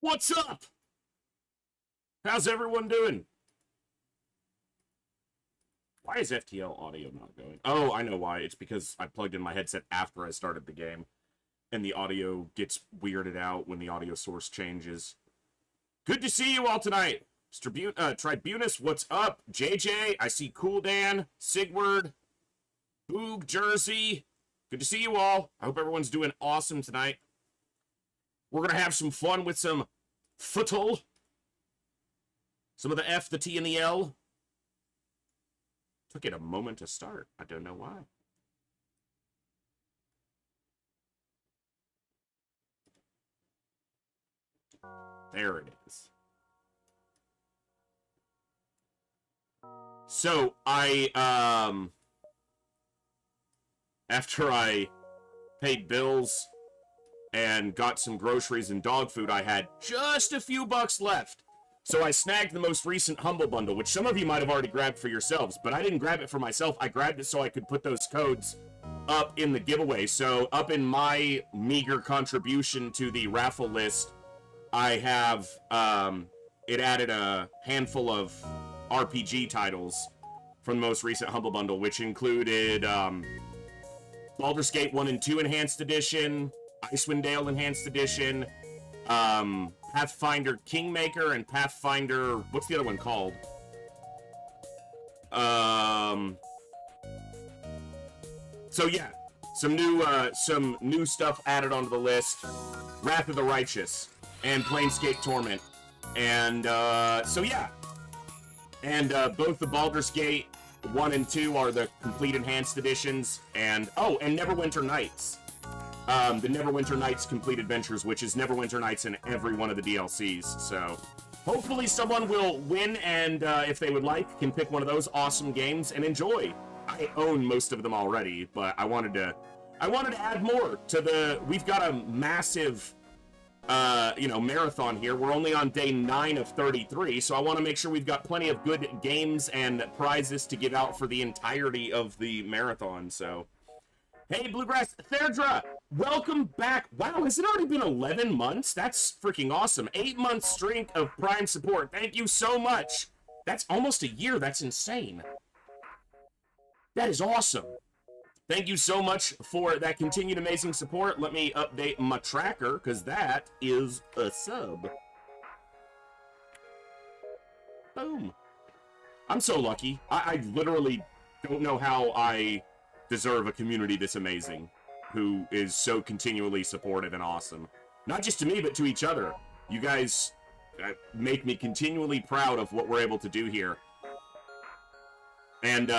What's up? How's everyone doing? Why is FTL audio not going? Oh, I know why. It's because I plugged in my headset after I started the game, and the audio gets weirded out when the audio source changes. Good to see you all tonight. Tribunus, what's up? JJ, I see Cool Dan, Sigward, Boog, Jersey. Good to see you all. I hope everyone's doing awesome tonight. We're going to have some fun with some FTL. Some of the F, the T, and the L. Took it a moment to start. I don't know why. There it is. So, after I paid bills and got some groceries and dog food, I had just a few bucks left. So I snagged the most recent Humble Bundle, which some of you might have already grabbed for yourselves, but I didn't grab it for myself. I grabbed it so I could put those codes up in the giveaway. So up in my meager contribution to the raffle list, I have, it added a handful of RPG titles from the most recent Humble Bundle, which included, Baldur's Gate 1 and 2 Enhanced Edition, Icewind Dale Enhanced Edition, Pathfinder Kingmaker, and Pathfinder, what's the other one called? So yeah, some new stuff added onto the list. Wrath of the Righteous and Planescape Torment. And so yeah. And both the Baldur's Gate 1 and 2 are the complete enhanced editions, and oh, and Neverwinter Nights. The Neverwinter Nights Complete Adventures, which is Neverwinter Nights in every one of the DLCs. So hopefully someone will win, and if they would like, can pick one of those awesome games and enjoy. I own most of them already, but I wanted to add more to the. We've got a massive, marathon here. We're only on day 9 of 33, so I want to make sure we've got plenty of good games and prizes to give out for the entirety of the marathon. So. Hey, Bluegrass Therdra, welcome back. Wow, has it already been 11 months? That's freaking awesome. 8-month streak of Prime support. Thank you so much. That's almost a year. That's insane. That is awesome. Thank you so much for that continued amazing support. Let me update my tracker, because that is a sub. Boom. I'm so lucky. I literally don't know how I deserve a community this amazing, who is so continually supportive and awesome. Not just to me, but to each other. You guys make me continually proud of what we're able to do here. And,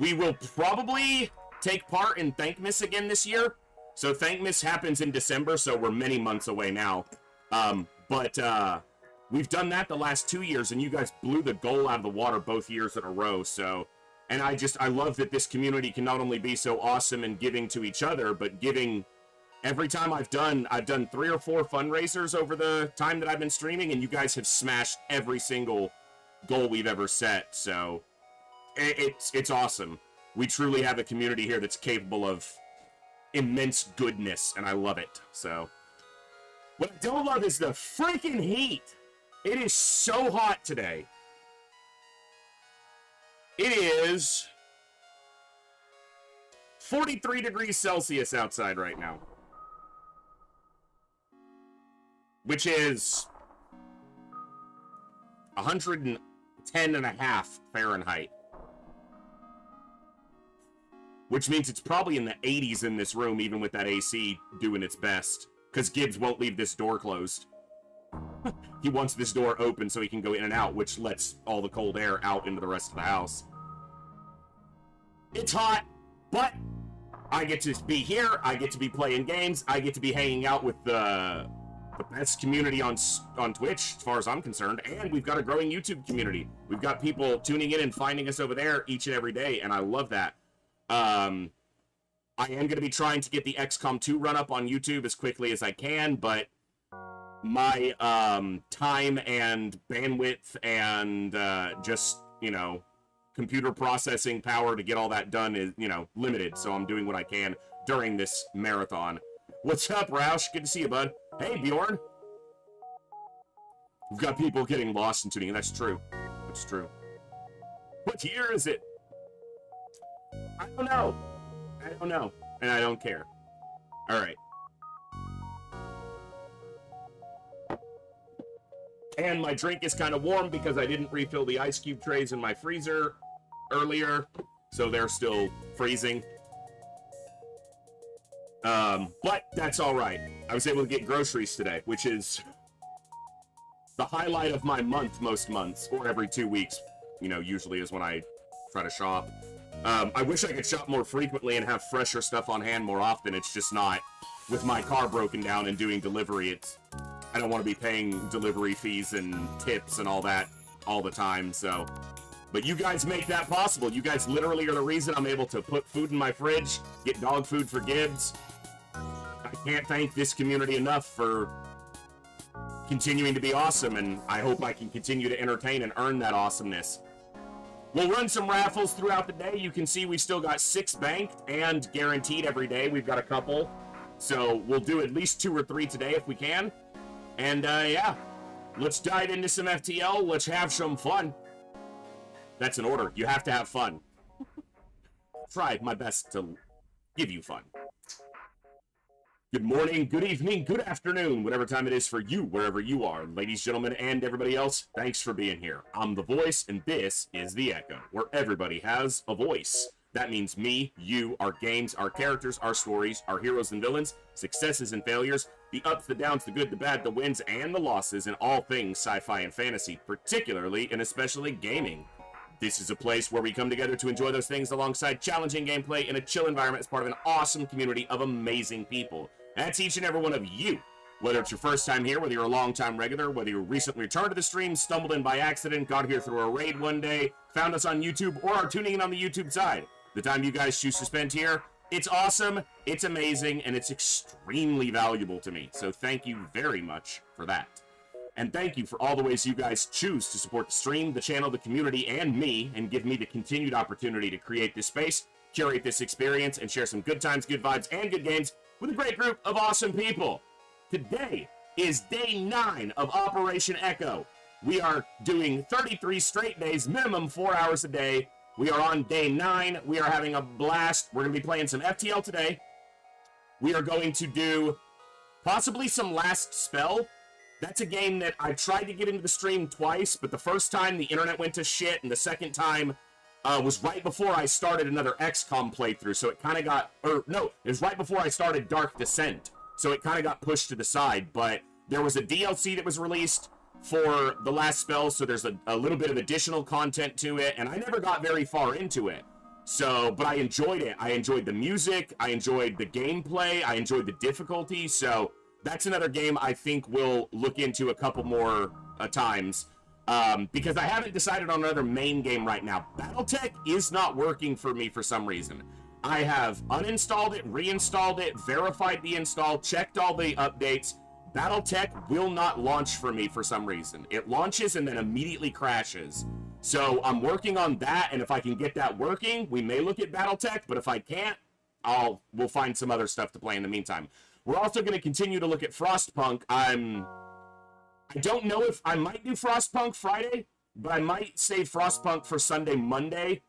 we will probably take part in Thankmas again this year. So Thankmas happens in December, so we're many months away now. We've done that the last 2 years, and you guys blew the goal out of the water both years in a row, so. And I love that this community can not only be so awesome and giving to each other, but giving. Every time I've done 3 or 4 fundraisers over the time that I've been streaming, and you guys have smashed every single goal we've ever set, so. It's awesome. We truly have a community here that's capable of immense goodness, and I love it. So, what I don't love is the freaking heat. It is so hot today. It is 43 degrees Celsius outside right now, which is 110.5 Fahrenheit. Which means it's probably in the 80s in this room, even with that AC doing its best. Because Gibbs won't leave this door closed. He wants this door open so he can go in and out, which lets all the cold air out into the rest of the house. It's hot, but I get to be here, I get to be playing games, I get to be hanging out with the best community on Twitch, as far as I'm concerned, and we've got a growing YouTube community. We've got people tuning in and finding us over there each and every day, and I love that. I am going to be trying to get the XCOM 2 run up on YouTube as quickly as I can, but my time and bandwidth and just, computer processing power to get all that done is, limited, so I'm doing what I can during this marathon. What's up, Roush? Good to see you, bud. Hey, Bjorn. We've got people getting lost in tuning, and that's true. That's true. What year is it? I don't know. I don't know. And I don't care. Alright. And my drink is kind of warm because I didn't refill the ice cube trays in my freezer earlier. So they're still freezing. But that's alright. I was able to get groceries today, which is the highlight of my month most months, or every 2 weeks, you know, usually is when I try to shop. I wish I could shop more frequently and have fresher stuff on hand more often. It's just not. With my car broken down and doing delivery, I don't want to be paying delivery fees and tips and all that all the time, so. But you guys make that possible. You guys literally are the reason I'm able to put food in my fridge, get dog food for Gibbs. I can't thank this community enough for continuing to be awesome, and I hope I can continue to entertain and earn that awesomeness. We'll run some raffles throughout the day. You can see we still got 6 banked and guaranteed every day. We've got a couple. So we'll do at least 2 or 3 today if we can. And yeah, let's dive into some FTL. Let's have some fun. That's an order. You have to have fun. Try my best to give you fun. Good morning, good evening, good afternoon, whatever time it is for you, wherever you are. Ladies, gentlemen, and everybody else, thanks for being here. I'm the voice, and this is the Echo, where everybody has a voice. That means me, you, our games, our characters, our stories, our heroes and villains, successes and failures, the ups, the downs, the good, the bad, the wins, and the losses in all things sci-fi and fantasy, particularly and especially gaming. This is a place where we come together to enjoy those things alongside challenging gameplay in a chill environment as part of an awesome community of amazing people. That's each and every one of you. Whether it's your first time here, whether you're a long-time regular, whether you recently returned to the stream, stumbled in by accident, got here through a raid one day, found us on YouTube, or are tuning in on the YouTube side. The time you guys choose to spend here, it's awesome, it's amazing, and it's extremely valuable to me. So thank you very much for that. And thank you for all the ways you guys choose to support the stream, the channel, the community, and me, and give me the continued opportunity to create this space, curate this experience, and share some good times, good vibes, and good games with a great group of awesome people. Today is day 9 of Operation Echo. We are doing 33 straight days, minimum 4 hours a day. We are on day 9. We are having a blast. We're going to be playing some FTL today. We are going to do possibly some Last Spell. That's a game that I tried to get into the stream twice, but the first time the internet went to shit, and the second time was right before I started another XCOM playthrough, so it kind of got, or no, it was right before I started Dark Descent, so it kind of got pushed to the side, but there was a DLC that was released for the Last Spell, so there's a little bit of additional content to it, and I never got very far into it, so, but I enjoyed it. I enjoyed the music, I enjoyed the gameplay, I enjoyed the difficulty, so that's another game I think we'll look into a couple more times. Because I haven't decided on another main game right now. Battletech is not working for me for some reason. I have uninstalled it, reinstalled it, verified the install, checked all the updates. Battletech will not launch for me for some reason. It launches and then immediately crashes. So I'm working on that, and if I can get that working, we may look at Battletech, but if I can't, we'll find some other stuff to play in the meantime. We're also going to continue to look at Frostpunk. I don't know if I might do Frostpunk Friday, but I might save Frostpunk for Sunday, Monday.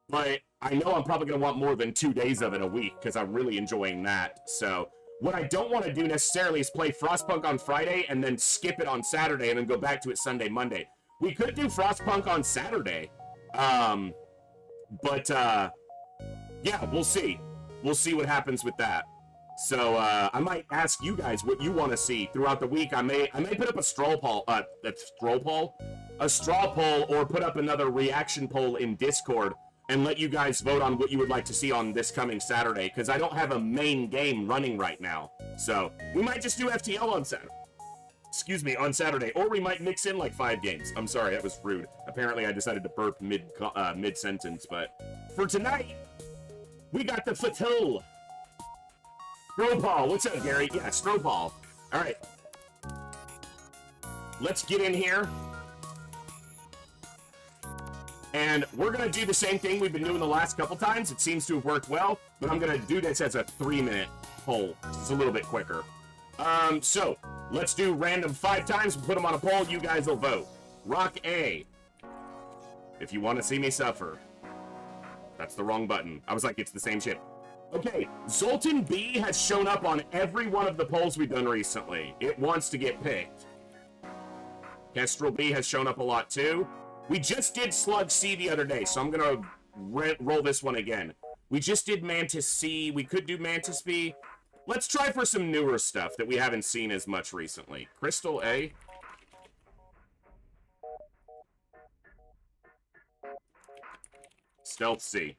But I know I'm probably going to want more than 2 days of it a week because I'm really enjoying that. So what I don't want to do necessarily is play Frostpunk on Friday and then skip it on Saturday and then go back to it Sunday, Monday. We could do Frostpunk on Saturday. Yeah, we'll see. We'll see what happens with that. So I might ask you guys what you want to see throughout the week. I may put up a straw poll, or put up another reaction poll in Discord and let you guys vote on what you would like to see on this coming Saturday, because I don't have a main game running right now. So we might just do FTL on Saturday. Excuse me, on Saturday, or we might mix in like 5 games. I'm sorry, that was rude. Apparently, I decided to burp mid sentence, but for tonight, we got the FTL. Stropal, what's up, Gary? Yeah, Stropal. All right. Let's get in here. And we're going to do the same thing we've been doing the last couple times. It seems to have worked well, but I'm going to do this as a 3-minute poll. It's a little bit quicker. So, let's do random 5 times. We'll put them on a poll. You guys will vote. Rock A. If you want to see me suffer. That's the wrong button. I was like, it's the same shit. Okay, Zoltan B has shown up on every one of the polls we've done recently. It wants to get picked. Kestrel B has shown up a lot too. We just did Slug C the other day, so I'm gonna roll this one again. We just did Mantis C. We could do Mantis B. Let's try for some newer stuff that we haven't seen as much recently. Crystal A. Stealth C.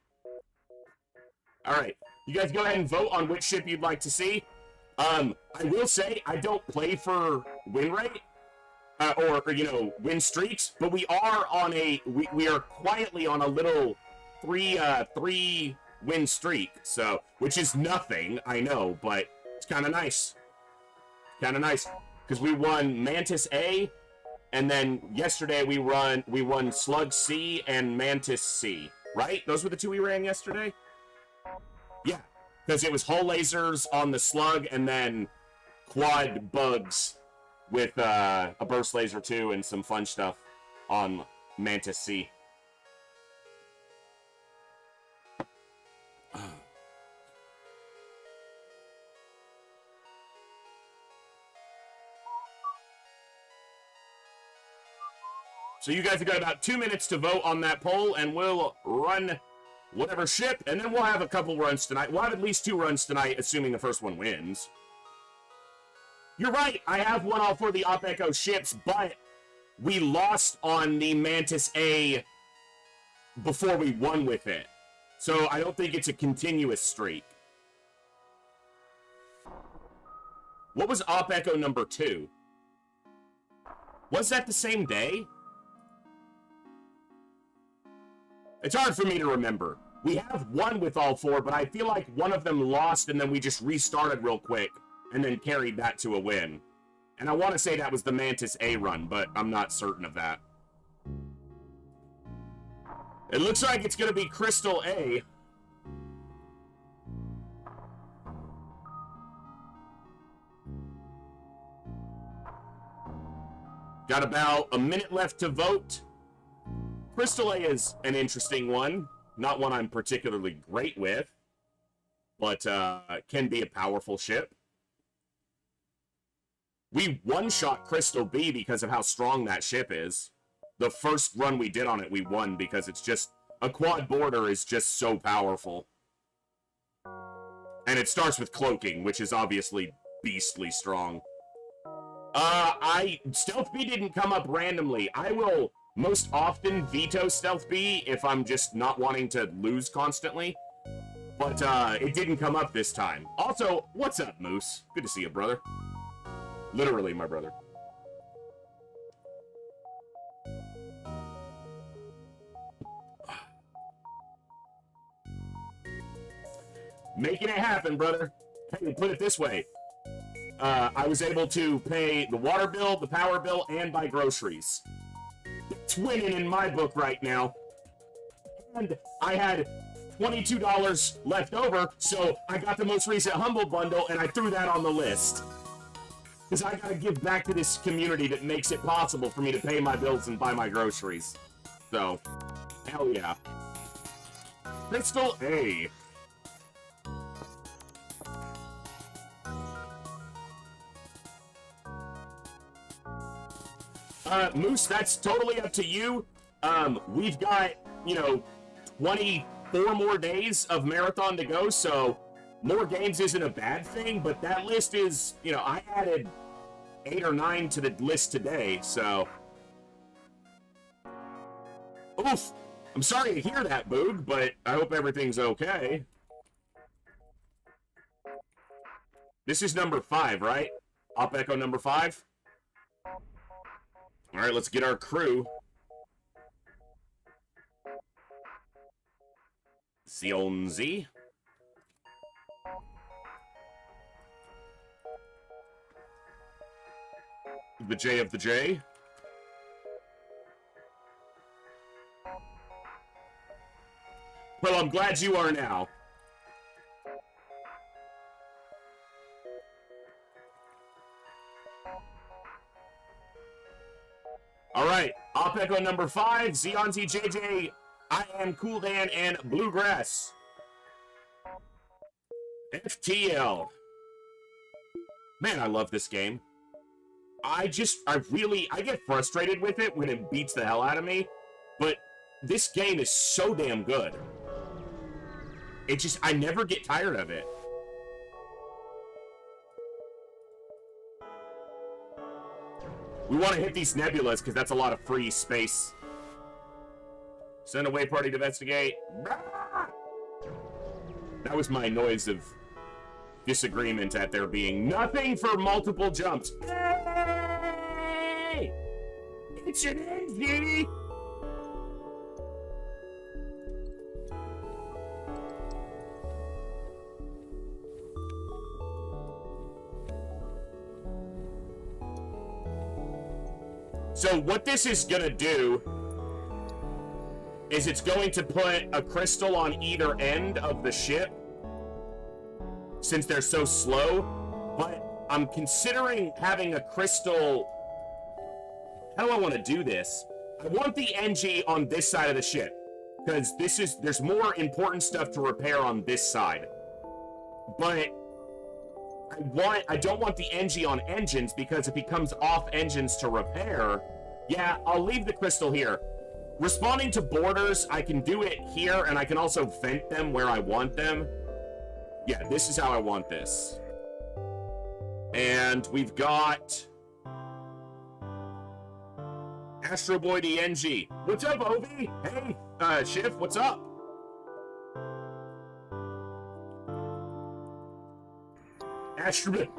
Alright, you guys go ahead and vote on which ship you'd like to see. I will say, I don't play for win rate, or you know, win streaks, but we are on a, we are quietly on a little three win streak, so, which is nothing, I know, but it's kind of nice. Kind of nice, because we won Mantis A, and then yesterday we won Slug C and Mantis C, right? Those were the 2 we ran yesterday? Yeah, because it was hull lasers on the Slug, and then quad bugs with a burst laser too, and some fun stuff on Mantis C. So you guys have got about 2 minutes to vote on that poll, and we'll run whatever ship, and then we'll have a couple runs tonight. We'll have at least 2 runs tonight, assuming the first one wins. You're right, I have won all 4 of the OpEcho ships, but we lost on the Mantis A before we won with it. So I don't think it's a continuous streak. What was OpEcho number 2? Was that the same day? It's hard for me to remember. We have won with all 4, but I feel like one of them lost and then we just restarted real quick and then carried that to a win. And I want to say that was the Mantis A run, but I'm not certain of that. It looks like it's going to be Crystal A. Got about a minute left to vote. Crystal A is an interesting one. Not one I'm particularly great with, but can be a powerful ship. We one-shot Crystal B because of how strong that ship is. The first run we did on it, we won because it's just... A quad border is just so powerful. And it starts with cloaking, which is obviously beastly strong. Stealth B didn't come up randomly. I will most often veto Stealth B if I'm just not wanting to lose constantly. But, it didn't come up this time. Also, what's up, Moose? Good to see you, brother. Literally, my brother. Making it happen, brother. Hey, put it this way. I was able to pay the water bill, the power bill, and buy groceries. It's winning in my book right now. And I had $22 left over, so I got the most recent Humble Bundle, and I threw that on the list. Because I gotta give back to this community that makes it possible for me to pay my bills and buy my groceries. So, hell yeah. Crystal A. Moose, that's totally up to you. We've got, you know, 24 more days of marathon to go, so more games isn't a bad thing, but that list is, you know, I added 8 or 9 to the list today, so... Oof! I'm sorry to hear that, Boog, but I hope everything's okay. This is number 5, right? OpEcho number 5? Alright, let's get our crew. Zionzi. The J of the J. Well, I'm glad you are now. Alright, Op Echo number 5, Xeon ZJJ, I am Cool Dan, and Bluegrass. FTL. Man, I love this game. I get frustrated with it when it beats the hell out of me, but this game is so damn good. I never get tired of it. We want to hit these nebulas, because that's a lot of free space. Send away party to investigate. That was my noise of disagreement at there being nothing for multiple jumps. Hey! It's an NG! So what this is gonna do is it's going to put a crystal on either end of the ship since they're so slow, but I'm considering having a crystal. How do I want to do this? I want the NG on this side of the ship because there's more important stuff to repair on this side, but I don't want the NG on engines because if he comes off engines to repair, yeah, I'll leave the crystal here. Responding to borders, I can do it here, and I can also vent them where I want them. Yeah, this is how I want this. And we've got Astro Boy DNG. What's up, Ovi? Hey, Shiv, what's up? Astrobit.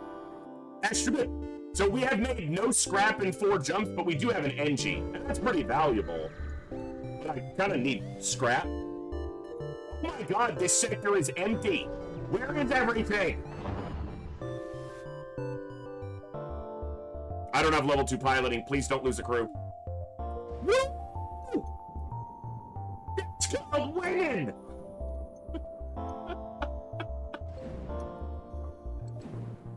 So we have made no scrap in 4 jumps, but we do have an NG, and that's pretty valuable. But I kind of need scrap. Oh my god, this sector is empty. Where is everything? I don't have level 2 piloting. Please don't lose a crew. Woo! It's gonna win!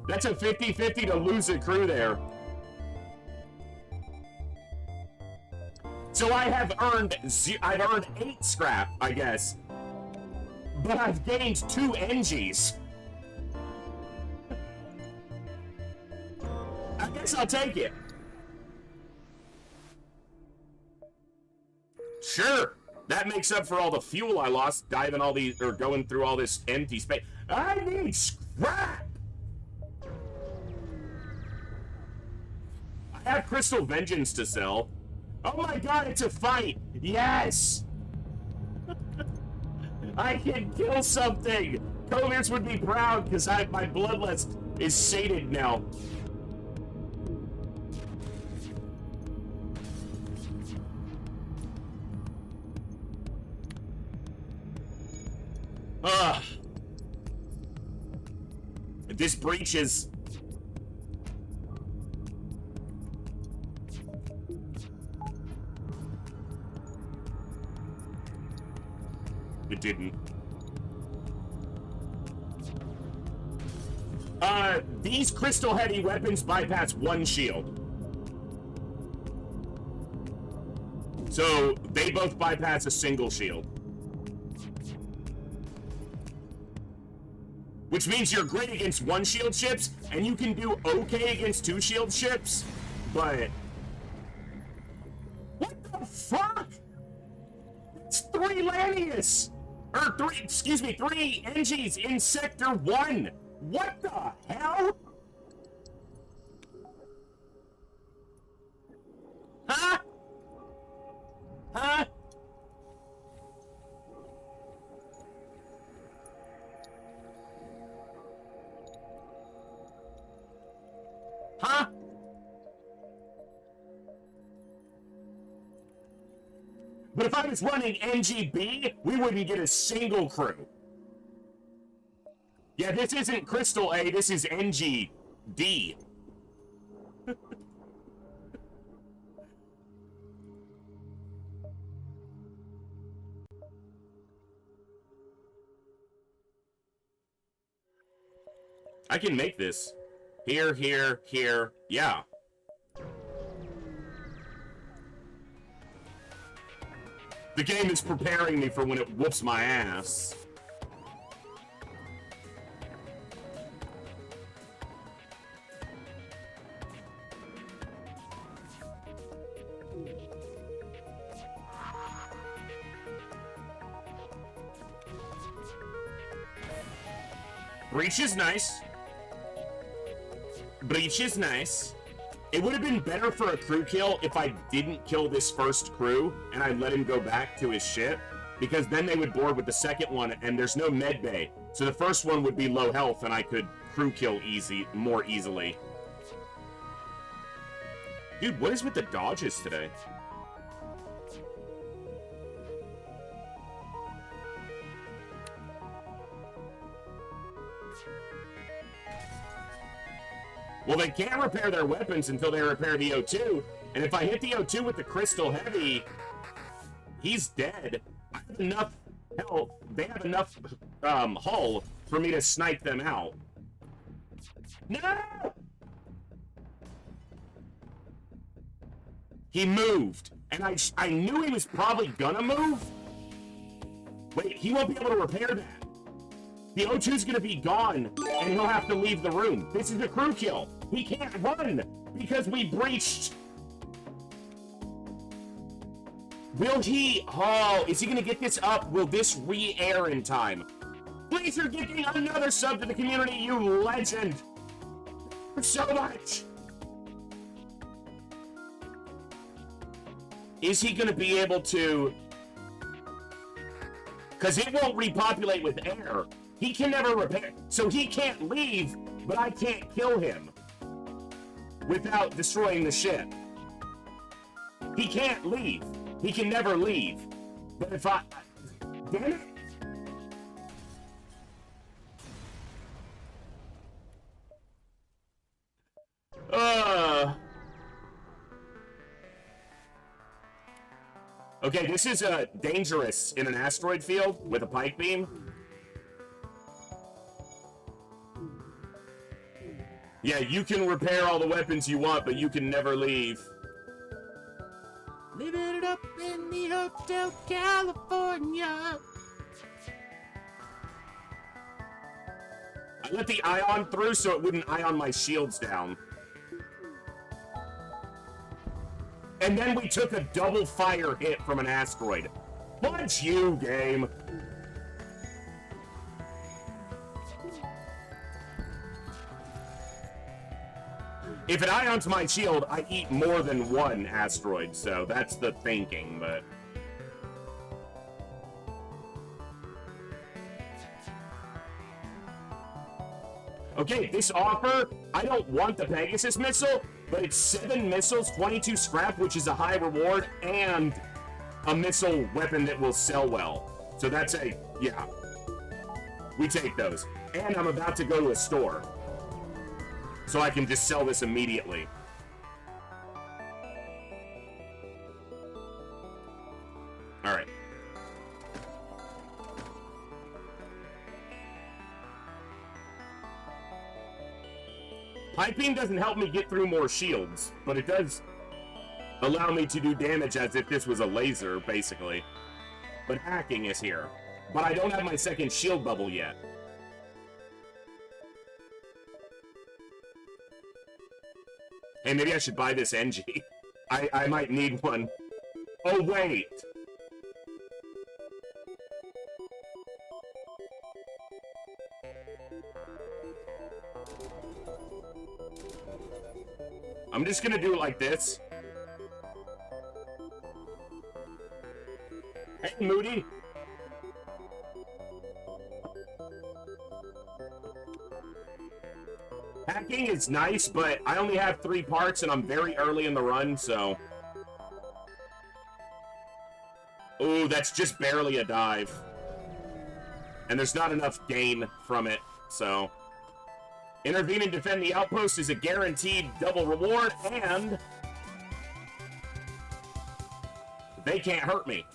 That's a 50-50 to lose a crew there. So I've earned 8 scrap, I guess. But I've gained 2 NGs. I guess I'll take it. Sure. That makes up for all the fuel I lost diving all these, or going through all this empty space. I need scrap! I have Crystal Vengeance to sell. Oh my god, it's a fight! Yes! I can kill something! Covius would be proud because my bloodlust is sated now. Ugh. This breach is... It didn't. These crystal heavy weapons bypass 1 shield. So, they both bypass a single shield. Which means you're great against 1 shield ships, and you can do okay against 2 shield ships, but... What the fuck? It's 3 Lanius! Or 3 NGs in Sector 1! What the hell? Huh? Huh? Huh? But if I was running NGB, we wouldn't get a single crew. Yeah, this isn't Crystal A, this is NGD. I can make this. Here, here, here. Yeah. The game is preparing me for when it whoops my ass. Breach is nice. Breach is nice. It would have been better for a crew kill if I didn't kill this first crew and I let him go back to his ship, because then they would board with the second one and there's no med bay. So the first one would be low health and I could crew kill more easily. Dude, what is with the dodges today? Well, they can't repair their weapons until they repair the O2. And if I hit the O2 with the Crystal Heavy, he's dead. I have enough health. They have enough hull for me to snipe them out. No! He moved. And I knew he was probably gonna move. Wait, he won't be able to repair that. The O2's gonna be gone, and he'll have to leave the room. This is a crew kill. He can't run because we breached. Will he? Oh, is he gonna get this up? Will this re-air in time? Please, you're getting another sub to the community, you legend. So much. Is he gonna be able to? Because it won't repopulate with air. He can never repair, so he can't leave, but I can't kill him without destroying the ship. He can't leave. He can never leave. But if I... Damn it. Okay, this is dangerous in an asteroid field with a pike beam. Yeah, you can repair all the weapons you want, but you can never leave. Living it up in the Hotel California. I let the ion through so it wouldn't ion my shields down. And then we took a double fire hit from an asteroid. Fudge you, game. If it ions my shield, I eat more than one asteroid, so that's the thinking, but... Okay, this offer, I don't want the Pegasus missile, but it's 7 missiles, 22 scrap, which is a high reward, and a missile weapon that will sell well. So that's a, yeah. We take those. And I'm about to go to a store. So I can just sell this immediately. Alright. Pipe beam doesn't help me get through more shields, but it does allow me to do damage as if this was a laser, basically. But hacking is here. But I don't have my second shield bubble yet. Hey, maybe I should buy this NG. I might need one. Oh, wait. I'm just gonna do it like this. Hey, Moody. Hacking is nice, but I only have 3 parts and I'm very early in the run, so... Ooh, that's just barely a dive. And there's not enough gain from it, so... Intervene and defend the outpost is a guaranteed double reward, and... they can't hurt me.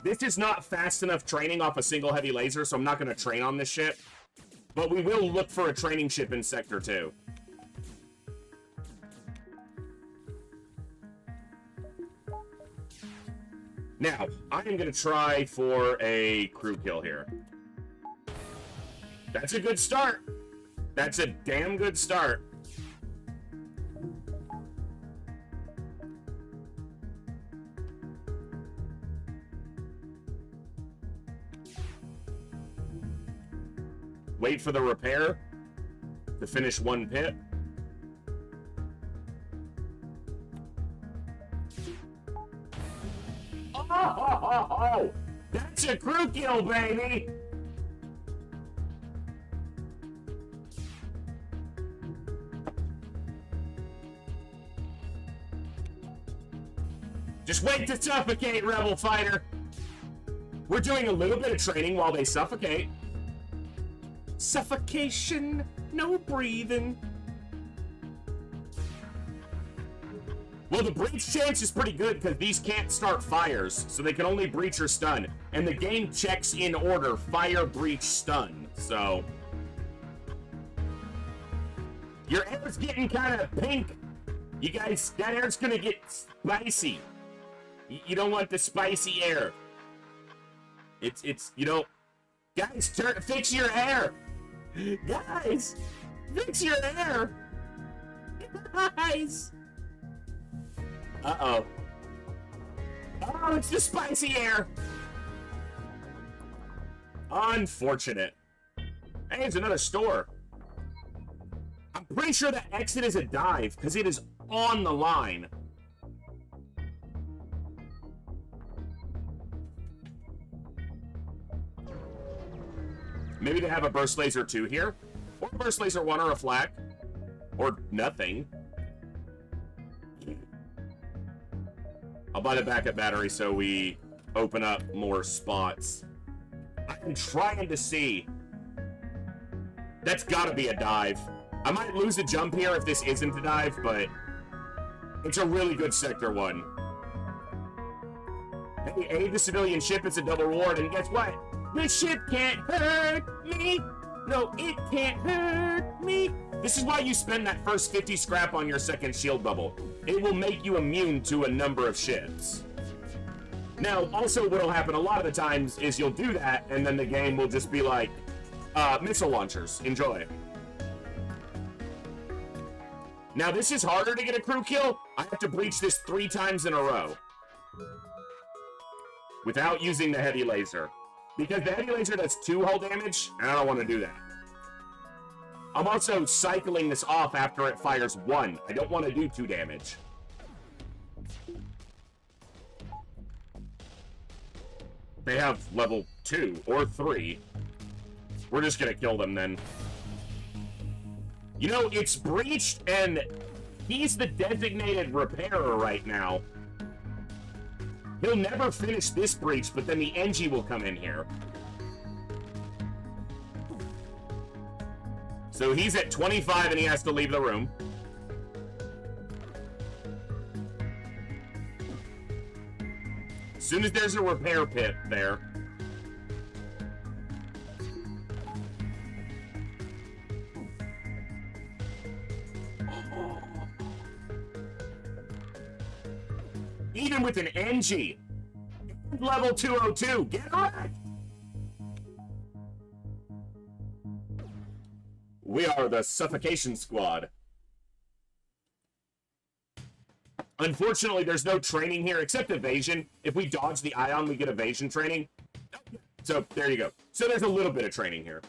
This is not fast enough training off a single heavy laser, so I'm not going to train on this ship. But we will look for a training ship in Sector 2. Now, I am going to try for a crew kill here. That's a good start. That's a damn good start. Wait for the repair to finish one pit. Oh, that's a crew kill, baby. Just wait to suffocate, Rebel Fighter. We're doing a little bit of training while they suffocate. Suffocation, no breathing. Well, the breach chance is pretty good because these can't start fires, so they can only breach or stun. And the game checks in order, fire, breach, stun. So your air's getting kind of pink. You guys, that air's gonna get spicy. You don't want the spicy air. It's you know, guys, fix your air. Guys, fix your air. Guys. Uh-oh. Oh, it's the spicy air. Unfortunate. Hey, it's another store. I'm pretty sure that exit is a dive because it is on the line. Maybe they have a burst laser 2 here, or a burst laser 1 or a flak, or nothing. I'll buy the backup battery so we open up more spots. I'm trying to see. That's gotta be a dive. I might lose a jump here if this isn't a dive, but it's a really good Sector 1. Hey, aid the civilian ship, it's a double reward, and guess what? This ship can't hurt me! No, it can't hurt me! This is why you spend that first 50 scrap on your second shield bubble. It will make you immune to a number of ships. Now, also what'll happen a lot of the times is you'll do that, and then the game will just be like, missile launchers, enjoy. Now, this is harder to get a crew kill. I have to breach this 3 times in a row. Without using the heavy laser. Because the heavy laser does 2 hull damage, and I don't want to do that. I'm also cycling this off after it fires 1. I don't want to do 2 damage. They have level 2 or 3. We're just gonna kill them then. You know, it's breached, and he's the designated repairer right now. He'll never finish this breach, but then the NG will come in here. So he's at 25 and he has to leave the room. As soon as there's a repair pit there. Even with an NG. Level 202. Get wrecked! We are the Suffocation Squad. Unfortunately, there's no training here except evasion. If we dodge the ion, we get evasion training. So, there you go. So there's a little bit of training here.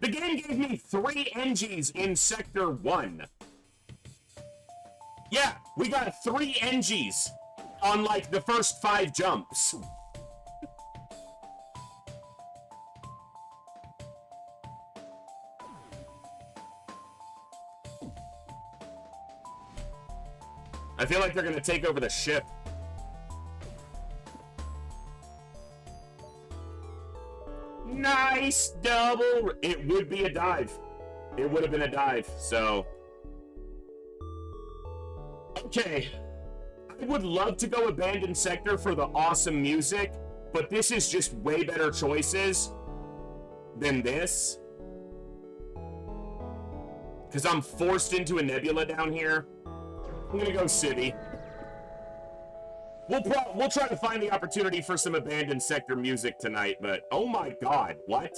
The game gave me 3 NGs in Sector 1. Yeah, we got 3 NGs on, like, the first 5 jumps. I feel like they're gonna take over the ship. Nice double. It would be a dive. It would have been a dive, so. Okay. I would love to go Abandoned Sector for the awesome music, but this is just way better choices than this. Because I'm forced into a nebula down here. I'm gonna go City. We'll try to find the opportunity for some abandoned sector music tonight, but oh my god, what?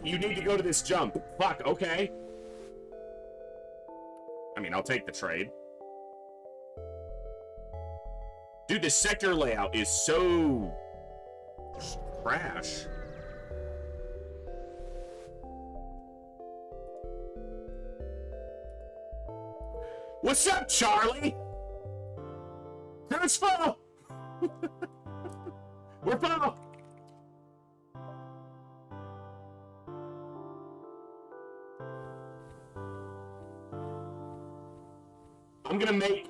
You need to go to this jump. Fuck, okay. I mean, I'll take the trade. Dude, this sector layout is so trash. What's up, Charlie? It's full. We're full. I'm gonna make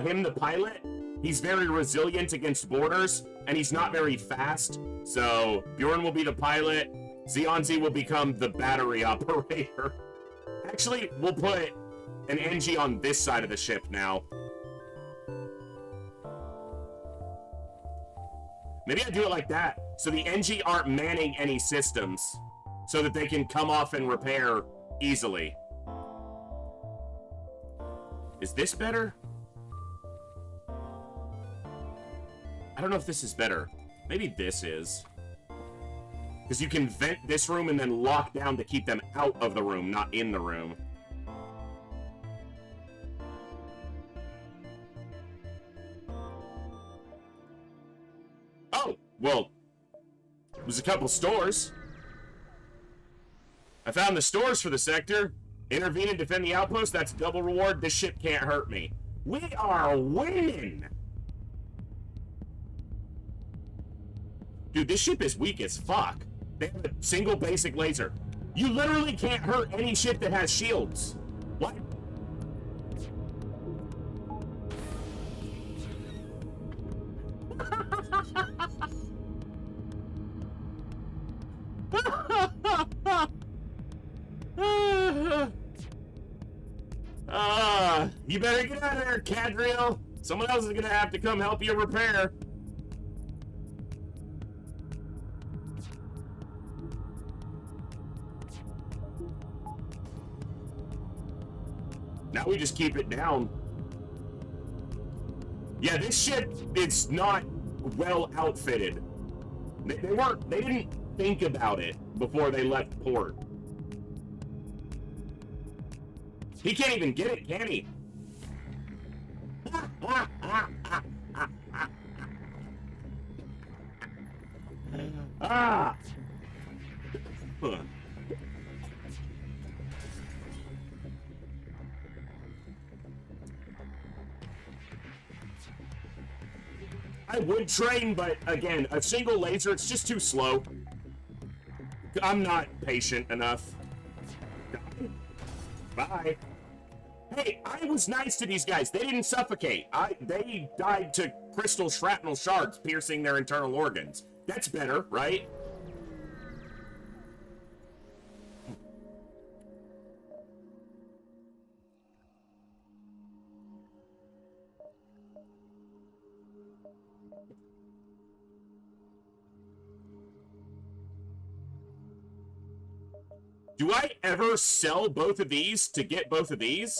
him the pilot. He's very resilient against borders, and he's not very fast. So Bjorn will be the pilot. Zionzi will become the battery operator. Actually, we'll put an NG on this side of the ship now. Maybe I do it like that, so the NG aren't manning any systems, so that they can come off and repair easily. Is this better? I don't know if this is better. Maybe this is. Because you can vent this room and then lock down to keep them out of the room, not in the room. Oh, well, there's a couple stores. I found the stores for the sector. Intervene and defend the outpost. That's double reward. This ship can't hurt me. We are winning! Dude, this ship is weak as fuck. They have a single basic laser. You literally can't hurt any ship that has shields. What? You better get out of there, Cadriel. Someone else is gonna have to come help you repair. Now we just keep it down. Yeah, this ship is not well outfitted. They didn't think about it before they left port. He can't even get it, can he? Ah! I would train, but again, a single laser, it's just too slow. I'm not patient enough. Bye. Hey, I was nice to these guys. They didn't suffocate. They died to crystal shrapnel shards piercing their internal organs. That's better, right? Do I ever sell both of these to get both of these?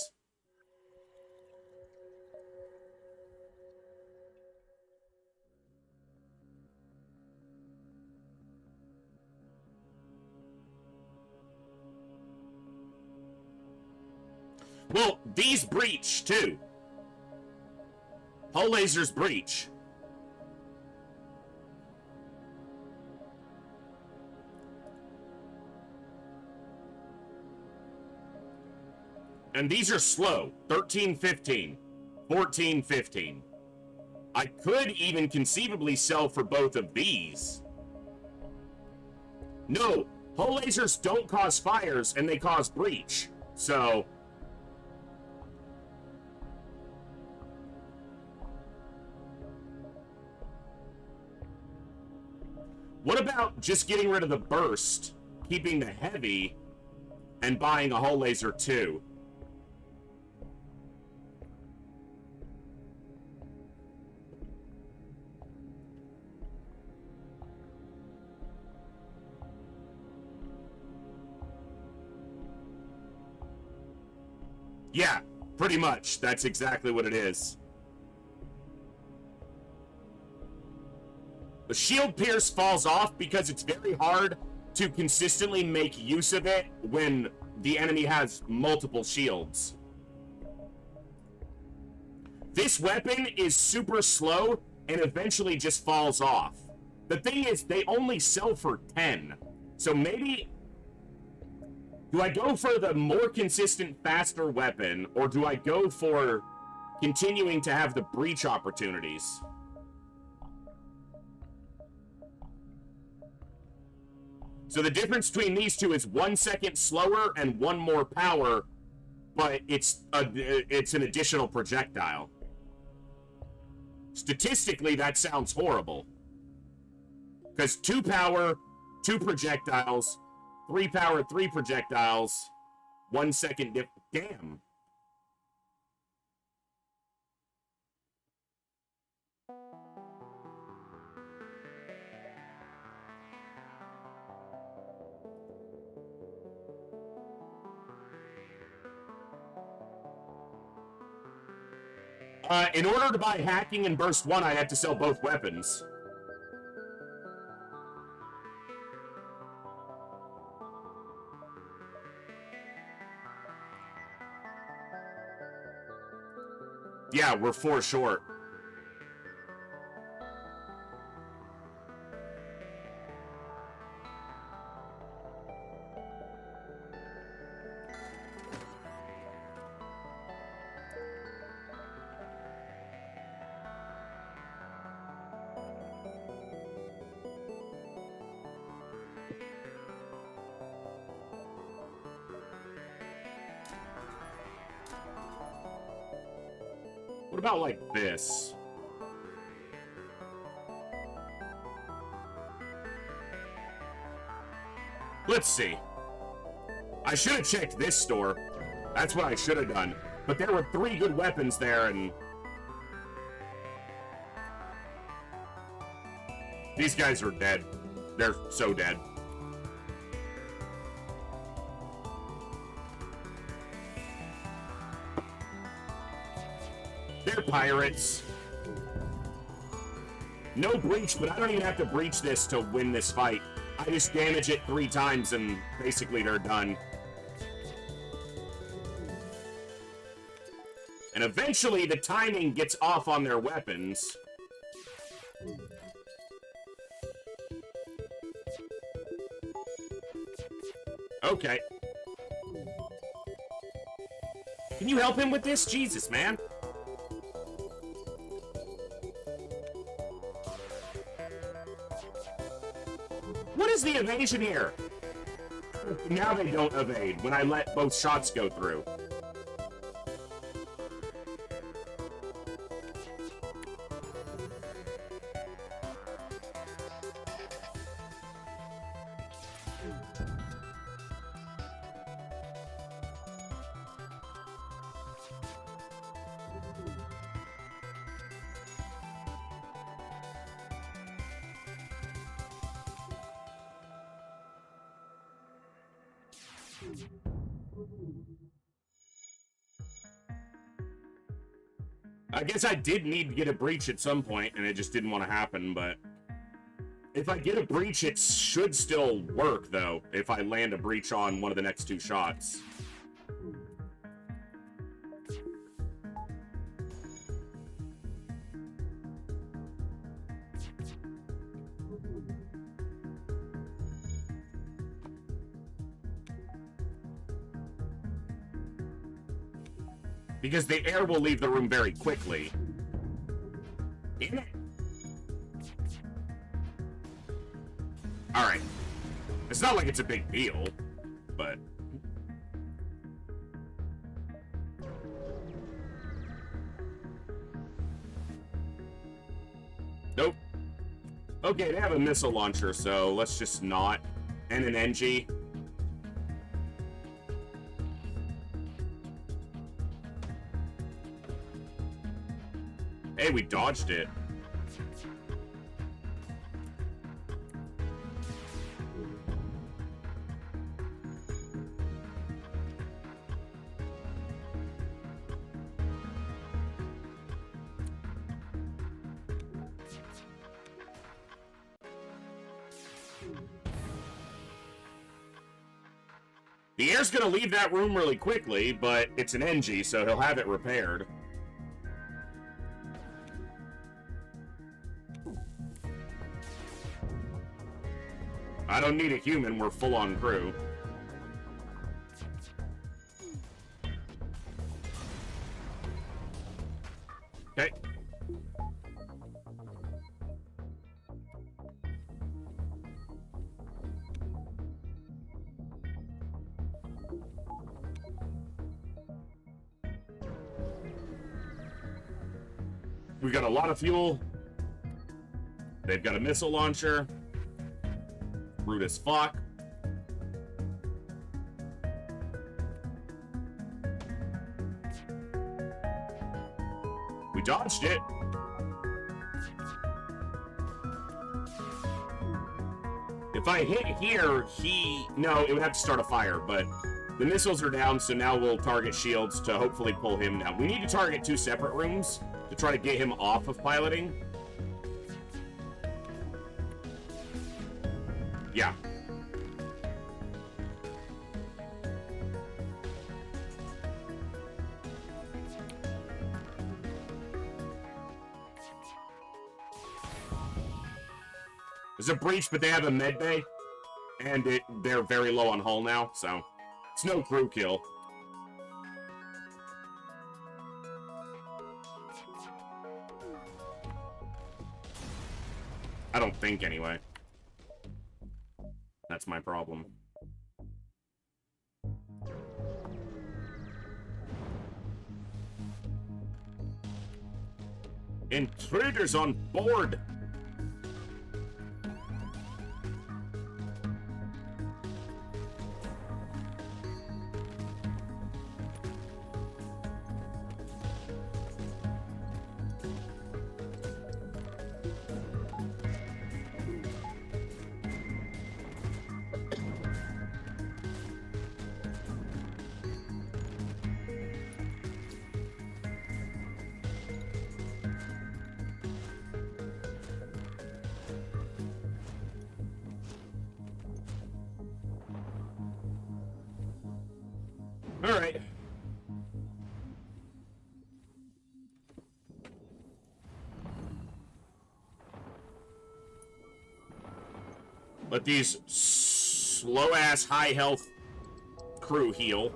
Well, these breach, too. Hull lasers breach. And these are slow. 13, 15. 14, 15. I could even conceivably sell for both of these. No, hull lasers don't cause fires, and they cause breach. So... what about just getting rid of the burst, keeping the heavy, and buying a hull laser too? Yeah, pretty much. That's exactly what it is. The shield pierce falls off because it's very hard to consistently make use of it when the enemy has multiple shields. This weapon is super slow and eventually just falls off. The thing is, they only sell for 10. So maybe... Do I go for the more consistent, faster weapon, or do I go for continuing to have the breach opportunities? So the difference between these two is 1 second slower and 1 more power, but it's an additional projectile. Statistically, that sounds horrible. Because 2 power, 2 projectiles, 3 power, 3 projectiles, 1 second dip. Damn. In order to buy hacking and burst 1, I have to sell both weapons. Yeah, we're 4 short. What about like this? Let's see. I should have checked this store. That's what I should have done. But there were 3 good weapons there, and... These guys are dead. They're so dead. They're pirates. No breach, but I don't even have to breach this to win this fight. I just damage it 3 times and basically they're done. And eventually the timing gets off on their weapons. Okay. Can you help him with this? Jesus, man. What is the evasion here? Now they don't evade when I let both shots go through. I guess I did need to get a breach at some point, and it just didn't want to happen, but... If I get a breach, it should still work, though, if I land a breach on one of the next 2 shots. Because the air will leave the room very quickly. Damn it. Alright. It's not like it's a big deal, but... Nope. Okay, they have a missile launcher, so let's just not. And an NG. Hey, we dodged it. The air's gonna leave that room really quickly, but it's an NG, so he'll have it repaired. I don't need a human, we're full on crew. Okay. We got a lot of fuel. They've got a missile launcher. Rude as fuck. We dodged it. If I hit here, no, it would have to start a fire, but the missiles are down, so now we'll target shields to hopefully pull him down. We need to target 2 separate rooms to try to get him off of piloting. Yeah. There's a breach, but they have a med bay, and they're very low on hull now, so it's no crew kill. I don't think, anyway. That's my problem. Intruders on board! All right. Let these slow-ass, high-health crew heal.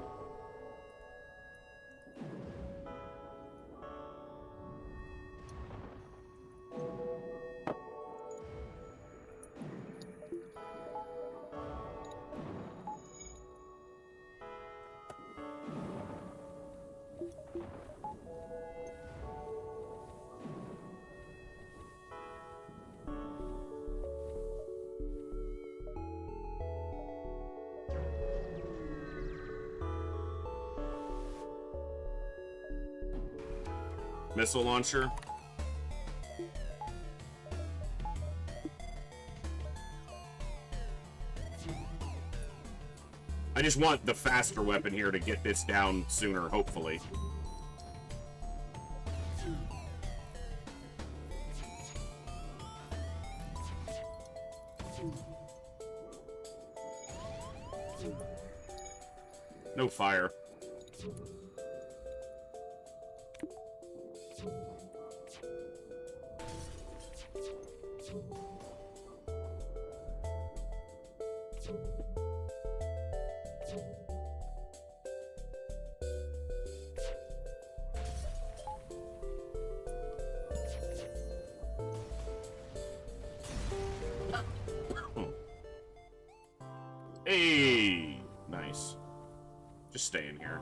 Missile launcher. I just want the faster weapon here to get this down sooner, hopefully. No fire. Hey, nice. Just stay in here.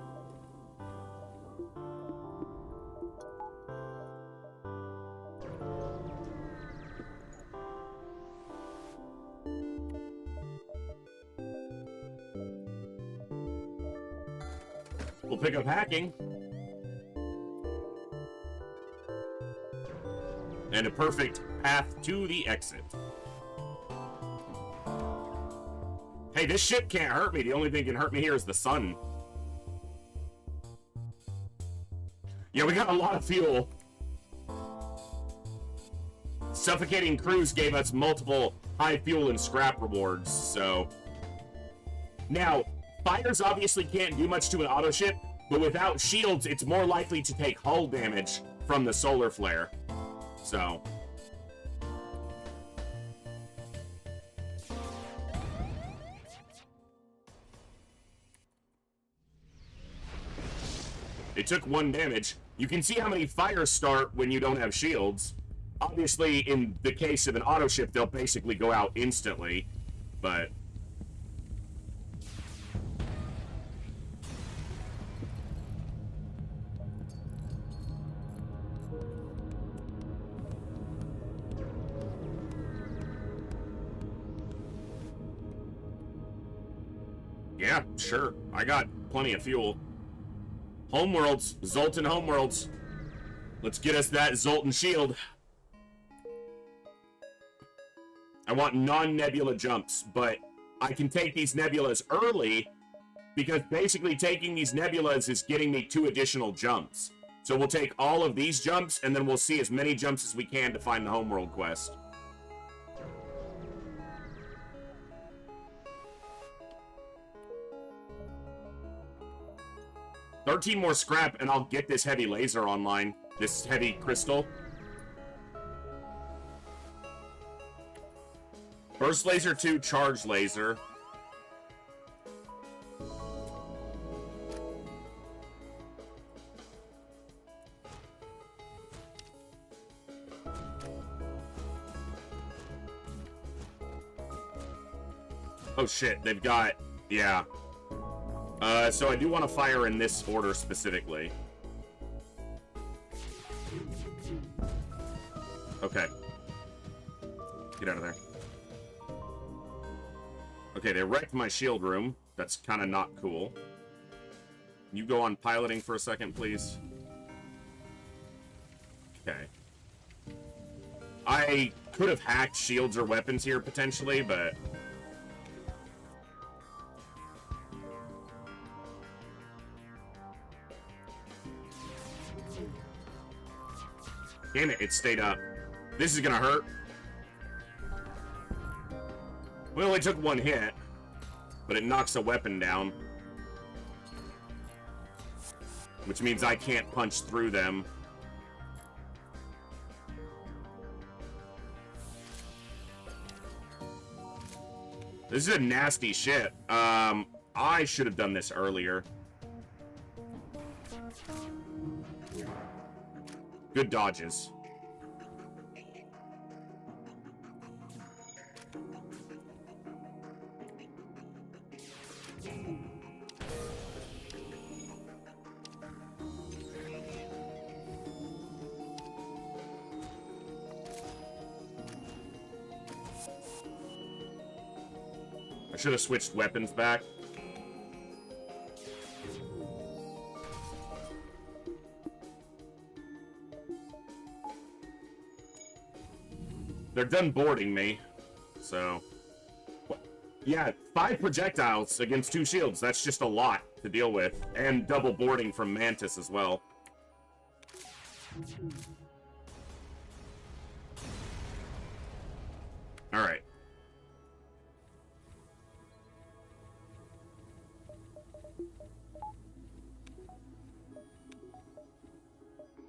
We'll pick up hacking. And a perfect path to the exit. Hey, this ship can't hurt me. The only thing that can hurt me here is the sun. Yeah, we got a lot of fuel. Suffocating Cruise gave us multiple high fuel and scrap rewards, so... Now, fires obviously can't do much to an auto ship, but without shields, it's more likely to take hull damage from the solar flare. So... it took 1 damage. You can see how many fires start when you don't have shields. Obviously, in the case of an auto ship, they'll basically go out instantly, but... yeah, sure. I got plenty of fuel. Homeworlds. Zoltan Homeworlds. Let's get us that Zoltan shield. I want non-nebula jumps, but I can take these nebulas early because basically taking these nebulas is getting me 2 additional jumps. So we'll take all of these jumps, and then we'll see as many jumps as we can to find the Homeworld quest. $13 more scrap, and I'll get this heavy laser online. This heavy crystal. Burst laser 2, charge laser. Oh shit, they've got... yeah. So I do want to fire in this order specifically. Okay. Get out of there. Okay, they wrecked my shield room. That's kind of not cool. Can you go on piloting for a second, please? Okay. I could have hacked shields or weapons here, potentially, but... damn it, it stayed up. This is gonna hurt. We only took 1 hit, but it knocks a weapon down. Which means I can't punch through them. This is a nasty shit. I should have done this earlier. Good dodges. I should have switched weapons back. They're done boarding me, so... yeah, 5 projectiles against 2 shields. That's just a lot to deal with. And double boarding from Mantis as well. Alright.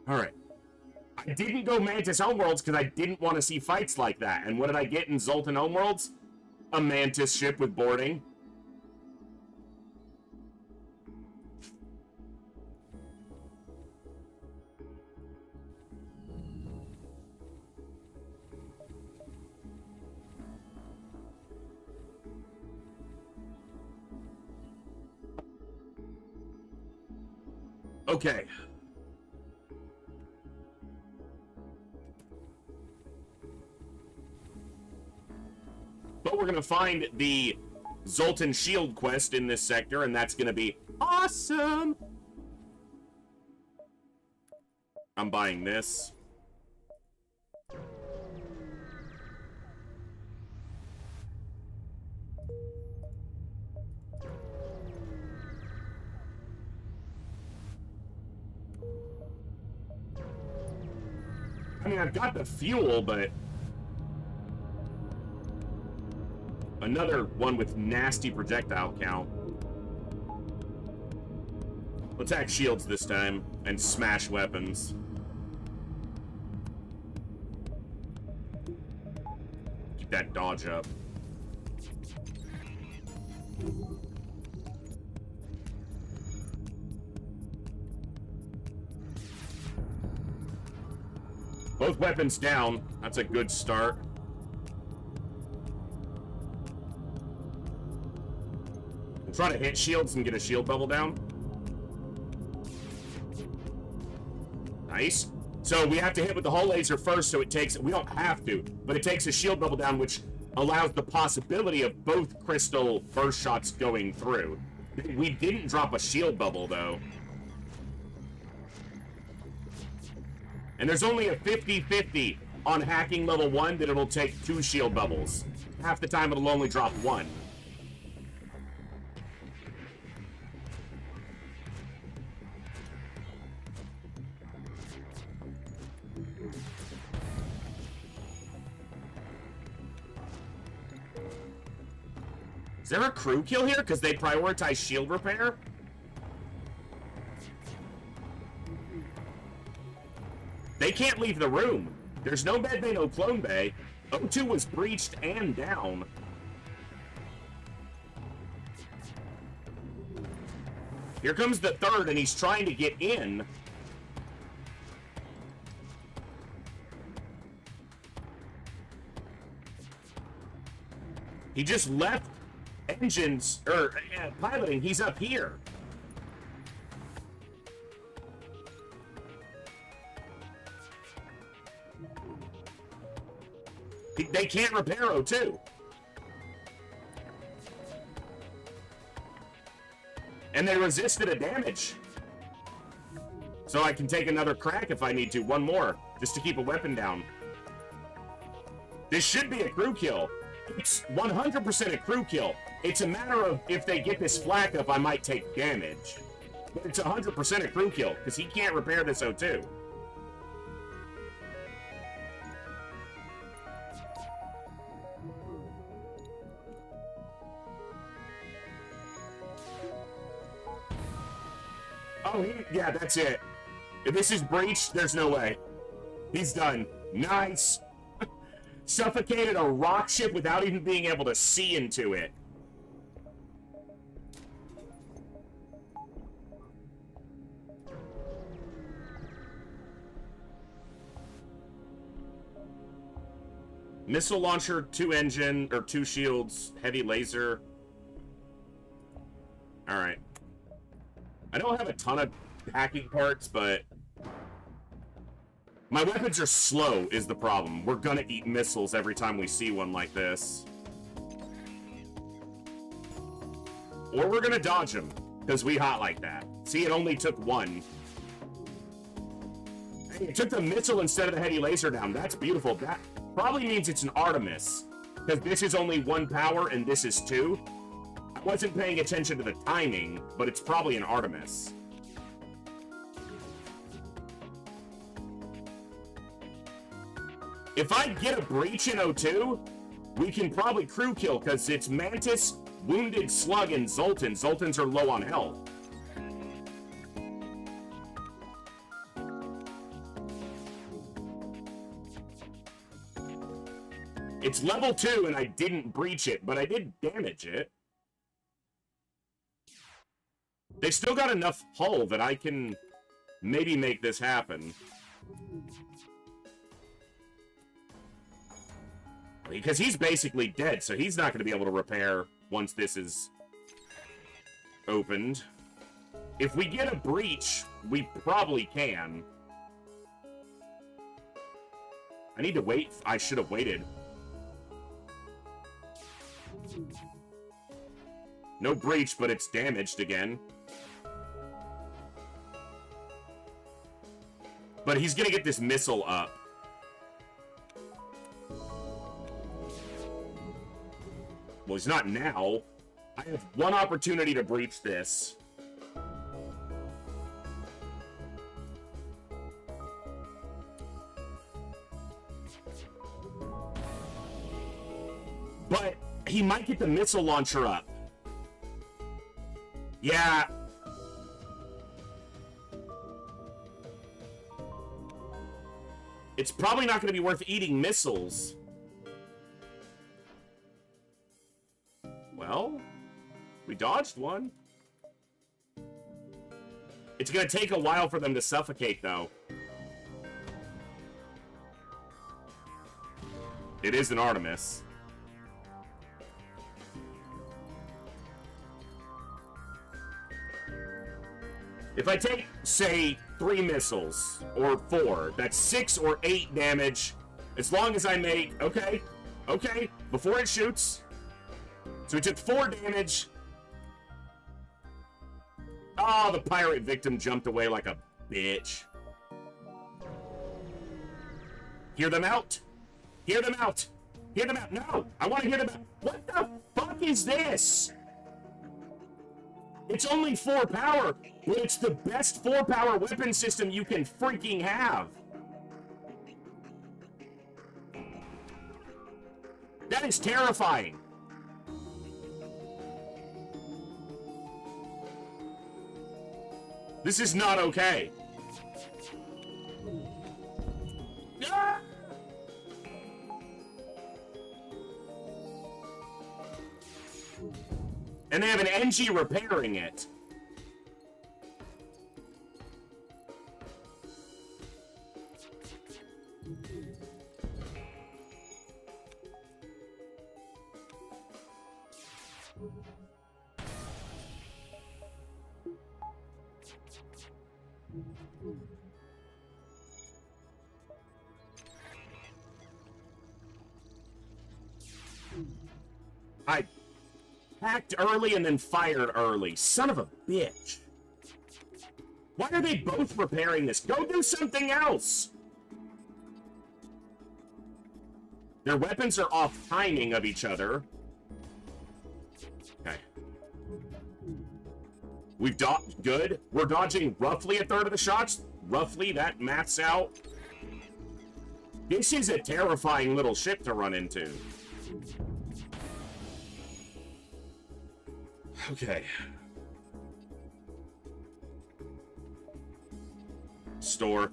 Alright. I didn't go Mantis Homeworlds because I didn't want to see fights like that. And what did I get in Zoltan Homeworlds? A Mantis ship with boarding. Okay. But we're going to find the Zoltan Shield quest in this sector, and that's going to be awesome! I'm buying this. I mean, I've got the fuel, but... another one with nasty projectile count. Let's attack shields this time and smash weapons. Keep that dodge up. Both weapons down. That's a good start. We'll try to hit shields and get a shield bubble down. Nice. So we have to hit with the hull laser first, so it takes... We don't have to, but it takes a shield bubble down, which allows the possibility of both crystal burst shots going through. We didn't drop a shield bubble, though. And there's only a 50-50 on hacking level 1 that it'll take 2 shield bubbles. Half the time it'll only drop 1. Is there a crew kill here? Because they prioritize shield repair? They can't leave the room. There's no med bay, no clone bay. O2 was breached and down. Here comes the third, and he's trying to get in. He just left engines, or piloting. He's up here. They can't repair O2. And they resisted a damage. So I can take another crack if I need to. One more, just to keep a weapon down. This should be a crew kill. It's 100% a crew kill. It's a matter of if they get this flak up, I might take damage. But it's 100% a crew kill, because he can't repair this O2. Oh, yeah, that's it. If this is breached, there's no way. He's done. Nice. Suffocated a rock ship without even being able to see into it. Missile launcher, 2 engine, or 2 shields, heavy laser. Alright. I don't have a ton of hacking parts, but my weapons are slow is the problem. We're gonna eat missiles every time we see one like this. Or we're gonna dodge them, because we hot like that. See, it only took 1. Hey, it took the missile instead of the heavy laser down. That's beautiful. That probably means it's an Artemis, because this is only 1 power and this is 2. I wasn't paying attention to the timing, but it's probably an Artemis. If I get a breach in O2, we can probably crew kill, because it's Mantis, Wounded Slug, and Zoltan. Zoltans are low on health. It's level 2, and I didn't breach it, but I did damage it. They still got enough hull that I can maybe make this happen. Because he's basically dead, so he's not going to be able to repair once this is opened. If we get a breach, we probably can. I need to wait. I should have waited. No breach, but it's damaged again. But he's going to get this missile up. Well, he's not now. I have 1 opportunity to breach this. But he might get the missile launcher up. Yeah. It's probably not going to be worth eating missiles. Well, we dodged one. It's going to take a while for them to suffocate, though. It is an Artemis. If I take, say, 3 missiles, or 4, that's 6 or 8 damage, as long as I make, okay, before it shoots. So we took 4 damage. Oh, the pirate victim jumped away like a bitch. Hear them out. Hear them out. Hear them out. No, I want to hear them out. What the fuck is this? It's only 4 power, but it's the best 4 power weapon system you can freaking have. That is terrifying. This is not okay. Ah! And they have an NG repairing it. I hacked early and then fired early. Son of a bitch. Why are they both repairing this? Go do something else. Their weapons are off timing of each other. Okay. We've dodged. Good. We're dodging roughly a third of the shots. Roughly, that maths out. This is a terrifying little ship to run into. Okay. Store.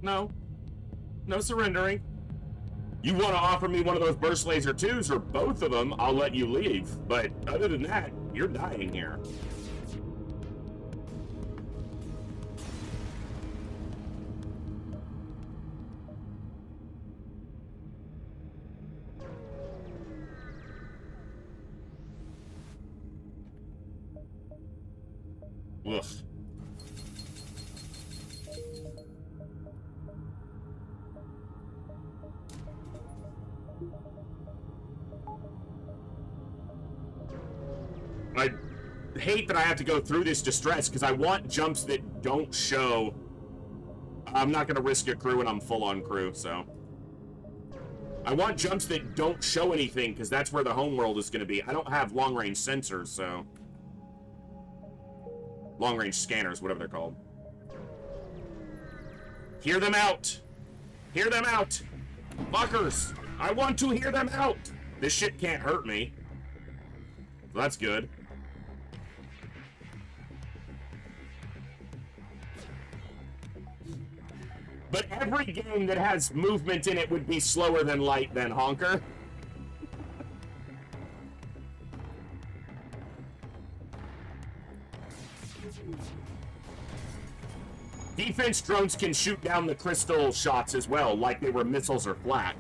No. No surrendering. You want to offer me one of those burst laser 2s or both of them, I'll let you leave. But other than that, you're dying here. Ugh. I hate that I have to go through this distress because I want jumps that don't show. I'm not going to risk a crew and I'm full on crew, so. I want jumps that don't show anything because that's where the home world is going to be. I don't have long range sensors, so. Long range scanners, whatever they're called. Hear them out. Hear them out. Fuckers. I want to hear them out. This shit can't hurt me. So that's good. But every game that has movement in it would be slower than light than Honker. Defense drones can shoot down the crystal shots as well, like they were missiles or flak.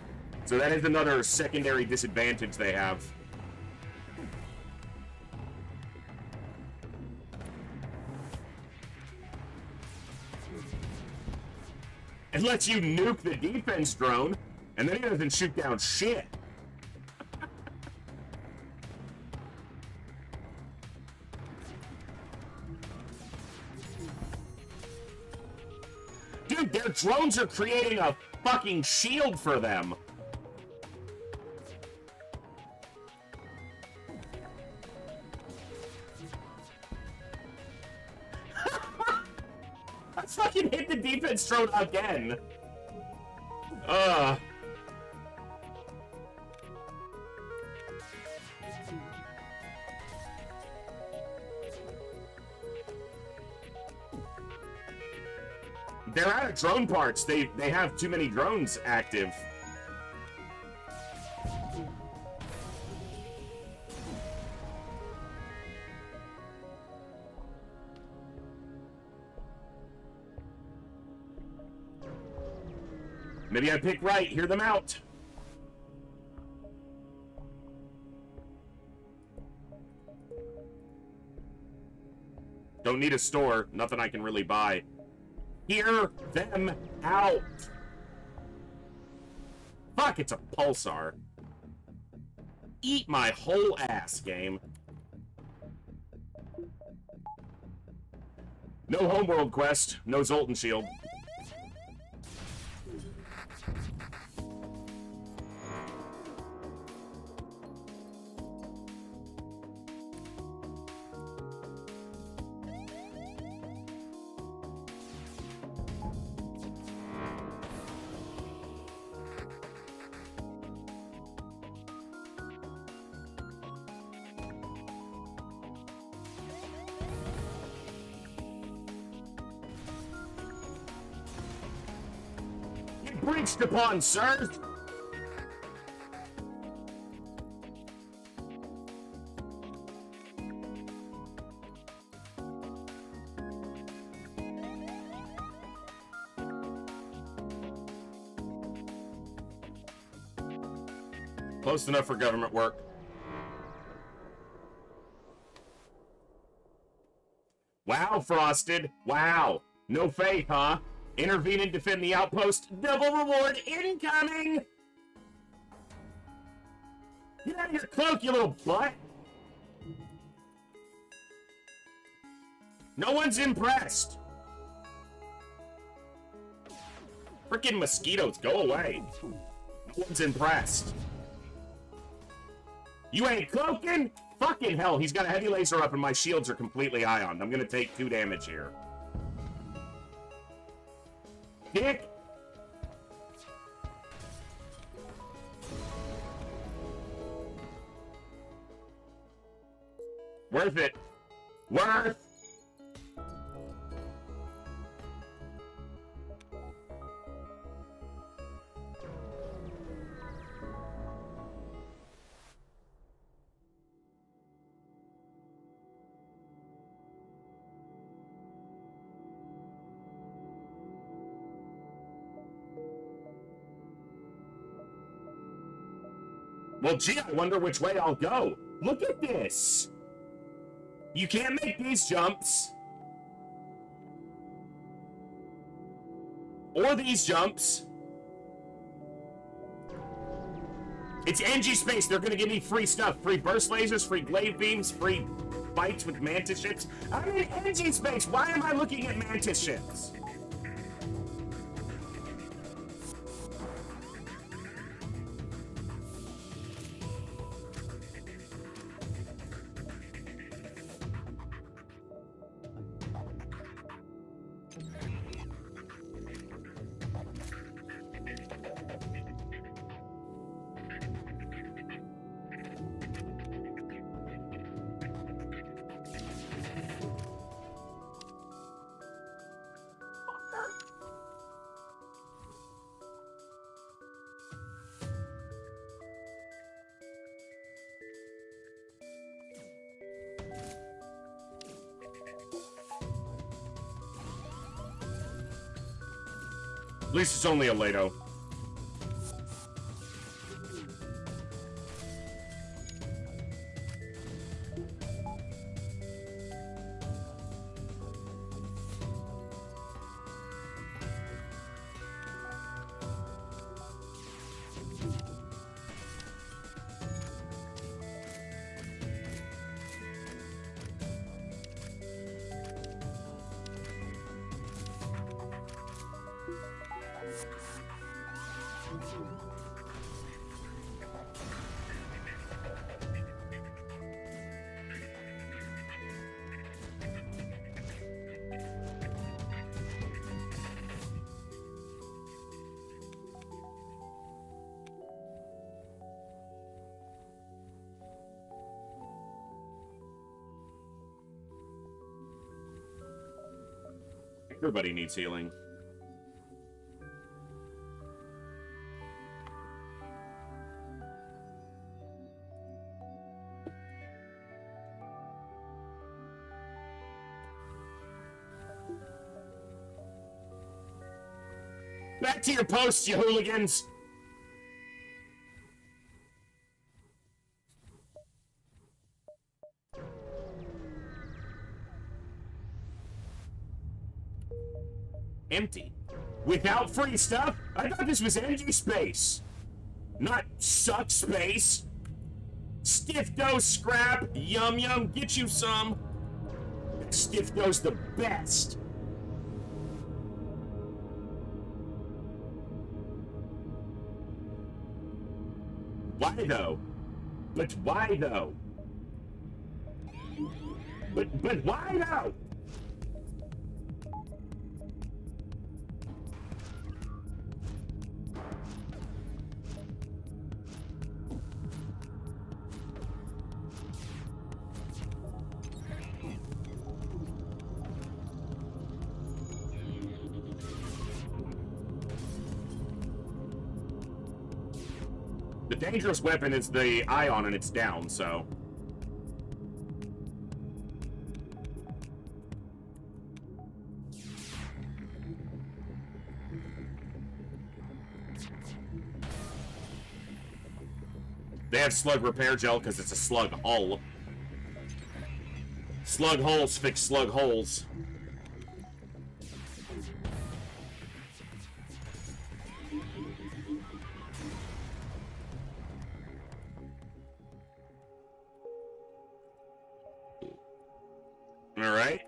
So that is another secondary disadvantage they have. It lets you nuke the defense drone, and then it doesn't shoot down shit. Dude, their drones are creating a fucking shield for them. fucking hit the defense drone again. They're out of drone parts. They have too many drones active. Maybe I pick right. Hear them out. Don't need a store. Nothing I can really buy. Hear them out. Fuck, it's a pulsar. Eat my whole ass, game. No homeworld quest. No Zoltan shield. Breached upon, sir! Close enough for government work. Wow, Frosted. Wow. No faith, huh? Intervene and defend the outpost. Double reward incoming! Get out of your cloak, you little butt! No one's impressed! Frickin' mosquitoes, go away. No one's impressed. You ain't cloaking? Fucking hell, he's got a heavy laser up and my shields are completely ioned. I'm gonna take 2 damage here. Dick! Worth it. Worth! Well, gee, I wonder which way I'll go. Look at this. You can't make these jumps. Or these jumps. It's NG Space. They're going to give me free stuff. Free burst lasers, free glaive beams, free fights with mantis ships. I'm in NG Space. Why am I looking at mantis ships? At least it's only a Lato. Everybody needs healing. Back to your posts, you hooligans! Empty. Without free stuff? I thought this was empty space. Not suck space. Stiff dose scrap. Yum yum, get you some. Stiff dose the best. Why though? But why though? But why though? The dangerous weapon is the ion and it's down, so. They have slug repair gel because it's a slug hull. Slug holes fix slug holes. All right.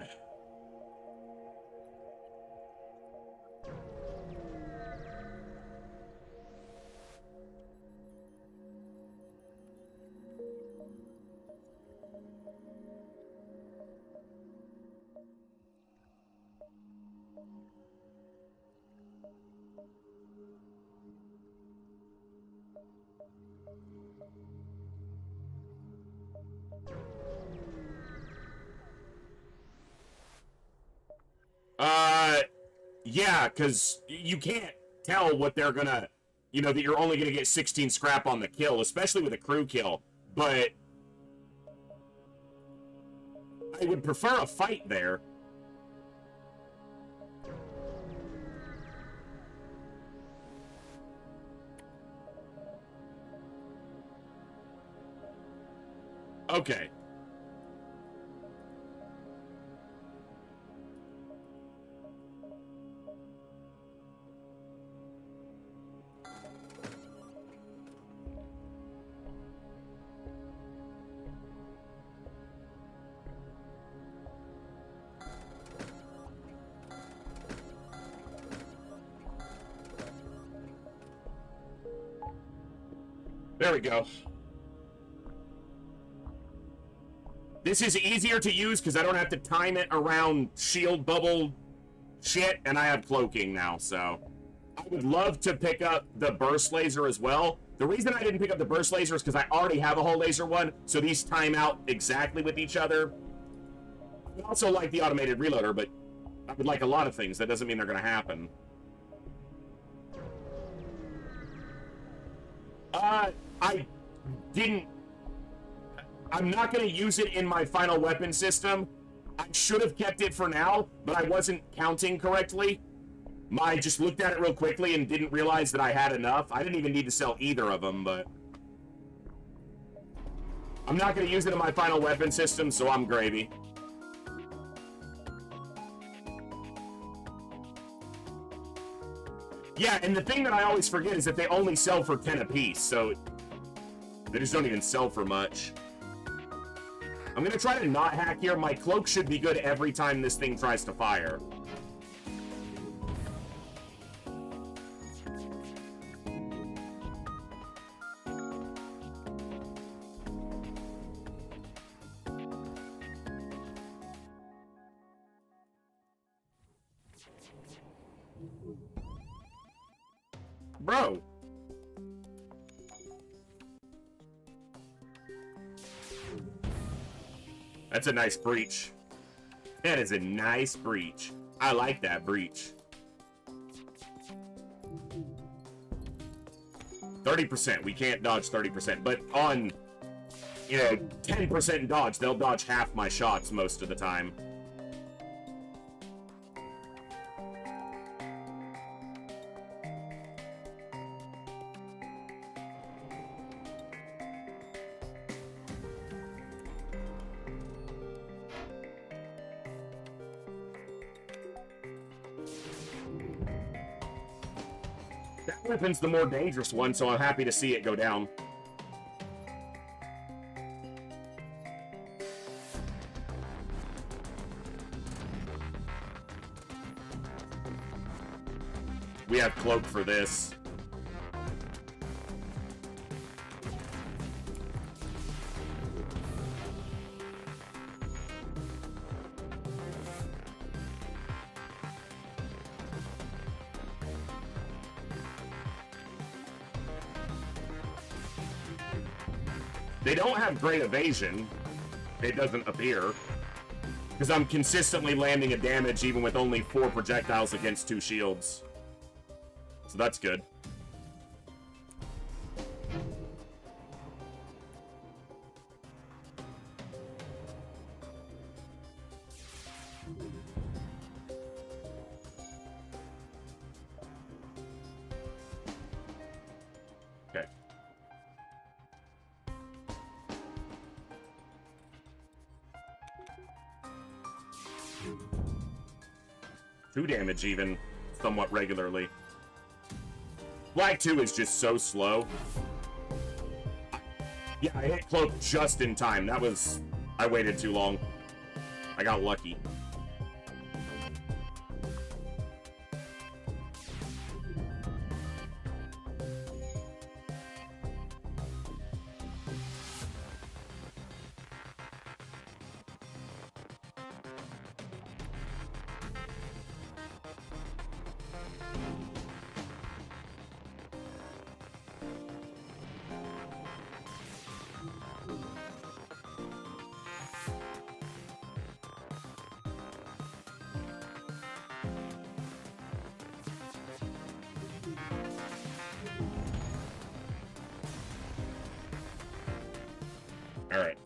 Yeah, because you can't tell what they're gonna, you know, that you're only gonna get 16 scrap on the kill, especially with a crew kill, but I would prefer a fight there. Okay. There we go. This is easier to use because I don't have to time it around shield bubble shit, and I have cloaking now, so. I would love to pick up the burst laser as well. The reason I didn't pick up the burst laser is because I already have a whole laser one, so these time out exactly with each other. I would also like the automated reloader, but I would like a lot of things. That doesn't mean they're going to happen. I didn't... I'm not going to use it in my final weapon system. I should have kept it for now, but I wasn't counting correctly. I just looked at it real quickly and didn't realize that I had enough. I didn't even need to sell either of them, but... I'm not going to use it in my final weapon system, so I'm gravy. Yeah, and the thing that I always forget is that they only sell for 10 apiece, so... They just don't even sell for much. I'm gonna try to not hack here. My cloak should be good every time this thing tries to fire. Bro. That's a nice breach. That is a nice breach. I like that breach. 30%. We can't dodge 30%, but on, 10% dodge, they'll dodge half my shots most of the time. That weapon's the more dangerous one, so I'm happy to see it go down. We have cloak for this. They don't have great evasion. It doesn't appear. Because I'm consistently landing a damage even with only 4 projectiles against 2 shields. So that's good. Okay. Two damage even, somewhat regularly. Flag 2 is just so slow. Yeah, I hit cloak just in time. That was... I waited too long. I got lucky. All right.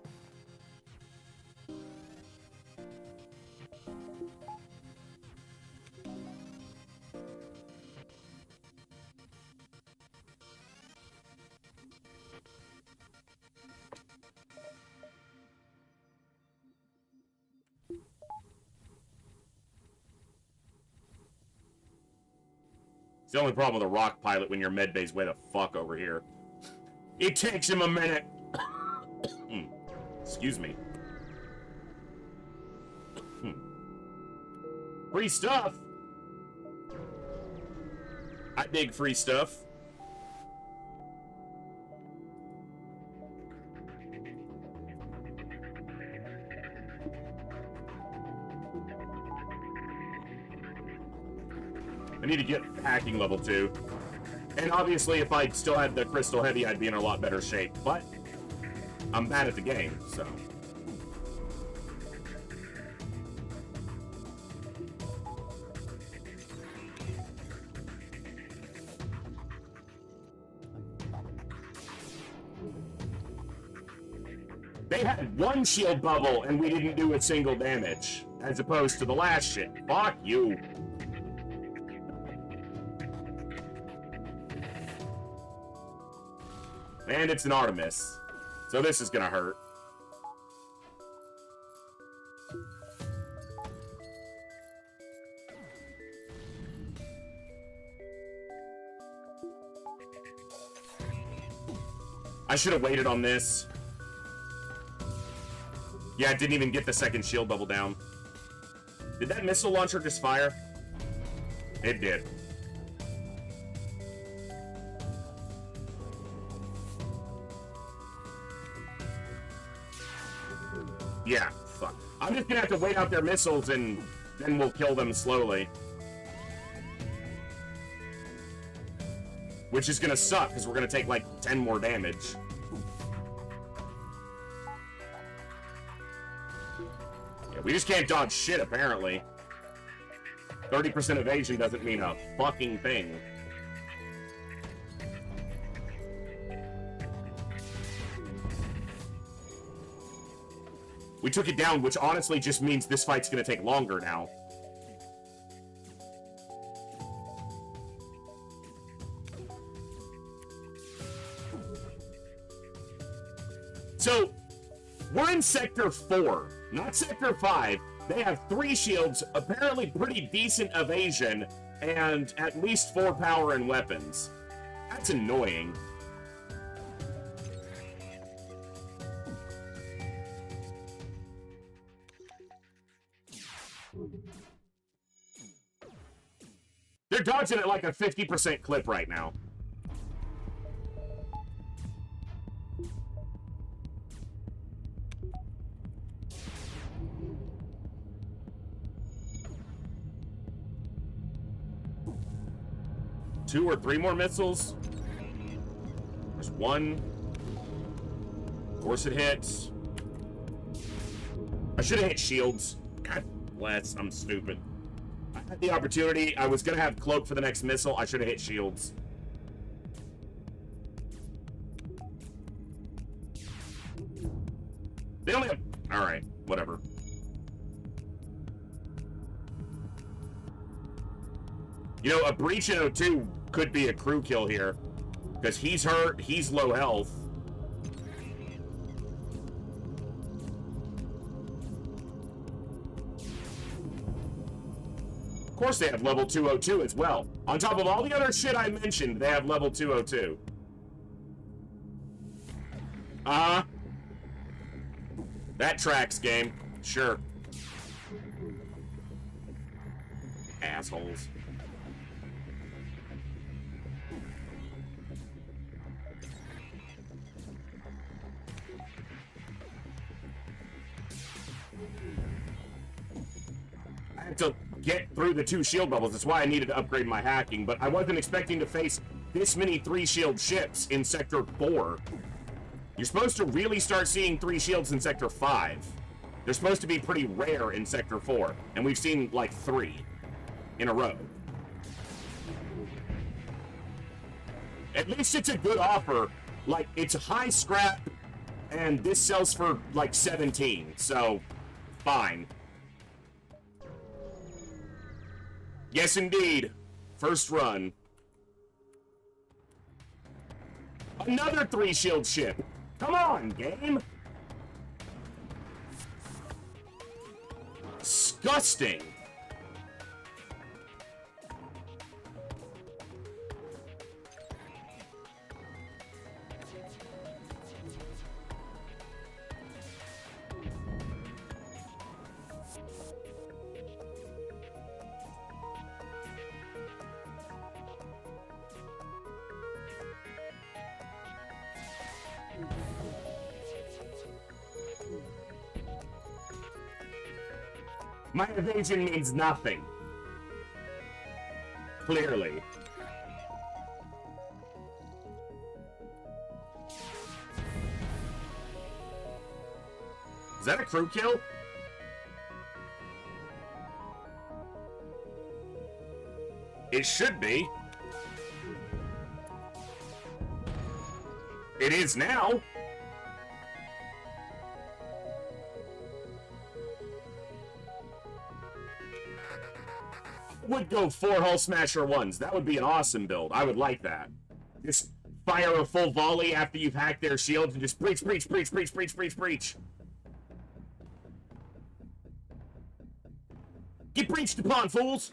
It's the only problem with a rock pilot when your med bay's way the fuck over here. It takes him a minute. Excuse me. Free stuff. I dig free stuff. I need to get hacking level 2. And obviously, if I still had the crystal heavy, I'd be in a lot better shape. But I'm bad at the game, so. They had 1 shield bubble and we didn't do a single damage, as opposed to the last shit. Fuck you. And it's an Artemis. So this is gonna hurt. I should have waited on this. Yeah, it didn't even get the second shield bubble down. Did that missile launcher just fire? It did. Yeah, fuck. I'm just gonna have to wait out their missiles and then we'll kill them slowly. Which is gonna suck, because we're gonna take like 10 more damage. Yeah, we just can't dodge shit, apparently. 30% evasion doesn't mean a fucking thing. We took it down, which honestly just means this fight's gonna take longer now. So, we're in Sector 4, not Sector 5. They have 3 shields, apparently pretty decent evasion, and at least 4 power and weapons. That's annoying. They're dodging at like a 50% clip right now. Two or 3 more missiles. There's 1. Of course it hits. I should have hit shields. God bless, I'm stupid. I had the opportunity. I was going to have cloak for the next missile. I should have hit shields. They only have... Alright, whatever. You know, a breach in O2 could be a crew kill here. Because he's hurt, he's low health. Of course they have level 202 as well. On top of all the other shit I mentioned, they have level 202. That tracks, game. Sure. Assholes. I had to get through the 2 shield bubbles. That's why I needed to upgrade my hacking, but I wasn't expecting to face this many 3 shield ships in Sector 4. You're supposed to really start seeing 3 shields in Sector 5. They're supposed to be pretty rare in Sector 4, and we've seen like 3 in a row. At least it's a good offer. Like, it's high scrap, and this sells for like 17, so fine. Yes, indeed. First run. Another 3 shield ship. Come on, game. Disgusting. My evasion means nothing. Clearly. Is that a crew kill? It should be. It is now. Would go 4 Hull Smasher 1s. That would be an awesome build. I would like that. Just fire a full volley after you've hacked their shields and just breach, breach, breach, breach, breach, breach, breach. Get breached upon, fools!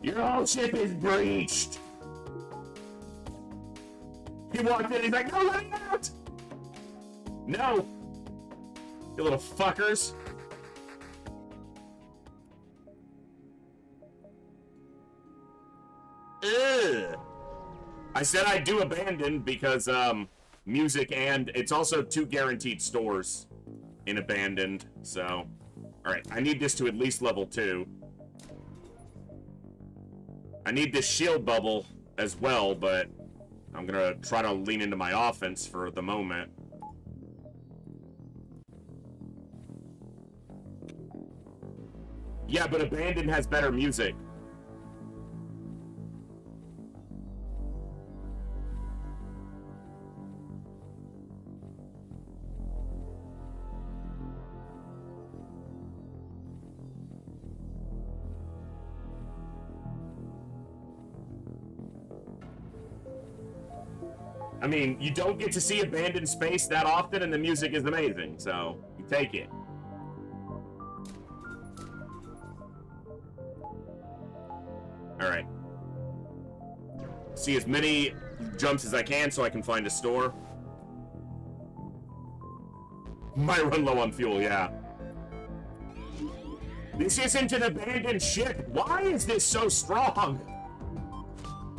Your whole ship is breached! He walked in, he's like, no, let me out! No! You little fuckers. Ugh. I said I'd do Abandoned because, music, and it's also 2 guaranteed stores in Abandoned, so... Alright, I need this to at least level 2. I need this shield bubble as well, but I'm gonna try to lean into my offense for the moment. Yeah, but Abandoned has better music. I mean, you don't get to see Abandoned Space that often, and the music is amazing, so you take it. Alright. See as many jumps as I can so I can find a store. Might run low on fuel, yeah. This isn't an abandoned ship. Why is this so strong?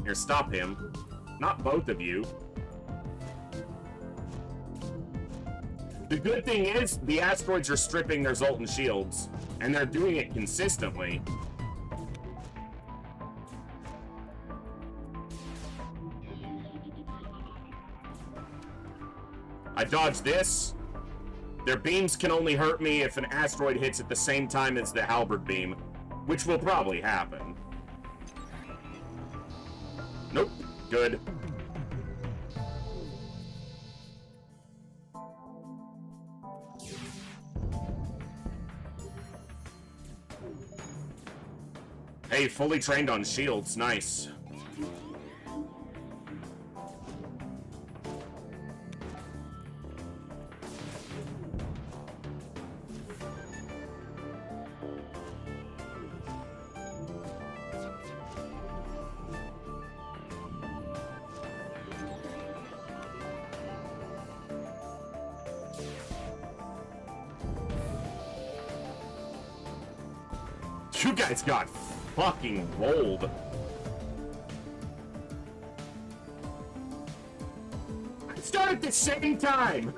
Here, stop him. Not both of you. The good thing is, the asteroids are stripping their Zoltan shields, and they're doing it consistently. I dodged this. Their beams can only hurt me if an asteroid hits at the same time as the halberd beam, which will probably happen. Nope. Good. Hey, fully trained on shields. Nice. You guys got fucking rolled. I started at the same time.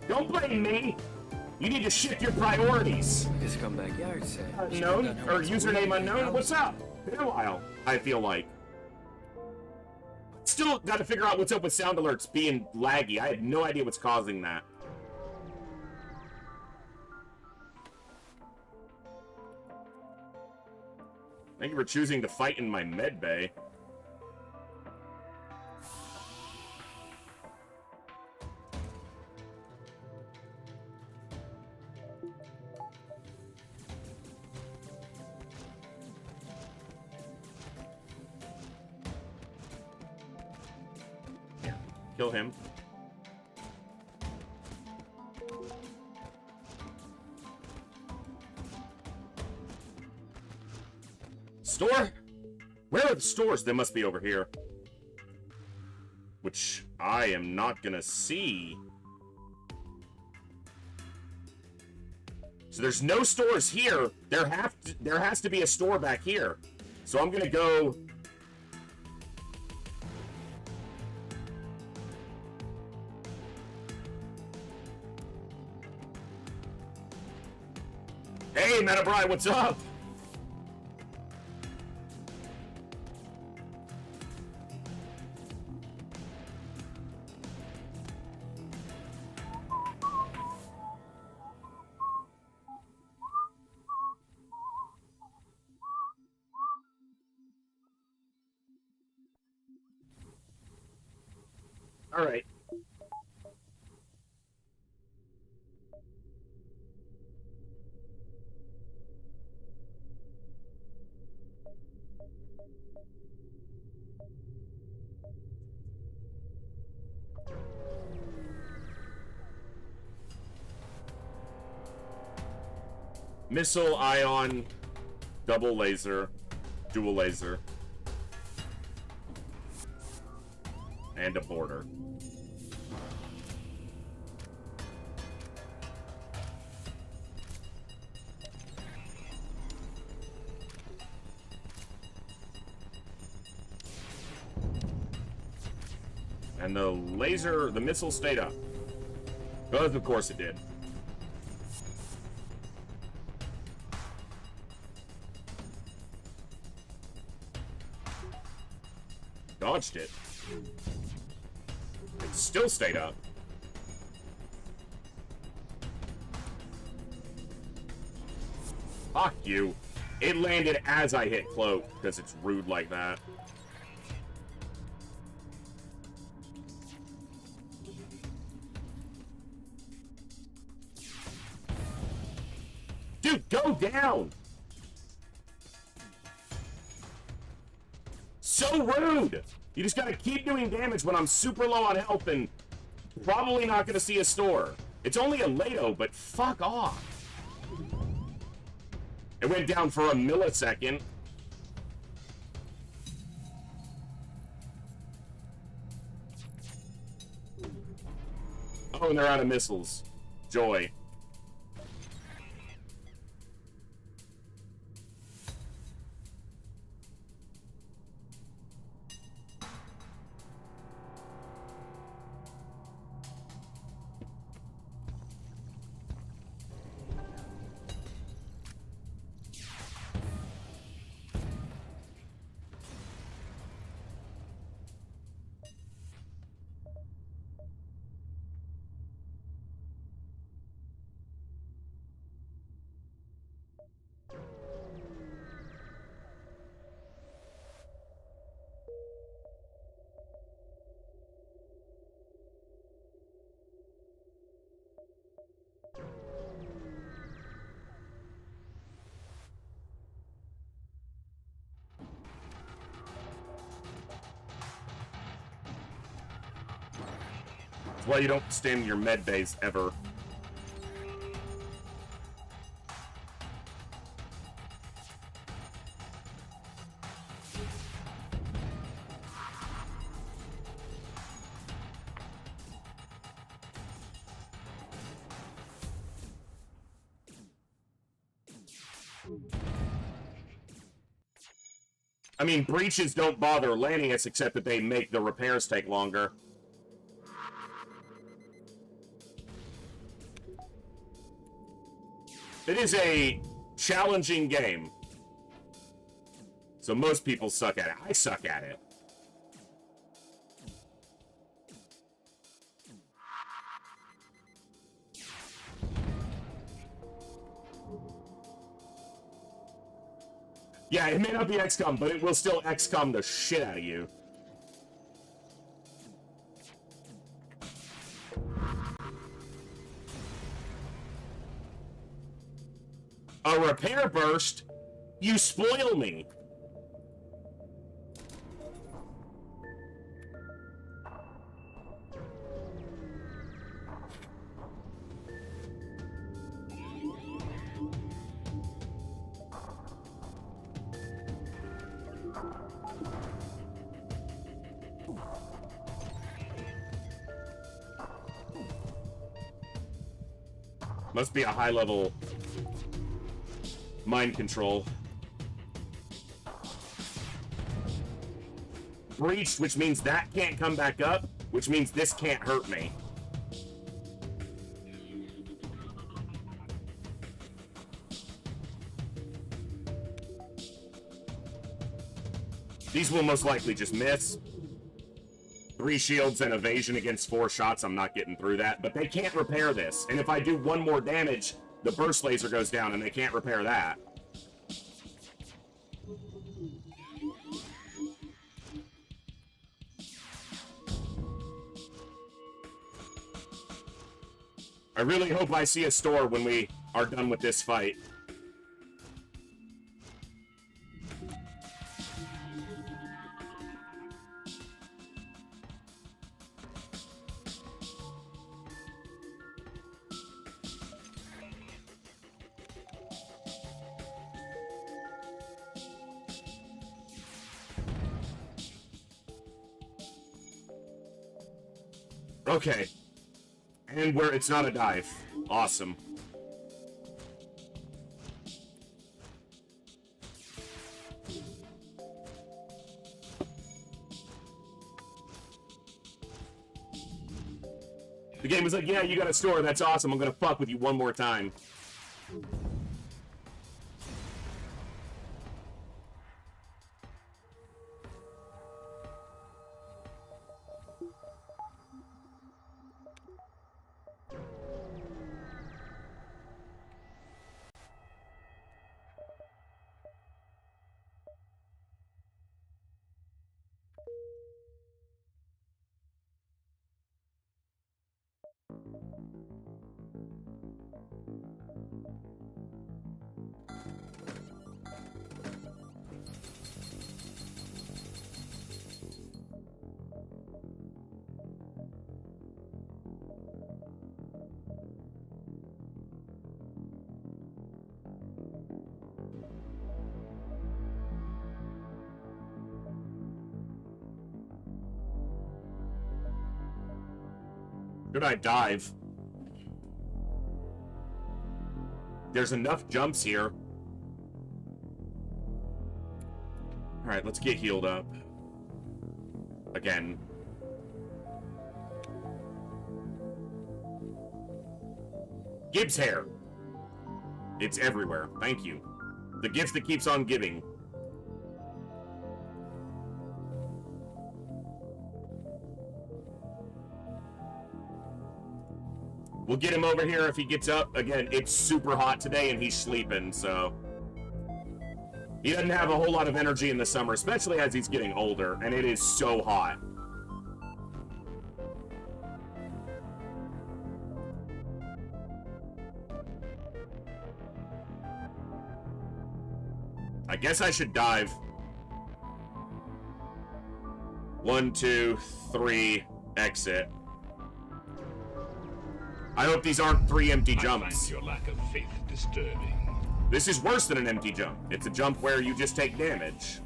Don't blame me. You need to shift your priorities. Just come backyard, say. Unknown or username unknown. What's up? Been a while. I feel like. Still got to figure out what's up with sound alerts being laggy. I had no idea what's causing that. Thank you for choosing to fight in my med bay. Yeah, kill him. Store? Where are the stores? They must be over here. Which I am not gonna see. So there's no stores here. There has to be a store back here. So I'm gonna go. Hey, Metabri, what's up? All right. Missile, ion, double laser, dual laser, and a border. And the laser, the missile stayed up. Because of course it did. Dodged it. It still stayed up. Fuck you. It landed as I hit cloak, because it's rude like that. Dude, go down! So rude! You just gotta keep doing damage when I'm super low on health and probably not gonna see a store. It's only a Lato, but fuck off. It went down for a millisecond. Oh, and they're out of missiles. Joy. That's why you don't stand in your med bays ever. I mean, breaches don't bother landing us except that they make the repairs take longer. It is a challenging game. So most people suck at it. I suck at it. Yeah, it may not be XCOM, but it will still XCOM the shit out of you. A repair burst? You spoil me. Must be a high-level mind control. Breached, which means that can't come back up, which means this can't hurt me. These will most likely just miss. 3 shields and evasion against 4 shots, I'm not getting through that. But they can't repair this. And if I do 1 more damage, the burst laser goes down and they can't repair that. I really hope I see a store when we are done with this fight. Okay. And where it's not a dive. Awesome. The game was like, yeah, you got a store, that's awesome, I'm gonna fuck with you one more time. Should I dive? There's enough jumps here. Alright, let's get healed up. Again. Gibbs hair. It's everywhere. Thank you. The gift that keeps on giving. We'll get him over here if he gets up. Again, it's super hot today and he's sleeping, so... He doesn't have a whole lot of energy in the summer, especially as he's getting older, and it is so hot. I guess I should dive. 1, 2, 3, exit. I hope these aren't 3 empty jumps. I find your lack of faith disturbing. This is worse than an empty jump. It's a jump where you just take damage.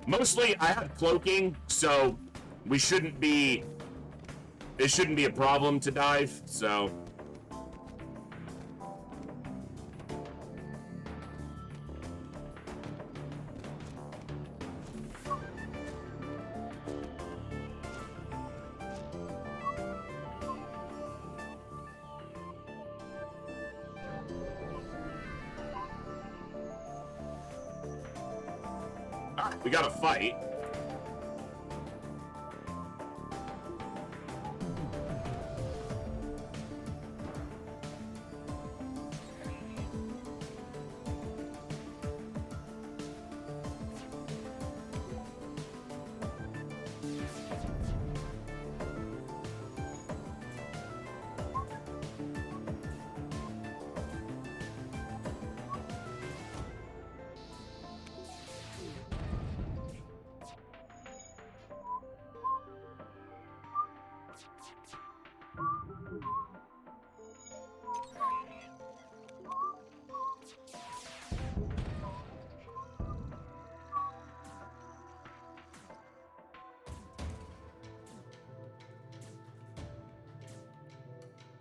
Mostly, I have cloaking, so we shouldn't be... It shouldn't be a problem to dive, so... We gotta fight.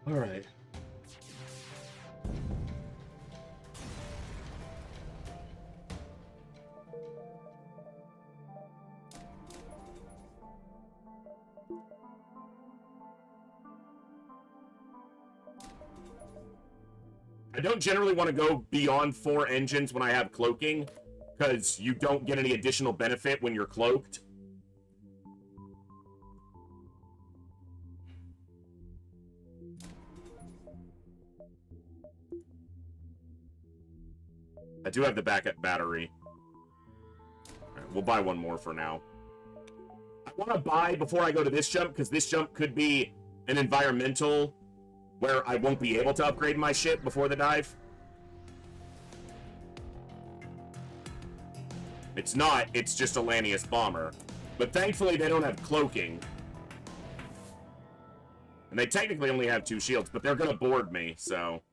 All right. I don't generally want to go beyond 4 engines when I have cloaking, because you don't get any additional benefit when you're cloaked. I do have the backup battery. Right, we'll buy one more for now. I want to buy before I go to this jump, because this jump could be an environmental where I won't be able to upgrade my ship before the dive. It's not, it's just a Lanius bomber. But thankfully they don't have cloaking. And they technically only have 2 shields, but they're gonna board me, so...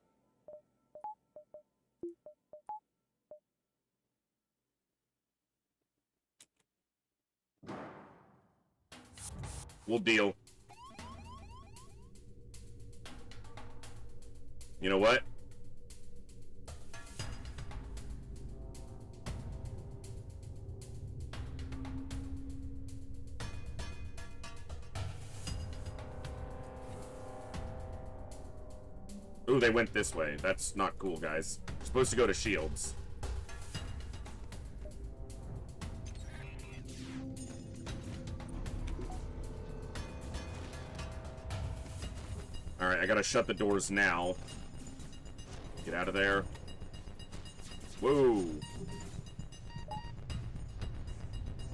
We'll deal. You know what? Ooh, they went this way. That's not cool, guys. We're supposed to go to shields. Alright, I gotta shut the doors now. Get out of there. Whoa.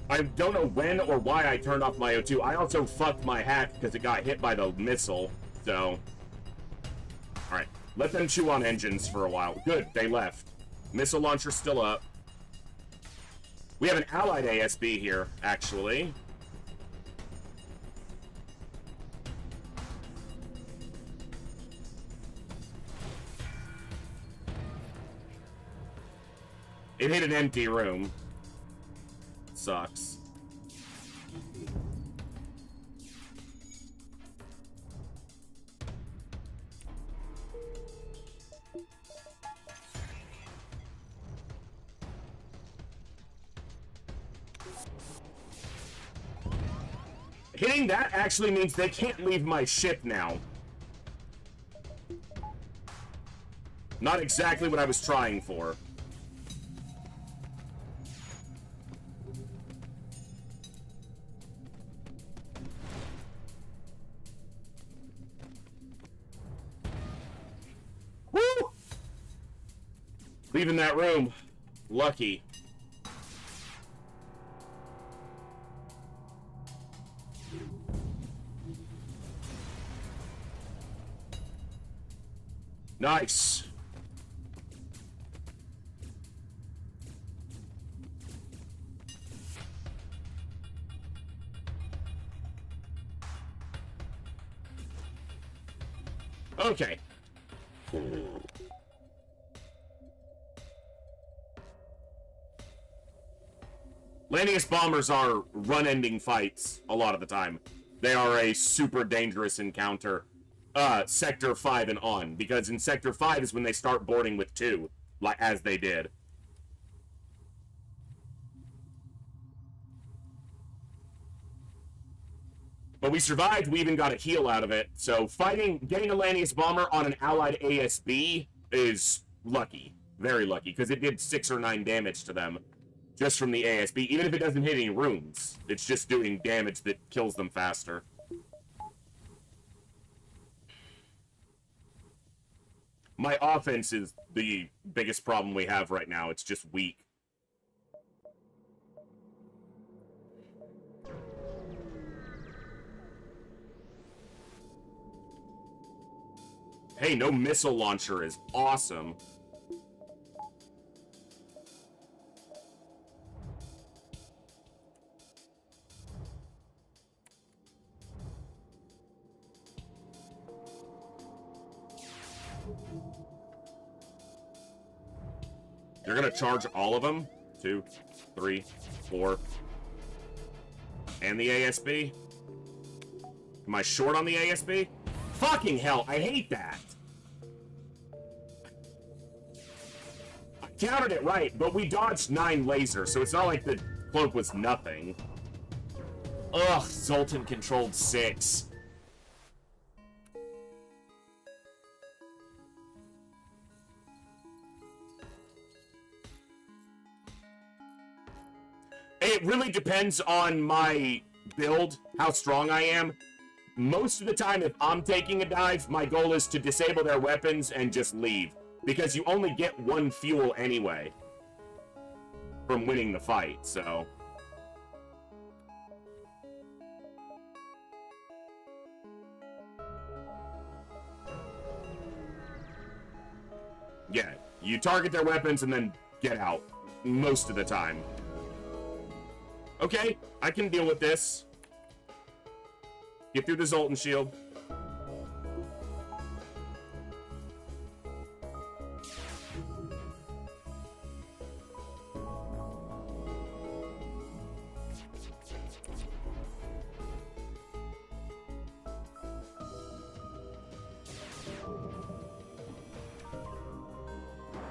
I don't know when or why I turned off my O2. I also fucked my hat because it got hit by the missile, so... Alright, let them chew on engines for a while. Good, they left. Missile launcher still up. We have an allied ASB here, actually. It hit an empty room. Sucks. Hitting that actually means they can't leave my ship now. Not exactly what I was trying for. Woo! Leaving that room. Lucky. Nice. Okay. Landing bombers are run-ending fights a lot of the time. They are a super dangerous encounter. Sector 5 and on, because in Sector 5 is when they start boarding with 2, like as they did. But we survived, we even got a heal out of it, so getting a Lanius bomber on an allied ASB is lucky. Very lucky, because it did 6 or 9 damage to them, just from the ASB, even if it doesn't hit any rooms. It's just doing damage that kills them faster. My offense is the biggest problem we have right now. It's just weak. Hey, no missile launcher is awesome. You're gonna charge all of them? 2, 3, 4. And the ASB? Am I short on the ASB? Fucking hell, I hate that! I countered it right, but we dodged 9 lasers, so it's not like the cloak was nothing. Ugh, Zoltan controlled 6. It really depends on my build, how strong I am. Most of the time, if I'm taking a dive, my goal is to disable their weapons and just leave. Because you only get 1 fuel anyway from winning the fight, so... Yeah, you target their weapons and then get out. Most of the time. Okay, I can deal with this. Get through the Zoltan shield.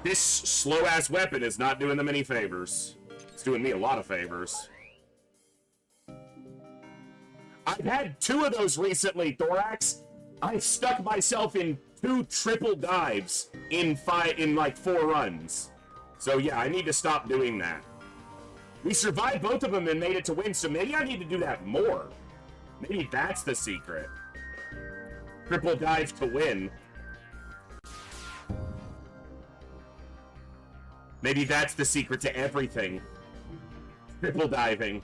This slow-ass weapon is not doing them any favors. It's doing me a lot of favors. I've had 2 of those recently, Thorax. I stuck myself in 2 triple dives in like 4 runs. So yeah, I need to stop doing that. We survived both of them and made it to win, so maybe I need to do that more. Maybe that's the secret. Triple dive to win. Maybe that's the secret to everything. Triple diving.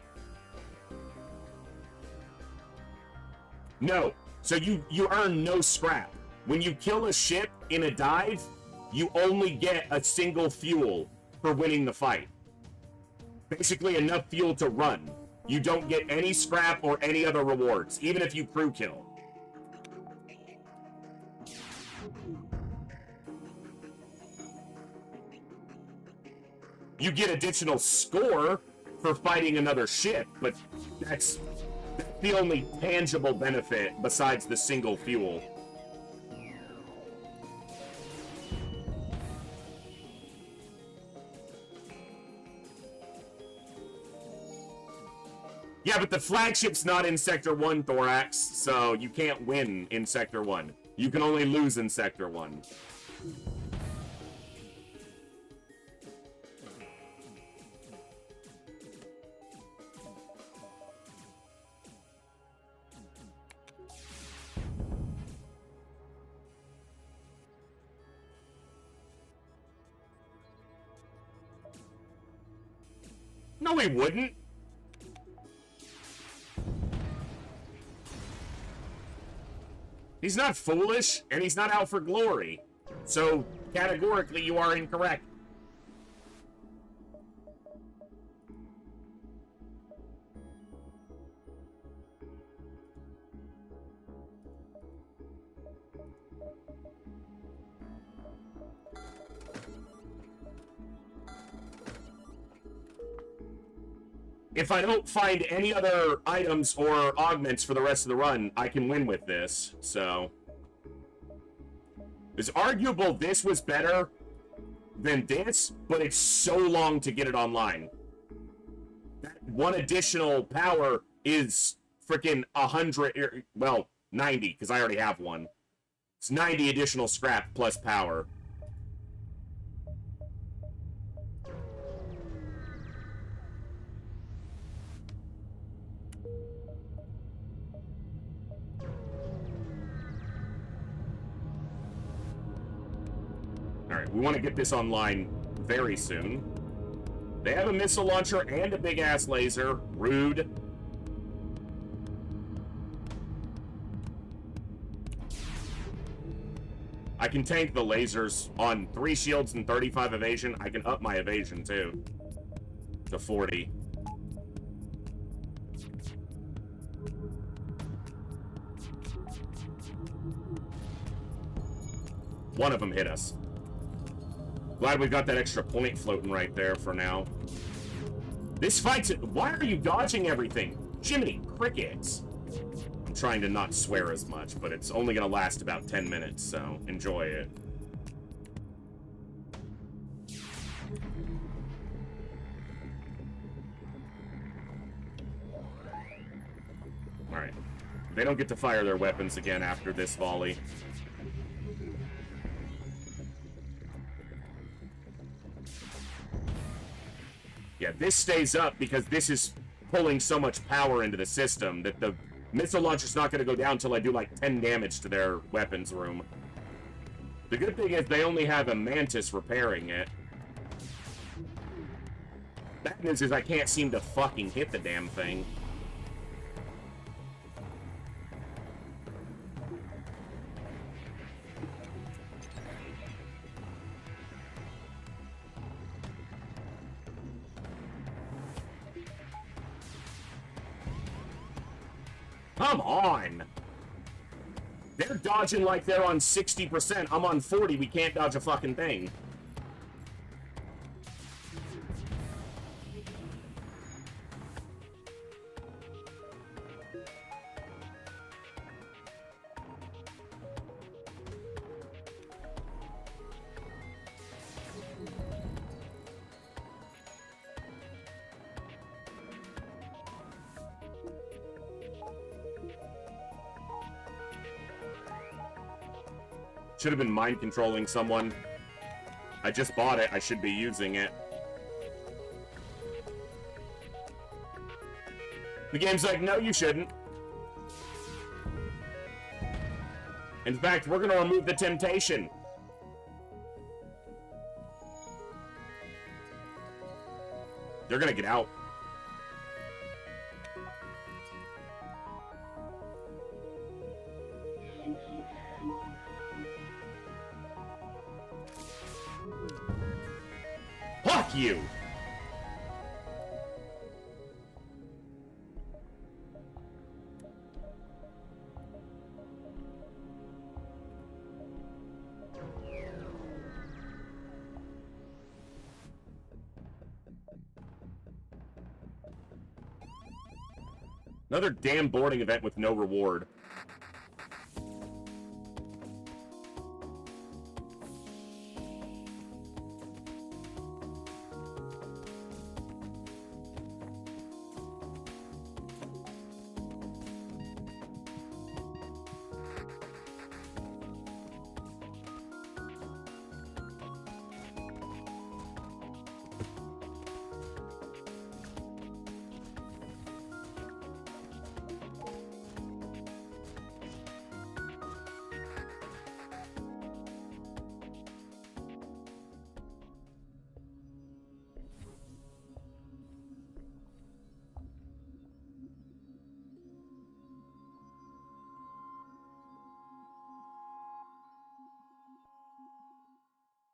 No. So you earn no scrap. When you kill a ship in a dive, you only get a single fuel for winning the fight. Basically enough fuel to run. You don't get any scrap or any other rewards, even if you crew kill. You get additional score for fighting another ship, but that's the only tangible benefit besides the single fuel. Yeah, but the flagship's not in Sector 1, Thorax, so you can't win in Sector 1. You can only lose in Sector 1. No, he wouldn't. He's not foolish, and he's not out for glory. So, categorically, you are incorrect. If I don't find any other items or augments for the rest of the run, I can win with this, so. It's arguable this was better than this, but it's so long to get it online. That one additional power is freaking 100, well, 90, because I already have one. It's 90 additional scrap plus power. Alright, we want to get this online very soon. They have a missile launcher and a big-ass laser. Rude. I can tank the lasers on 3 shields and 35 evasion. I can up my evasion, too. To 40. One of them hit us. Glad we got that extra point floating right there for now. This fight's... Why are you dodging everything? Jiminy crickets. I'm trying to not swear as much, but it's only going to last about 10 minutes, so enjoy it. Alright. They don't get to fire their weapons again after this volley. Yeah, this stays up because this is pulling so much power into the system that the missile launcher's not going to go down until I do like 10 damage to their weapons room. The good thing is they only have a Mantis repairing it. Bad news is I can't seem to fucking hit the damn thing. Come on! They're dodging like they're on 60%. I'm on 40. We can't dodge a fucking thing. Should have been mind controlling someone. I just bought it. I should be using it. The game's like, no, you shouldn't. In fact, we're going to remove the temptation. They're gonna get out. Fuck you! Another damn boarding event with no reward.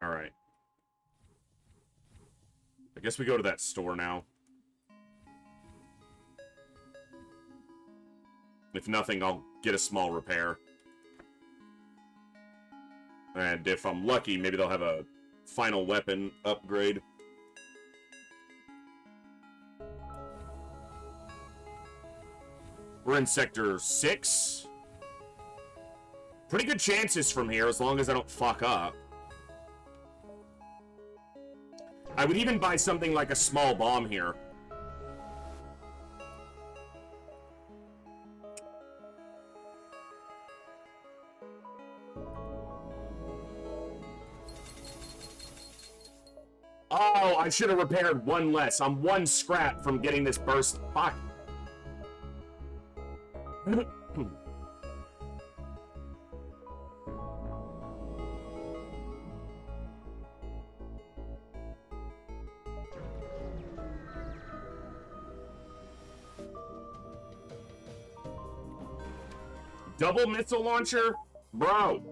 Alright. I guess we go to that store now. If nothing, I'll get a small repair. And if I'm lucky, maybe they'll have a final weapon upgrade. We're in Sector 6. Pretty good chances from here, as long as I don't fuck up. I would even buy something like a small bomb here. Oh, I should have repaired one less. I'm one scrap from getting this burst. Fuck. Double missile launcher? Bro.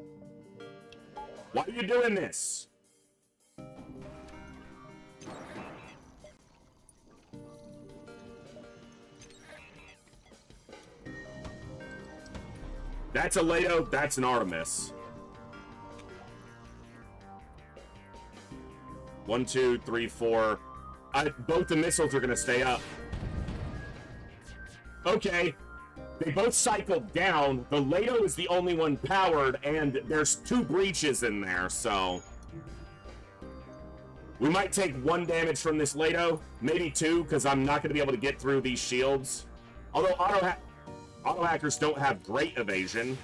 Why are you doing this? That's a Lato, that's an Artemis. 1, 2, 3, 4. Both the missiles are gonna stay up. Okay. They both cycled down. The Lato is the only one powered, and there's 2 breaches in there, so... We might take 1 damage from this Lato. Maybe 2, because I'm not going to be able to get through these shields. Although auto hackers don't have great evasion.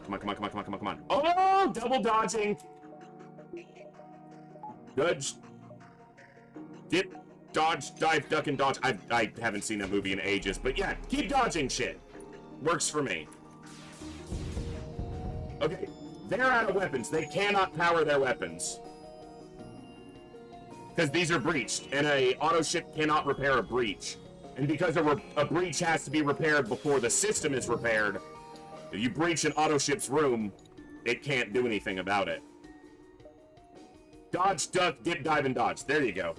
Come on, come on, come on, come on, come on, come on. Oh, double dodging. Good. Dip, dodge, dive, duck, and dodge. I haven't seen that movie in ages, but yeah, keep dodging shit. Works for me. Okay, they're out of weapons. They cannot power their weapons. Because these are breached, and a auto ship cannot repair a breach. And because a breach has to be repaired before the system is repaired, if you breach an auto ship's room, it can't do anything about it. Dodge, duck, dip, dive, and dodge. There you go.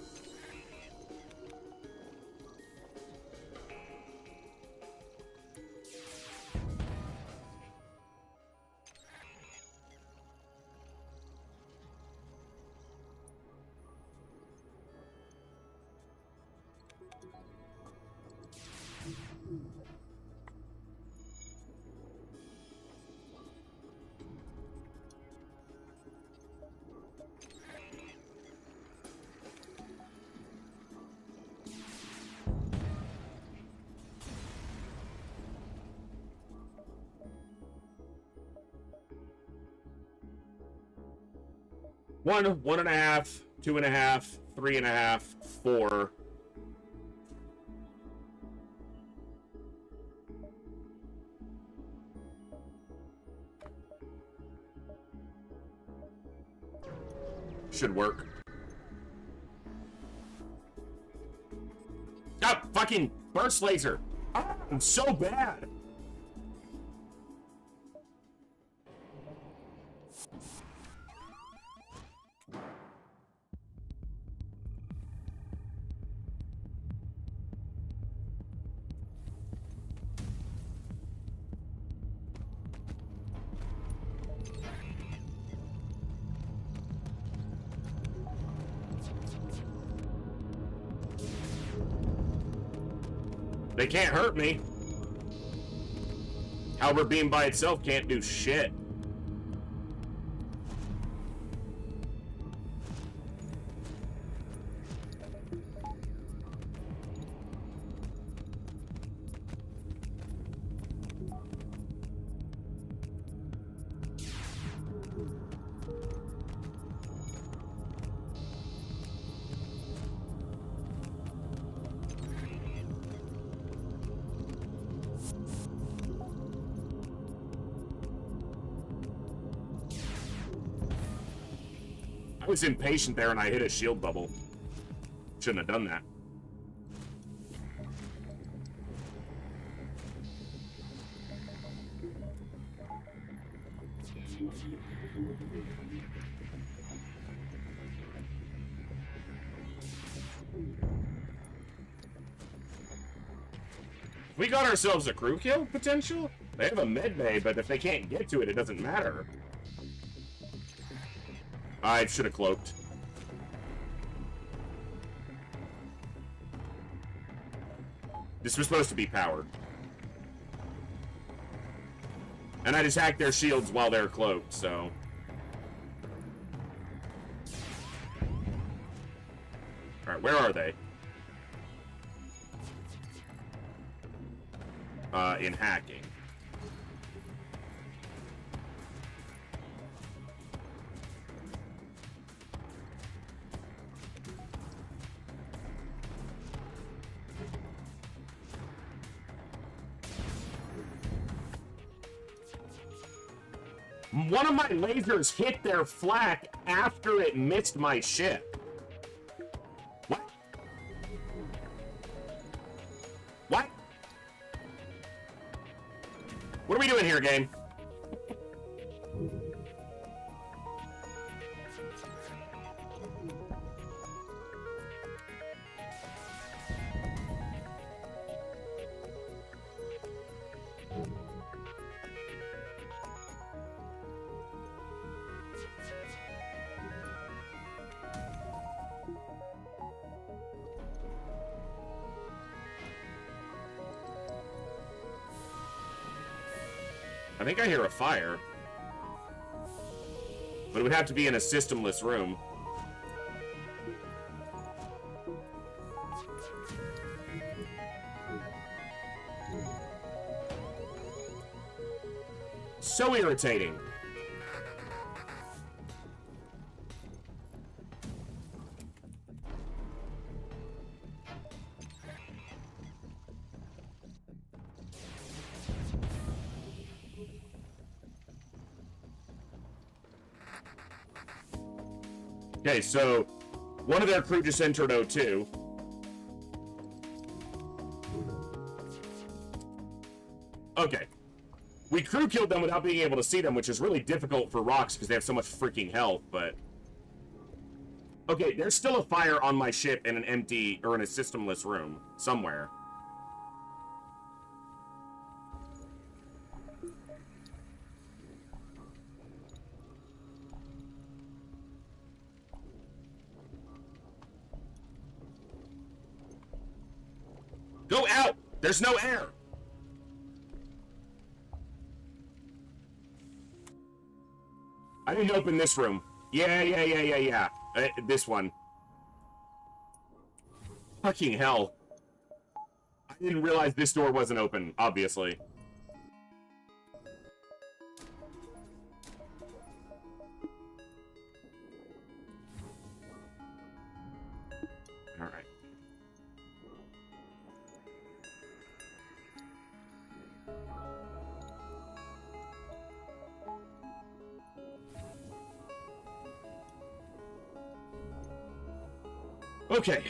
One, 1.5, 2.5, 3.5, 4. Should work. Ah, fucking burst laser. Ah, I'm so bad. They can't hurt me. Halberd beam by itself can't do shit. I was impatient there and I hit a shield bubble. Shouldn't have done that. We got ourselves a crew kill potential? They have a med bay, but if they can't get to it, it doesn't matter. I should have cloaked. This was supposed to be powered. And I just hacked their shields while they're cloaked, so... Alright, where are they? In hacking. One of my lasers hit their flak after it missed my ship. What? What? What are we doing here, game? I think I hear a fire. But it would have to be in a systemless room. So irritating. Okay, so one of their crew just entered O2. Okay. We crew killed them without being able to see them, which is really difficult for rocks because they have so much freaking health, but... Okay, there's still a fire on my ship in an empty, or in a systemless room, somewhere. Go out! There's no air! I didn't open this room. Yeah. This one. Fucking hell. I didn't realize this door wasn't open, obviously. Alright. Okay.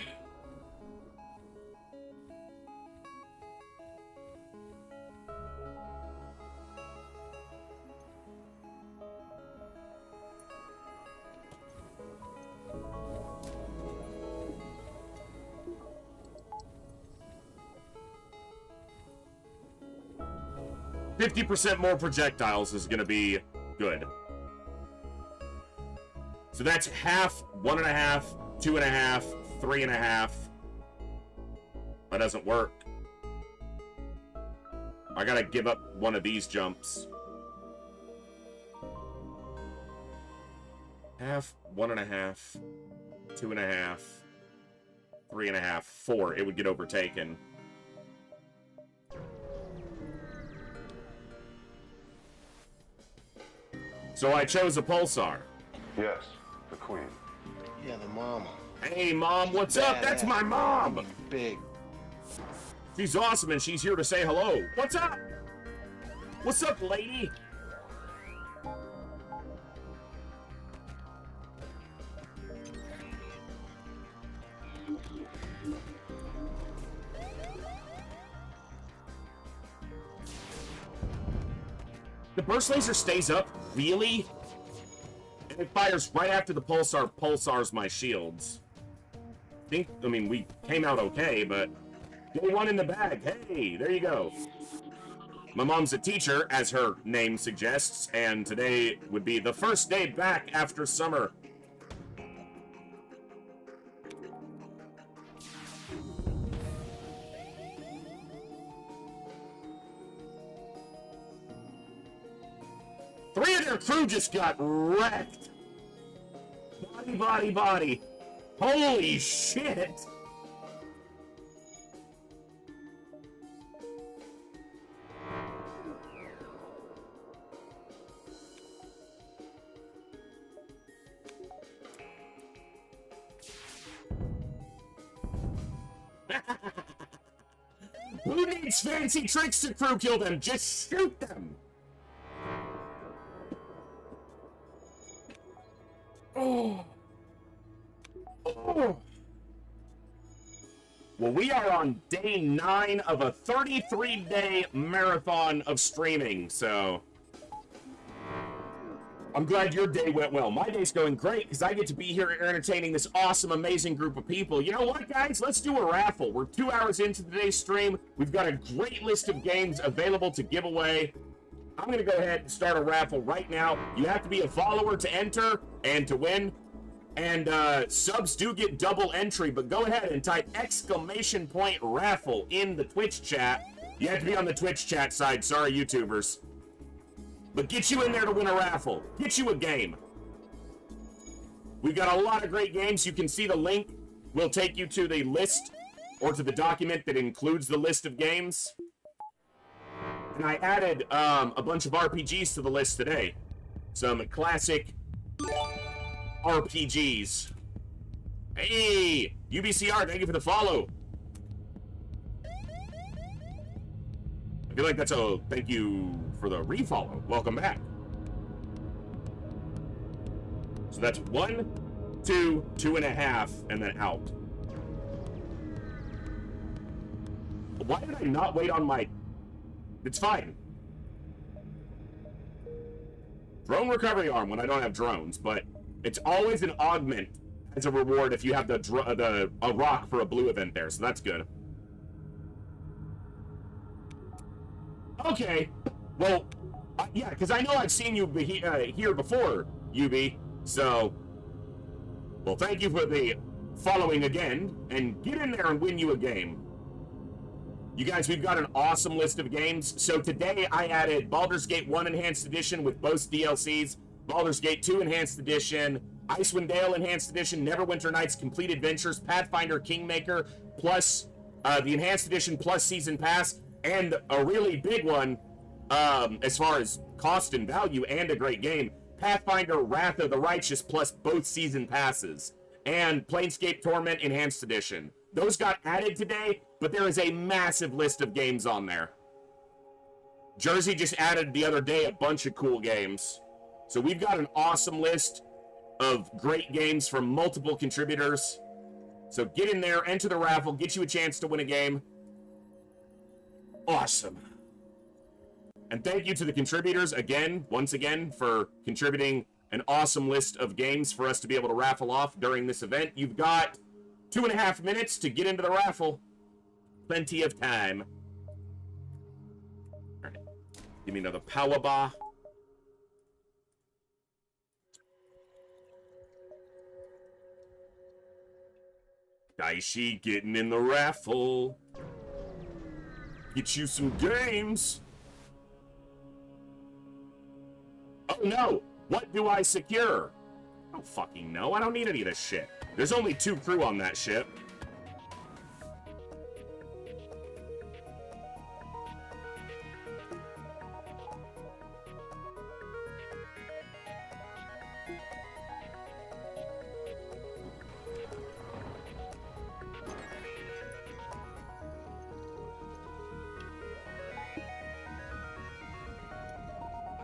%50 more projectiles is going to be good. So that's half, 1.5, 2.5, 3.5. That doesn't work. I gotta give up one of these jumps. Half, 1.5, 2.5, 3.5, 4. It would get overtaken. So I chose a pulsar. Yes, the queen. Yeah, the mama. Hey, Mom, what's up? That's my mom! Big. She's awesome, and she's here to say hello. What's up? What's up, lady? The burst laser stays up? Really? And it fires right after the pulsar pulsars my shields. I mean, we came out okay, but day one in the bag. Hey, there you go. My mom's a teacher, as her name suggests, and today would be the first day back after summer. Three of their crew just got wrecked. Body, body, body. Holy shit. Who needs fancy tricks to crew kill them? Just shoot them. Oh. Oh. Well, we are on day 9 of a 33-day marathon of streaming, so I'm glad your day went well. My day's going great because I get to be here entertaining this awesome, amazing group of people. You know what, guys? Let's do a raffle. We're 2 hours into today's stream. We've got a great list of games available to give away. I'm going to go ahead and start a raffle right now. You have to be a follower to enter and to win. And subs do get double entry, but go ahead and type !raffle in the Twitch chat. You have to be on the Twitch chat side. Sorry, YouTubers. But get you in there to win a raffle. Get you a game. We've got a lot of great games. You can see the link. We'll take you to the list or to the document that includes the list of games. And I added a bunch of RPGs to the list today. Some classic RPGs. Hey, UBCR, thank you for the follow. I feel like that's a thank you for the refollow. Welcome back. So that's 1, 2, 2.5, and then out. Why did I not wait on my... It's fine. Drone recovery arm when I don't have drones, but it's always an augment as a reward if you have a rock for a blue event there, so that's good. Okay, well, yeah, because I know I've seen you here before, UB, so, well, thank you for the following again, and get in there and win you a game. You guys, we've got an awesome list of games. So today I added Baldur's Gate 1 Enhanced Edition with both DLCs, Baldur's Gate 2 Enhanced Edition, Icewind Dale Enhanced Edition, Neverwinter Nights Complete Adventures, Pathfinder Kingmaker, plus the Enhanced Edition plus Season Pass, and a really big one, as far as cost and value and a great game, Pathfinder Wrath of the Righteous plus both Season Passes, and Planescape Torment Enhanced Edition. Those got added today, but there is a massive list of games on there. Jersey just added the other day a bunch of cool games. So we've got an awesome list of great games from multiple contributors. So get in there, enter the raffle, get you a chance to win a game. Awesome. And thank you to the contributors again, once again, for contributing an awesome list of games for us to be able to raffle off during this event. You've got 2.5 minutes to get into the raffle. Plenty of time. All right. Give me another power bar. Daishi getting in the raffle. Get you some games. Oh no! What do I secure? I don't fucking know. I don't need any of this shit. There's only 2 crew on that ship.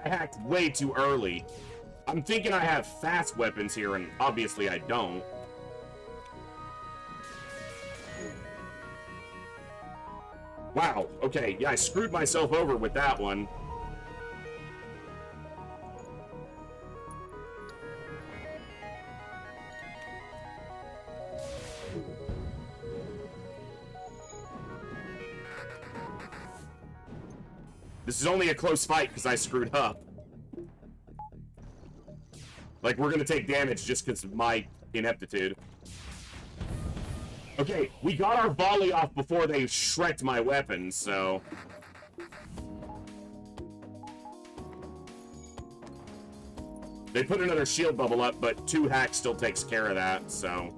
I hacked way too early. I'm thinking I have fast weapons here, and obviously I don't. Wow, okay, yeah, I screwed myself over with that one. This is only a close fight because I screwed up. Like, we're gonna take damage just because of my ineptitude. Okay, we got our volley off before they shreked my weapons, so... They put another shield bubble up, but 2 hacks still takes care of that, so...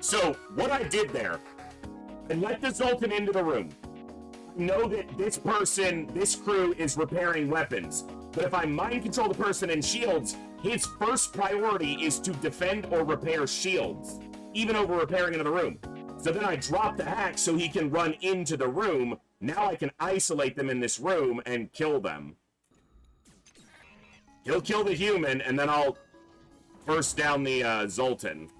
So, what I did there, I let the Zoltan into the room. I know that this crew is repairing weapons. But if I mind control the person in shields, his first priority is to defend or repair shields, even over repairing another room. So then I drop the hack so he can run into the room. Now I can isolate them in this room and kill them. He'll kill the human, and then I'll burst down the Zoltan.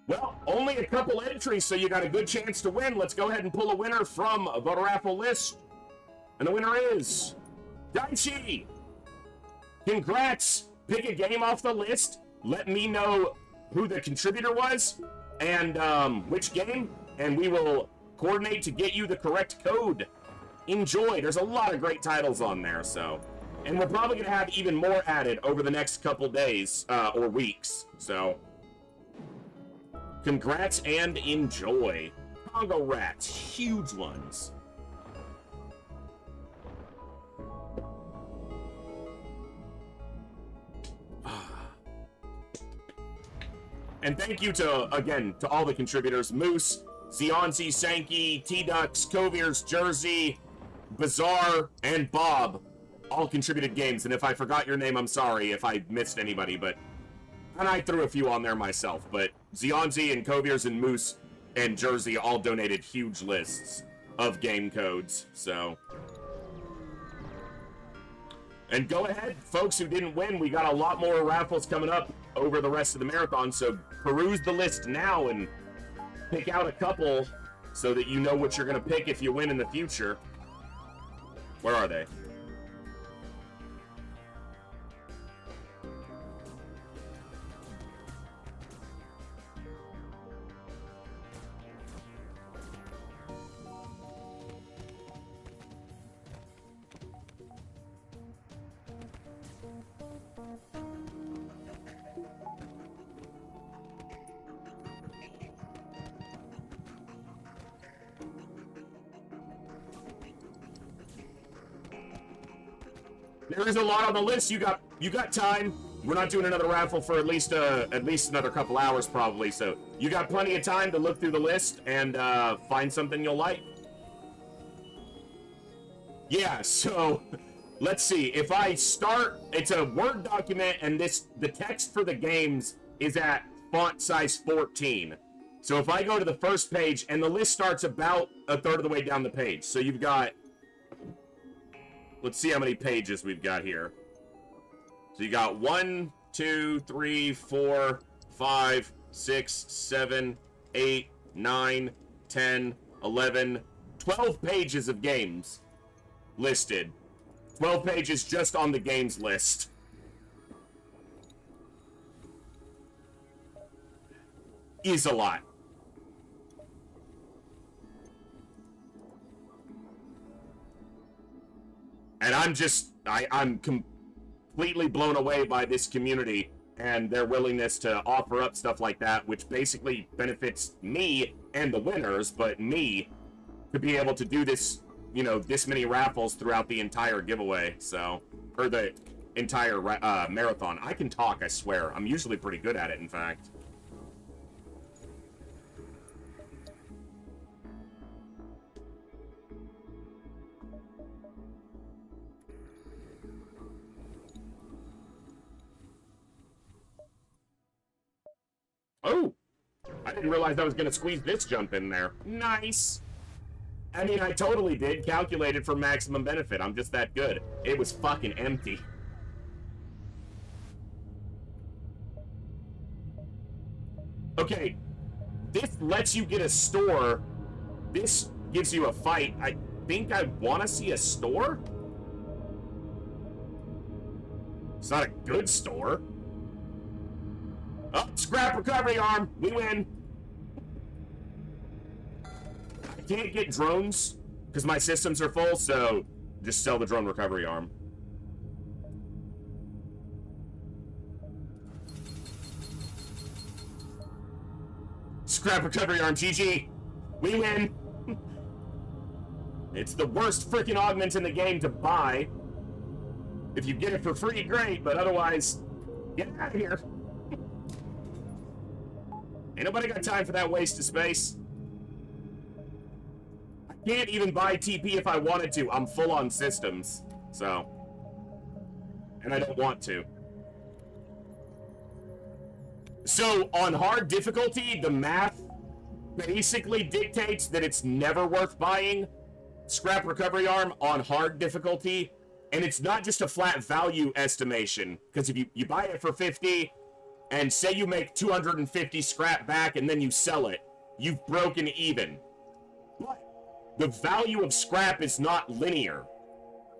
Well, only a couple entries, so you got a good chance to win. Let's go ahead and pull a winner from the raffle list. And the winner is... Daichi! Congrats! Pick a game off the list. Let me know who the contributor was and which game, and we will coordinate to get you the correct code. Enjoy. There's a lot of great titles on there, so... And we're probably going to have even more added over the next couple days or weeks, so... Congrats and enjoy. Congo rats, huge ones. And thank you to, again, to all the contributors. Moose, Zionzi, Sankey, T-Ducks, Koviers, Jersey, Bazaar, and Bob all contributed games. And if I forgot your name, I'm sorry if I missed anybody, but... And I threw a few on there myself, but Zionzi and Koviers and Moose and Jersey all donated huge lists of game codes, so... And go ahead, folks who didn't win, we got a lot more raffles coming up over the rest of the marathon, so peruse the list now and pick out a couple so that you know what you're going to pick if you win in the future. Where are they? There is a lot on the list. You got time. we're not doing another raffle for at least another couple hours probably. So you got plenty of time to look through the list and find something you'll like. Yeah, so let's see. If I start, it's a Word document, and the text for the games is at font size 14. So if I go to the first page, and the list starts about a third of the way down the page. So you've got, let's see how many pages we've got here. So you got 1, 2, 3, 4, 5, 6, 7, 8, 9, 10, 11, 12 pages of games listed. 12 pages just on the games list. Is a lot. And I'm completely blown away by this community and their willingness to offer up stuff like that, which basically benefits me and the winners, but me to be able to do this, you know, this many raffles throughout the entire giveaway, so, or the entire marathon. I can talk, I swear. I'm usually pretty good at it, in fact. Oh! I didn't realize I was gonna squeeze this jump in there. Nice! I mean, I totally did. Calculated for maximum benefit. I'm just that good. It was fucking empty. Okay. This lets you get a store. This gives you a fight. I think I want to see a store. It's not a good store. Oh, scrap recovery arm. We win. I can't get drones because my systems are full, so just sell the drone recovery arm. Scrap recovery arm, GG. We win. It's the worst freaking augment in the game to buy. If you get it for free, great, but otherwise, get out of here. Ain't nobody got time for that waste of space. I can't even buy TP if I wanted to. I'm full on systems, so. And I don't want to. So, on hard difficulty, the math basically dictates that it's never worth buying scrap recovery arm on hard difficulty. And it's not just a flat value estimation, because if you buy it for 50, and say you make 250 scrap back and then you sell it, you've broken even. But the value of scrap is not linear.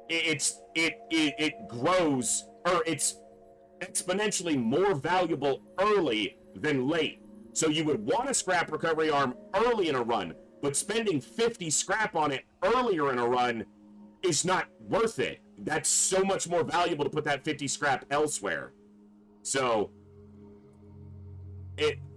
It grows, or it's exponentially more valuable early than late. So you would want a scrap recovery arm early in a run, but spending 50 scrap on it earlier in a run is not worth it. That's so much more valuable to put that 50 scrap elsewhere. So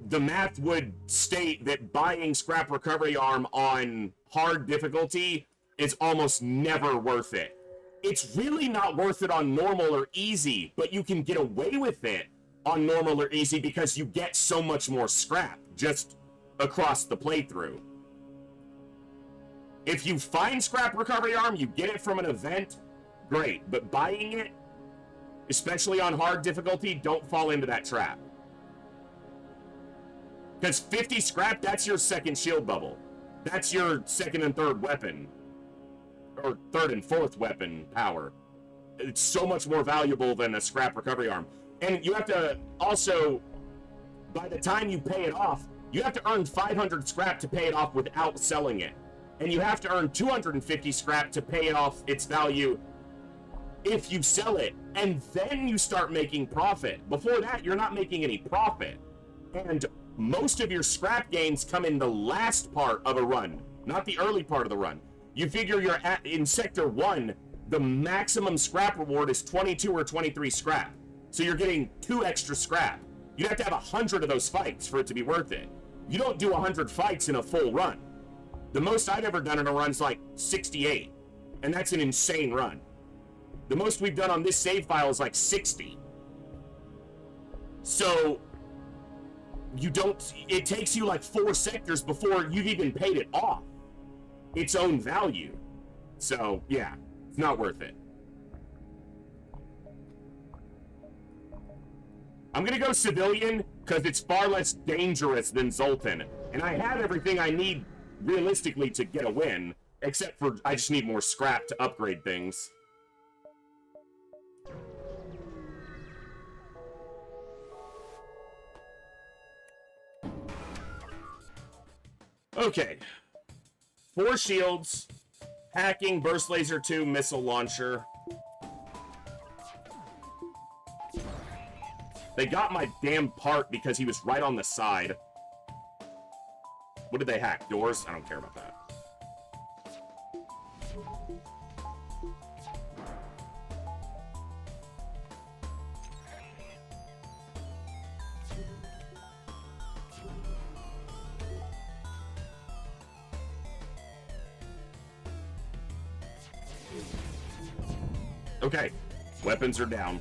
the math would state that buying scrap recovery arm on hard difficulty is almost never worth it. It's really not worth it on normal or easy, but you can get away with it on normal or easy because you get so much more scrap just across the playthrough. If you find scrap recovery arm, you get it from an event, great, but buying it, especially on hard difficulty, don't fall into that trap. Because 50 scrap, that's your second shield bubble. That's your second and third weapon. Or third and fourth weapon power. It's so much more valuable than a scrap recovery arm. And you have to also, by the time you pay it off, you have to earn 500 scrap to pay it off without selling it. And you have to earn 250 scrap to pay it off its value if you sell it. And then you start making profit. Before that, you're not making any profit. And most of your scrap gains come in the last part of a run, not the early part of the run. You figure you're in Sector 1, the maximum scrap reward is 22 or 23 scrap. So you're getting 2 extra scrap. You'd have to have 100 of those fights for it to be worth it. You don't do 100 fights in a full run. The most I've ever done in a run is like 68, and that's an insane run. The most we've done on this save file is like 60. So you don't, it takes you like 4 sectors before you've even paid it off its own value. So yeah, it's not worth it. I'm gonna go civilian because it's far less dangerous than Zoltan, and I have everything I need realistically to get a win, except for I just need more scrap to upgrade things. Okay. 4 shields, hacking, burst laser 2, missile launcher. They got my damn part because he was right on the side. What did they hack? Doors? I don't care about that. Okay, weapons are down.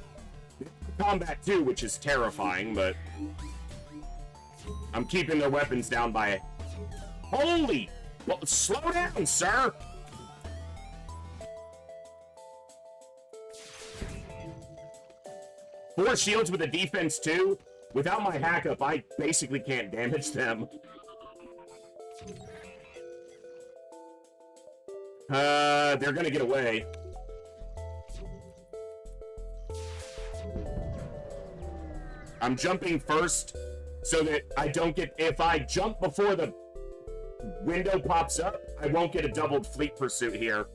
Combat 2, which is terrifying, but I'm keeping their weapons down by... Holy! Well, slow down, sir! Four shields with a defense 2? Without my hack up, I basically can't damage them. They're gonna get away. I'm jumping first so that I don't get... If I jump before the window pops up, I won't get a doubled fleet pursuit here.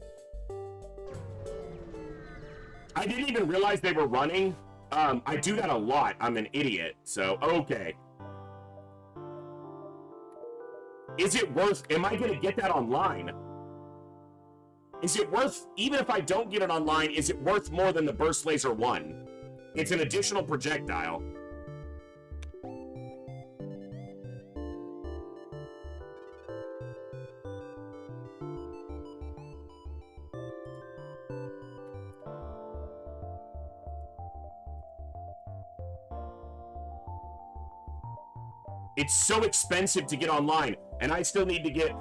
I didn't even realize they were running. I do that a lot. I'm an idiot. So, okay. Is it worth... Am I going to get that online? Is it worth... Even if I don't get it online, is it worth more than the Burst Laser 1? It's an additional projectile. It's so expensive to get online, and I still need to get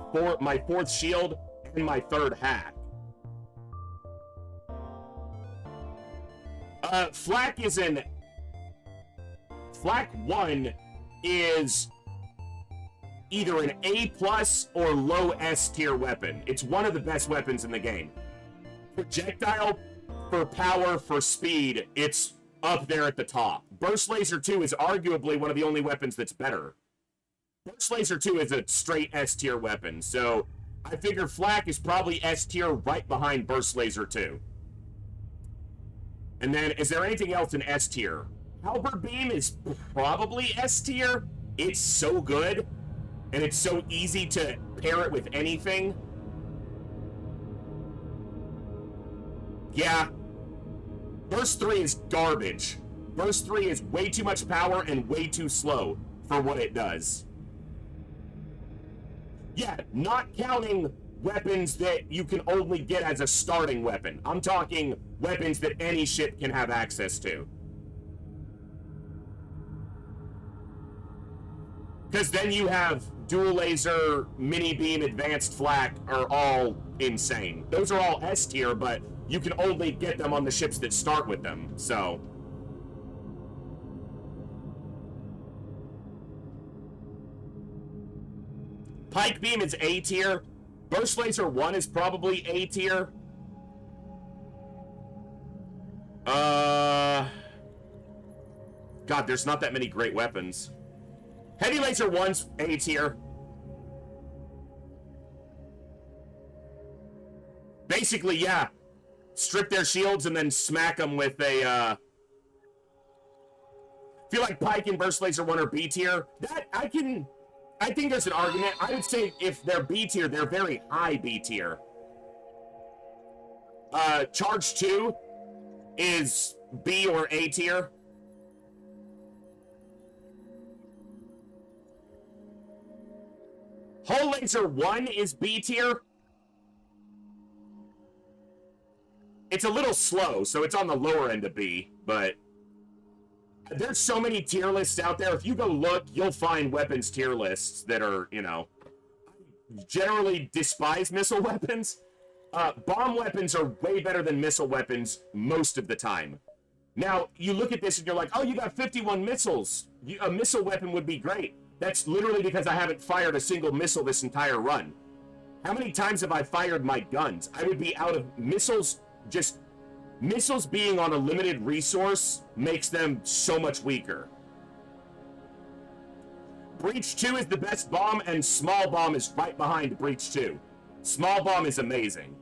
my 4th shield and my 3rd hack. Flak is an... Flak 1 is either an A+ or low S tier weapon. It's one of the best weapons in the game. Projectile, for power, for speed, it's up there at the top. Burst Laser 2 is arguably one of the only weapons that's better. Burst Laser 2 is a straight S tier weapon, so I figure Flak is probably S tier right behind Burst Laser 2. And then, is there anything else in S tier? Halberd Beam is probably S tier. It's so good, and it's so easy to pair it with anything. Yeah. Burst 3 is garbage. Burst 3 is way too much power and way too slow for what it does. Yeah, not counting weapons that you can only get as a starting weapon. I'm talking weapons that any ship can have access to. Because then you have dual laser, mini beam, advanced flak are all insane. Those are all S tier, but you can only get them on the ships that start with them, so... Pike Beam is A tier. Burst Laser 1 is probably A tier. God, there's not that many great weapons. Heavy Laser 1's A tier. Basically, yeah. Strip their shields and then smack them with a, I feel like Pike and Burst Laser 1 are B tier. That, I think there's an argument. I would say if they're B tier, they're very high B tier. Charge 2 is B or A tier. Hull Laser 1 is B tier. It's a little slow, so it's on the lower end of B, but There's so many tier lists out there. If you go look, you'll find weapons tier lists that are, you know, generally despise missile weapons. Bomb weapons are way better than missile weapons most of the time. Now, you look at this and you're like, oh, you got 51 missiles. A missile weapon would be great. That's literally because I haven't fired a single missile this entire run. How many times have I fired my guns? I would be out of missiles. Just missiles being on a limited resource makes them so much weaker. Breach 2 is the best bomb, and Small Bomb is right behind Breach 2. Small Bomb is amazing.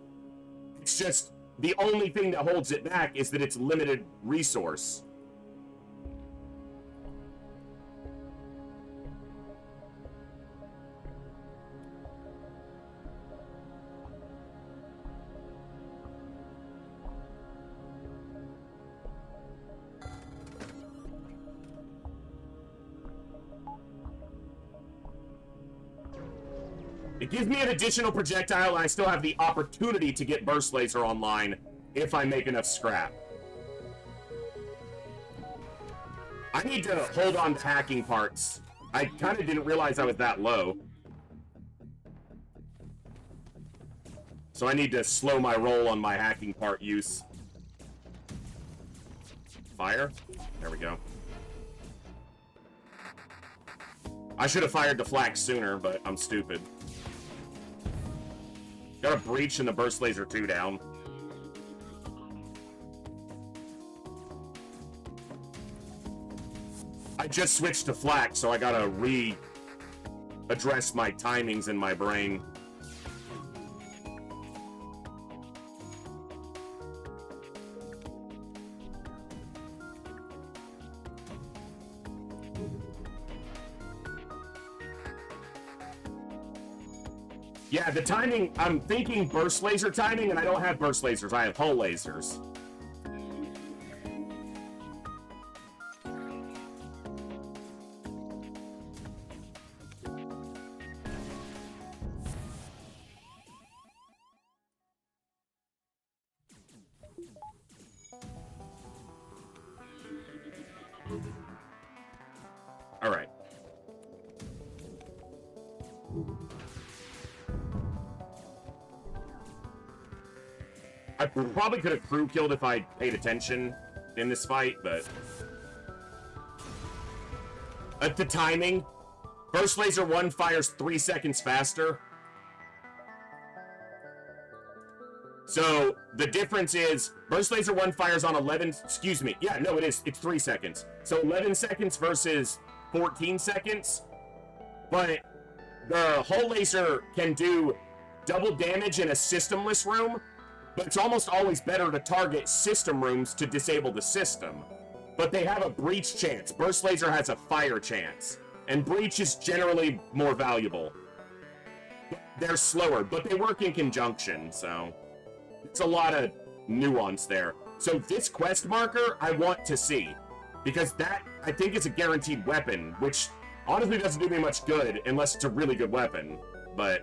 It's just the only thing that holds it back is that it's limited resource. It gives me an additional projectile, and I still have the opportunity to get Burst Laser online if I make enough scrap. I need to hold on to hacking parts. I kind of didn't realize I was that low. So I need to slow my roll on my hacking part use. Fire. There we go. I should have fired the flak sooner, but I'm stupid. Got a breach and the burst laser 2 down. I just switched to flak, so I gotta address my timings in my brain. Yeah, the timing, I'm thinking burst laser timing, and I don't have burst lasers, I have hull lasers. All right. I probably could have crew killed if I paid attention in this fight, but at the timing, Burst Laser 1 fires 3 seconds faster. So the difference is Burst Laser 1 fires on 11, excuse me. Yeah, no, it is. It's 3 seconds. So 11 seconds versus 14 seconds. But the hull laser can do double damage in a systemless room. But it's almost always better to target system rooms to disable the system. But they have a breach chance. Burst Laser has a fire chance. And breach is generally more valuable. They're slower, but they work in conjunction, so it's a lot of nuance there. So this quest marker, I want to see. Because that, I think, is a guaranteed weapon, which honestly doesn't do me much good unless it's a really good weapon. But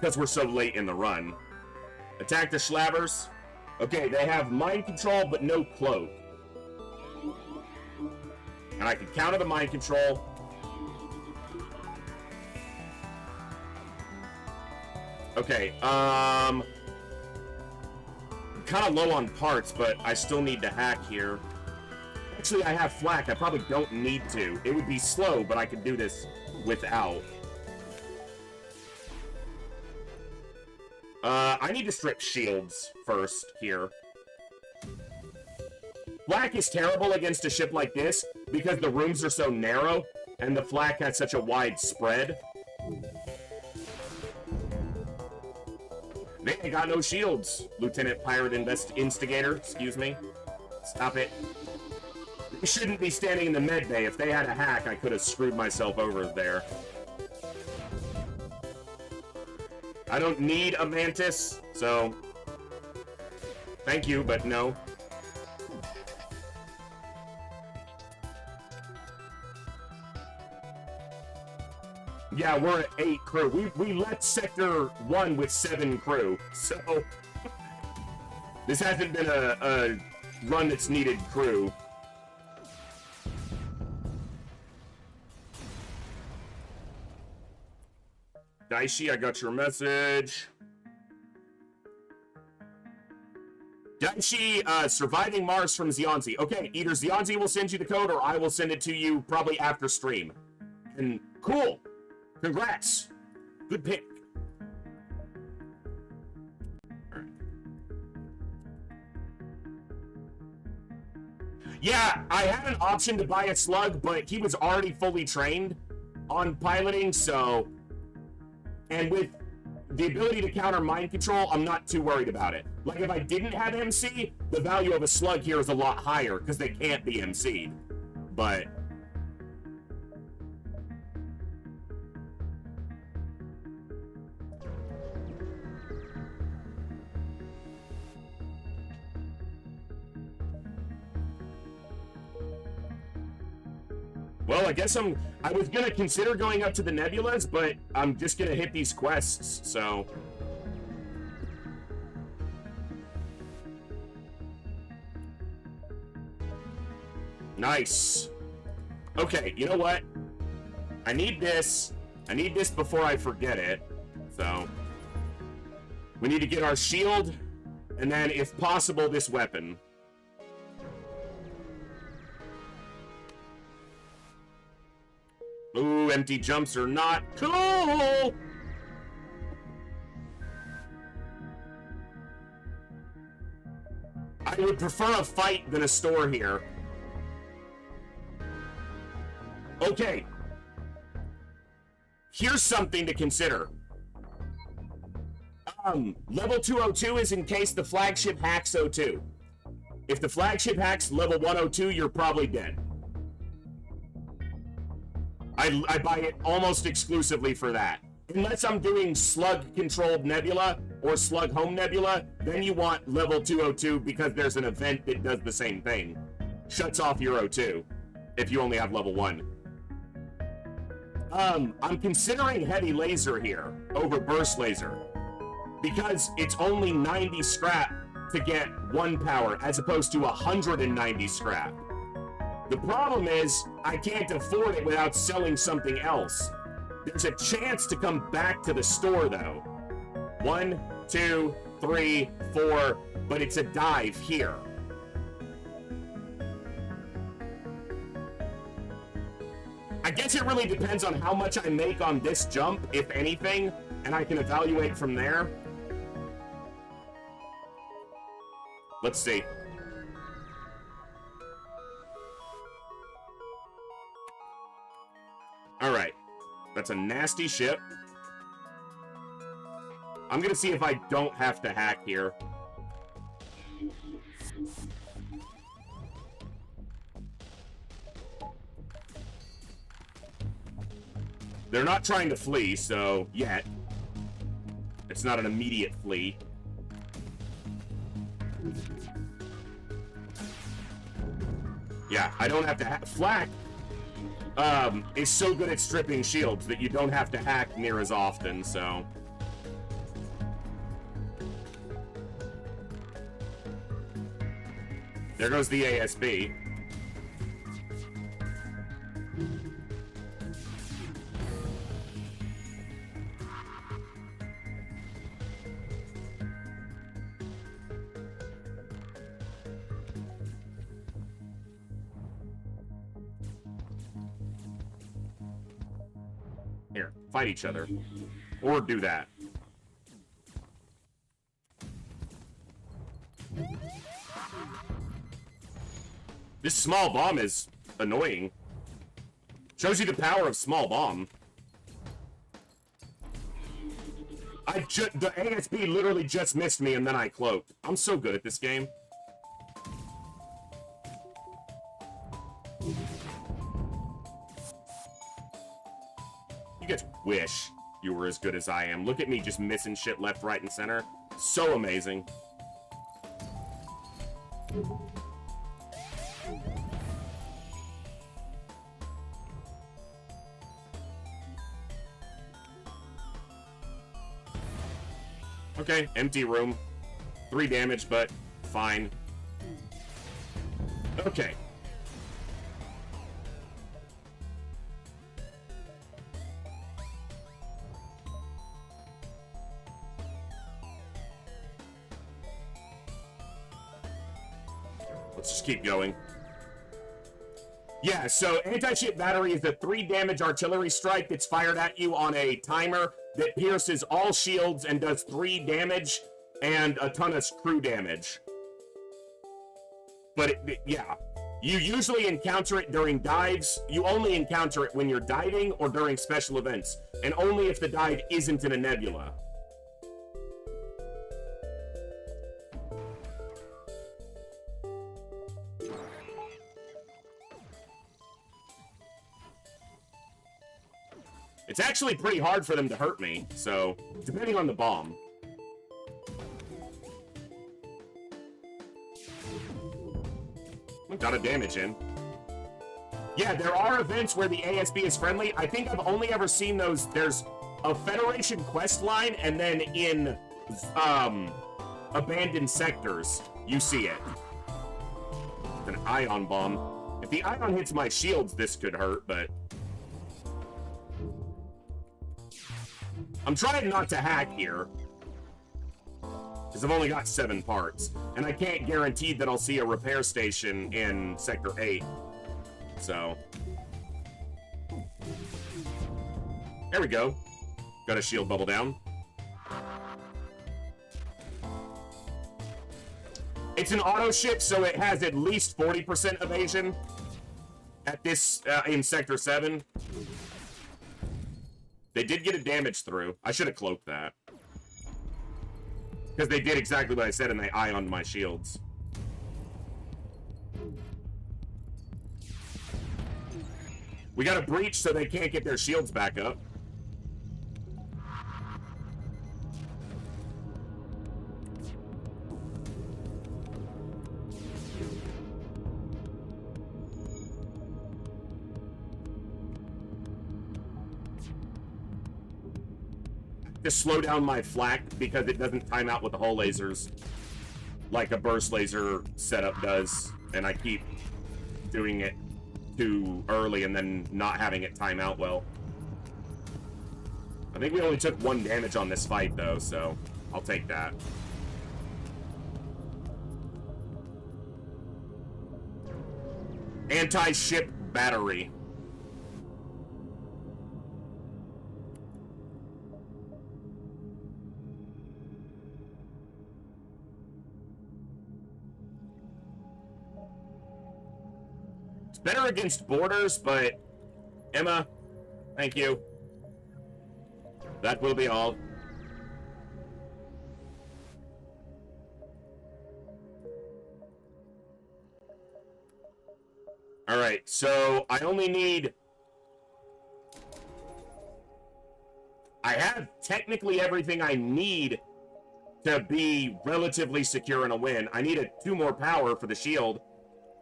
because we're so late in the run. Attack the Schlabbers. Okay, they have mind control, but no cloak. And I can counter the mind control. Okay, I'm kind of low on parts, but I still need to hack here. Actually, I have flak. I probably don't need to. It would be slow, but I could do this without. I need to strip shields first here. Flak is terrible against a ship like this because the rooms are so narrow and the flak has such a wide spread. They ain't got no shields, Lieutenant Pirate Instigator. Excuse me. Stop it. They shouldn't be standing in the med bay. If they had a hack, I could have screwed myself over there. I don't need a Mantis, so thank you, but no. Yeah, we're at 8 crew. We left Sector 1 with 7 crew, so this hasn't been a run its needed crew. Daishi, I got your message. Daishi, surviving Mars from Zionzi. Okay, either Zionzi will send you the code or I will send it to you probably after stream. And cool. Congrats. Good pick. Yeah, I had an option to buy a slug, but he was already fully trained on piloting, so... And with the ability to counter mind control, I'm not too worried about it. Like, if I didn't have MC, the value of a slug here is a lot higher, because they can't be MC'd. But... Well, I guess I was gonna consider going up to the nebulas, but I'm just gonna hit these quests, so... Nice. Okay, you know what? I need this. I need this before I forget it, so... We need to get our shield, and then, if possible, this weapon. Ooh, empty jumps are not cool! I would prefer a fight than a store here. Okay. Here's something to consider. Level 202 is in case the flagship hacks O2. If the flagship hacks level 102, you're probably dead. I buy it almost exclusively for that. Unless I'm doing slug-controlled nebula or slug-home nebula, then you want level 202 because there's an event that does the same thing. Shuts off your O2 if you only have level 1. I'm considering heavy laser here over burst laser because it's only 90 scrap to get 1 power as opposed to 190 scrap. The problem is, I can't afford it without selling something else. There's a chance to come back to the store, though. 1, 2, 3, 4, but it's a dive here. I guess it really depends on how much I make on this jump, if anything, and I can evaluate from there. Let's see. Alright. That's a nasty ship. I'm gonna see if I don't have to hack here. They're not trying to flee, so... yet. It's not an immediate flee. Yeah, I don't have to hack. Flak is so good at stripping shields that you don't have to hack near as often, so... There goes the ASB. Here, fight each other. Or do that. This small bomb is annoying. Shows you the power of small bomb. The ASB literally just missed me and then I cloaked. I'm so good at this game. You guys wish you were as good as I am. Look at me just missing shit left, right, and center. So amazing. Okay, empty room. 3 damage, but fine. Okay. Let's just keep going. Yeah, so anti-ship battery is a 3 damage artillery strike that's fired at you on a timer that pierces all shields and does 3 damage and a ton of crew damage. But yeah, you usually encounter it during dives. You only encounter it when you're diving or during special events, and only if the dive isn't in a nebula. It's actually pretty hard for them to hurt me, so depending on the bomb. Got a damage in. Yeah, there are events where the ASB is friendly. I think I've only ever seen those. There's a Federation quest line, and then in abandoned sectors, you see it. An ion bomb. If the ion hits my shields, this could hurt, but I'm trying not to hack here, because I've only got 7 parts, and I can't guarantee that I'll see a repair station in Sector 8, so. There we go. Got a shield bubble down. It's an auto ship, so it has at least 40% evasion at this, in Sector 7. They did get a damage through. I should have cloaked that. Because they did exactly what I said and they ioned my shields. We got a breach so they can't get their shields back up. To slow down my flak because it doesn't time out with the hull lasers like a burst laser setup does, and I keep doing it too early and then not having it time out well. I think we only took 1 damage on this fight though, so I'll take that. Anti-ship battery. Better against borders, but Emma, thank you. That will be all. Alright, so I only need... I have technically everything I need to be relatively secure in a win. I need 2 more power for the shield.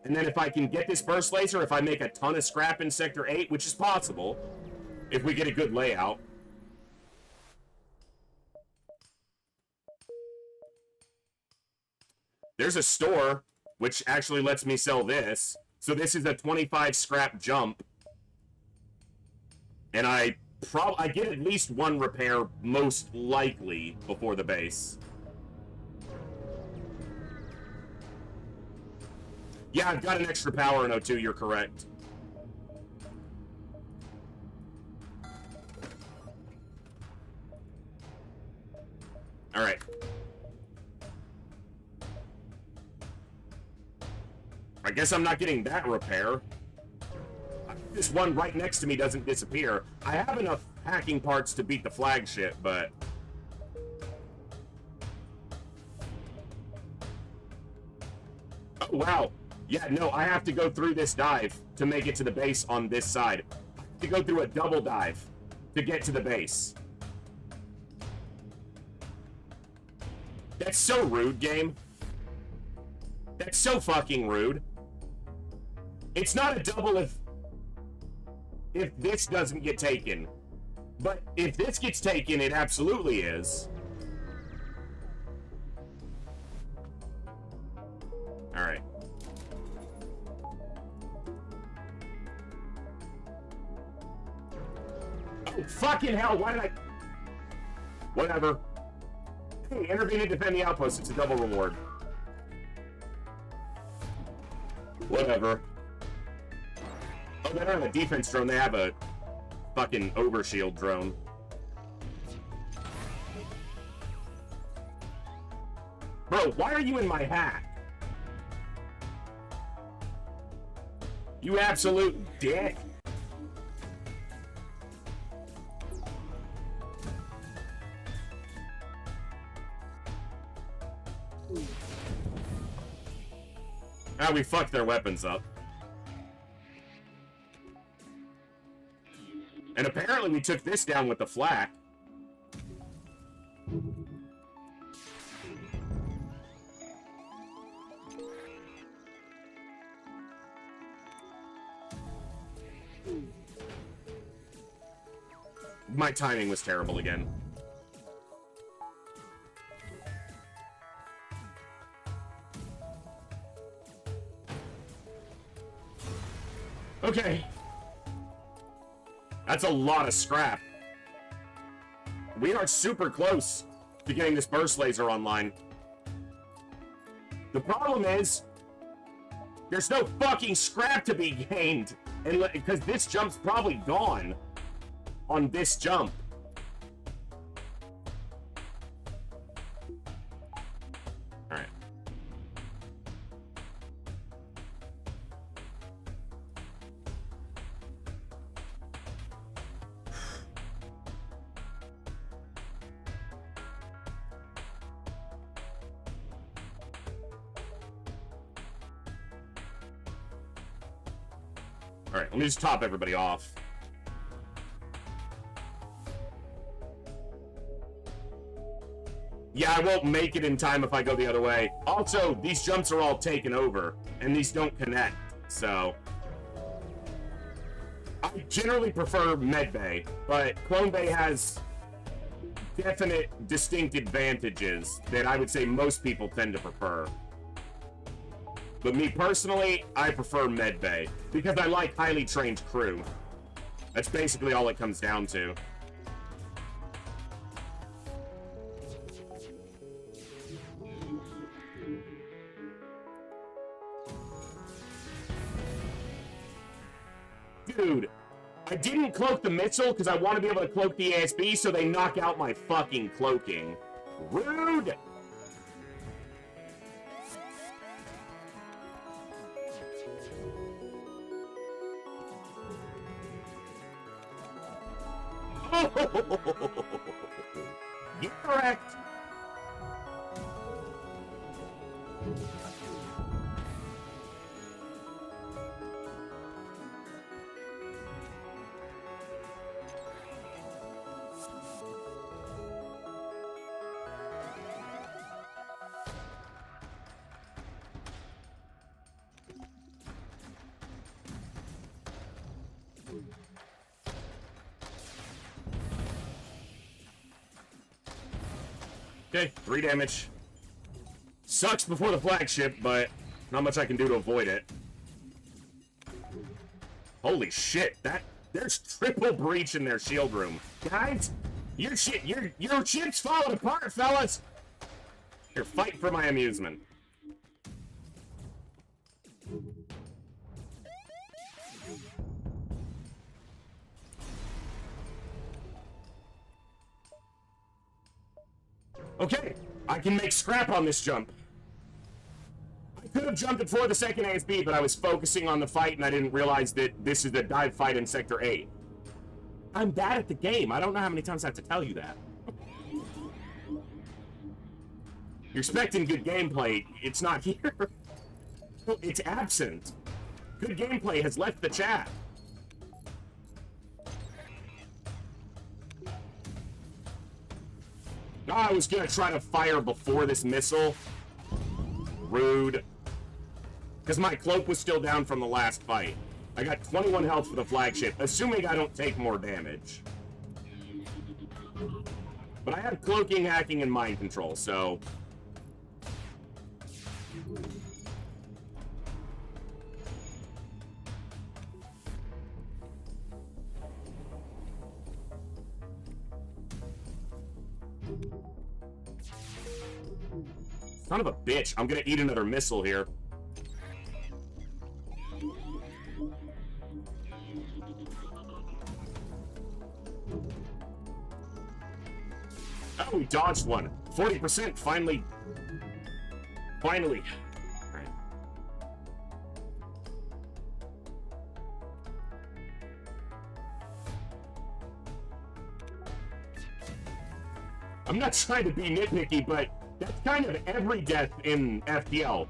And then if I can get this burst laser, if I make a ton of scrap in Sector 8, which is possible, if we get a good layout. There's a store, which actually lets me sell this. So this is a 25 scrap jump. And I get at least 1 repair, most likely, before the base. Yeah, I've got an extra power in O2, you're correct. Alright. I guess I'm not getting that repair. This one right next to me doesn't disappear. I have enough hacking parts to beat the flagship, but... Oh, wow. Yeah, no, I have to go through this dive to make it to the base on this side. I have to go through a double dive to get to the base. That's so rude, game. That's so fucking rude. It's not a double if this doesn't get taken. But if this gets taken, it absolutely is. Alright. Oh, fucking hell, why did I... Whatever. Hey, intervene and defend the outpost. It's a double reward. Whatever. Oh, they don't have a defense drone. They have a fucking overshield drone. Bro, why are you in my hat? You absolute dick. Ah, we fucked their weapons up. And apparently we took this down with the flak. My timing was terrible again. Okay. That's a lot of scrap. We are super close to getting this burst laser online. The problem is, there's no fucking scrap to be gained. And because this jump's probably gone on this jump. Alright. Alright, let me just top everybody off. Yeah, I won't make it in time if I go the other way. Also, these jumps are all taken over, and these don't connect, so... I generally prefer Medbay, but Clone Bay has definite, distinct advantages that I would say most people tend to prefer. But me personally, I prefer Medbay, because I like highly trained crew. That's basically all it comes down to. Dude, I didn't cloak the missile because I want to be able to cloak the ASB so they knock out my fucking cloaking. Rude! Get correct! Okay, 3 damage. Sucks before the flagship, but not much I can do to avoid it. Holy shit, there's triple breach in their shield room. Guys, your ship's falling apart, fellas! Here, fight for my amusement. Okay, I can make scrap on this jump. I could have jumped it for the second ASB, but I was focusing on the fight and I didn't realize that this is the dive fight in Sector 8. I'm bad at the game. I don't know how many times I have to tell you that. You're expecting good gameplay. It's not here. It's absent. Good gameplay has left the chat. No, I was gonna try to fire before this missile. Rude. Because my cloak was still down from the last fight. I got 21 health for the flagship, assuming I don't take more damage. But I have cloaking, hacking, and mind control, so... Son of a bitch. I'm gonna eat another missile here. Oh, we dodged one. 40%, finally. Finally. All right. I'm not trying to be nitpicky, but that's kind of every death in FTL.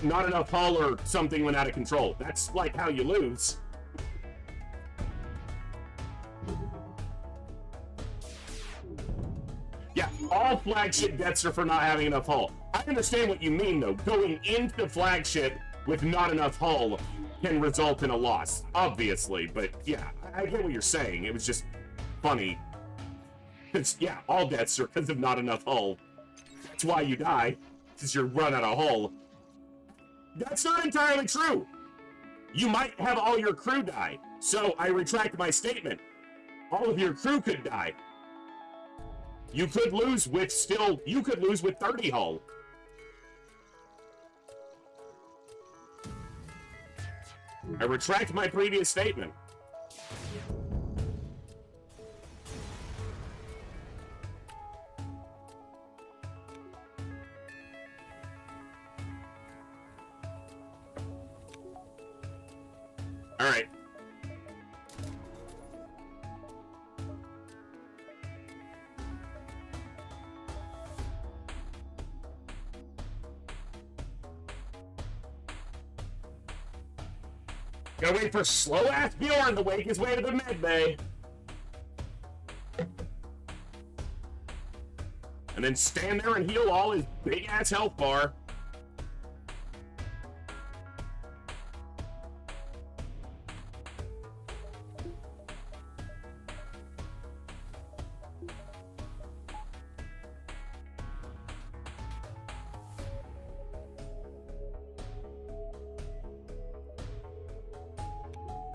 Not enough hull or something went out of control. That's like how you lose. Yeah, all flagship deaths are for not having enough hull. I understand what you mean, though. Going into the flagship with not enough hull can result in a loss, obviously. But yeah, I get what you're saying. It was just funny. Because, yeah, all deaths are because of not enough hull. That's why you die, because you're run out of hull. That's not entirely true. You might have all your crew die. So I retract my statement. All of your crew could die. You could lose with 30 hull. I retract my previous statement. All right. Gotta wait for slow-ass Bjorn to wake his way to the med bay. And then stand there and heal all his big-ass health bar.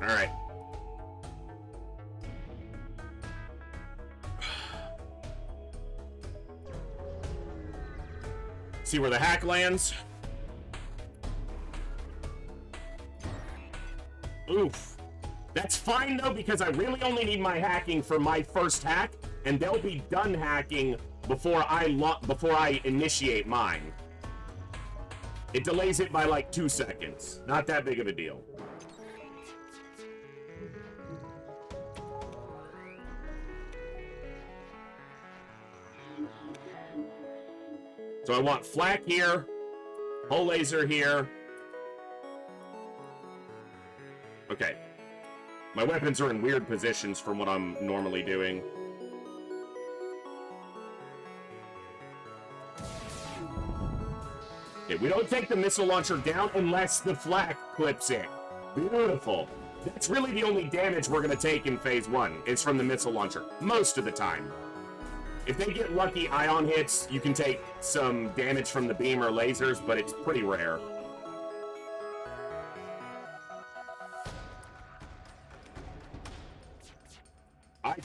All right. See where the hack lands. Oof. That's fine though, because I really only need my hacking for my first hack, and they'll be done hacking before I initiate mine. It delays it by like 2 seconds. Not that big of a deal. So I want flak here, hull laser here. Okay. My weapons are in weird positions from what I'm normally doing. Okay, we don't take the missile launcher down unless the flak clips it. Beautiful. That's really the only damage we're going to take in phase 1 is from the missile launcher, most of the time. If they get lucky ion hits, you can take some damage from the beam or lasers, but it's pretty rare.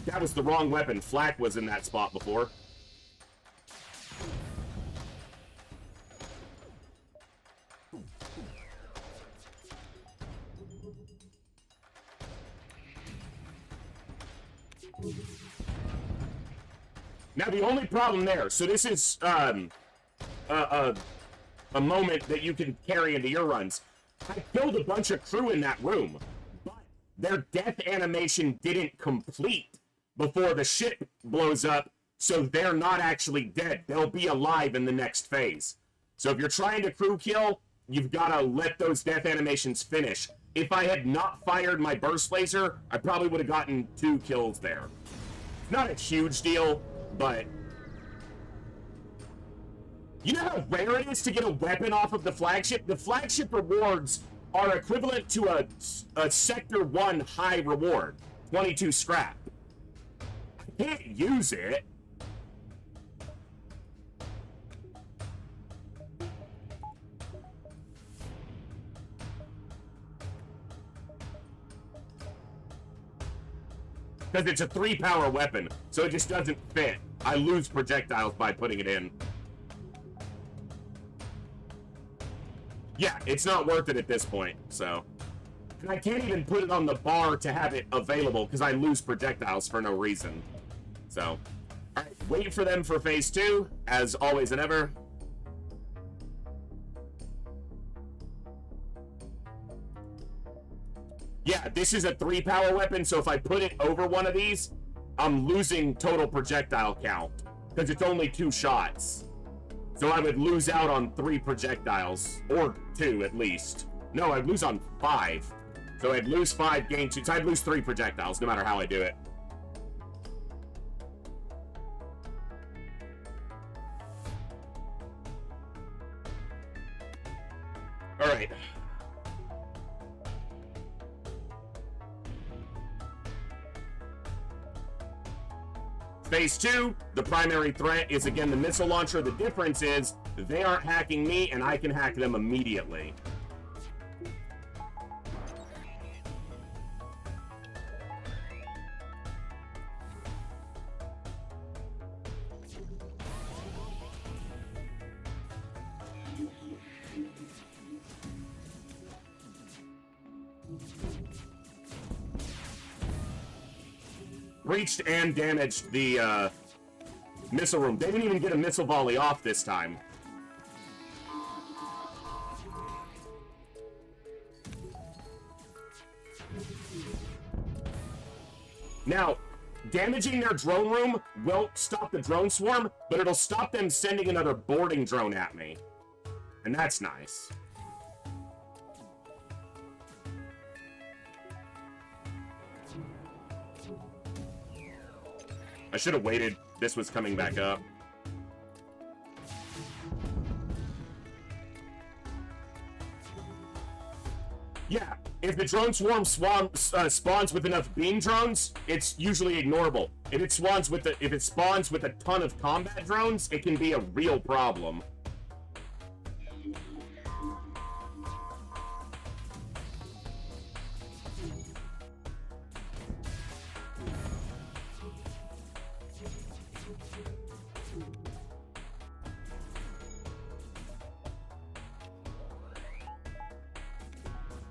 That was the wrong weapon. Flak was in that spot before. Now, the only problem there, so this is a moment that you can carry into your runs. I killed a bunch of crew in that room, but their death animation didn't complete before the ship blows up, so they're not actually dead. They'll be alive in the next phase. So if you're trying to crew kill, you've got to let those death animations finish. If I had not fired my burst laser, I probably would have gotten 2 kills there. Not a huge deal, but you know how rare it is to get a weapon off of the flagship? The flagship rewards are equivalent to a Sector 1 high reward, 22 scrap. I can't use it. Because it's a 3-power weapon, so it just doesn't fit. I lose projectiles by putting it in. Yeah, it's not worth it at this point, so. And I can't even put it on the bar to have it available because I lose projectiles for no reason. So, alright, wait for them for phase 2, as always and ever. Yeah, this is a 3-power weapon, so if I put it over one of these, I'm losing total projectile count, because it's only 2 shots. So I would lose out on 3 projectiles, or 2 at least. No, I'd lose on 5. So I'd lose 5, gain 2, so I'd lose 3 projectiles, no matter how I do it. Alright. Phase 2, the primary threat is again the missile launcher. The difference is they aren't hacking me and I can hack them immediately. Breached and damaged the missile room. They didn't even get a missile volley off this time. Now, damaging their drone room won't stop the drone swarm, but it'll stop them sending another boarding drone at me. And that's nice. I should have waited. This was coming back up. Yeah, if the drone swarm spawns with enough beam drones, it's usually ignorable. If it spawns with a ton of combat drones, it can be a real problem.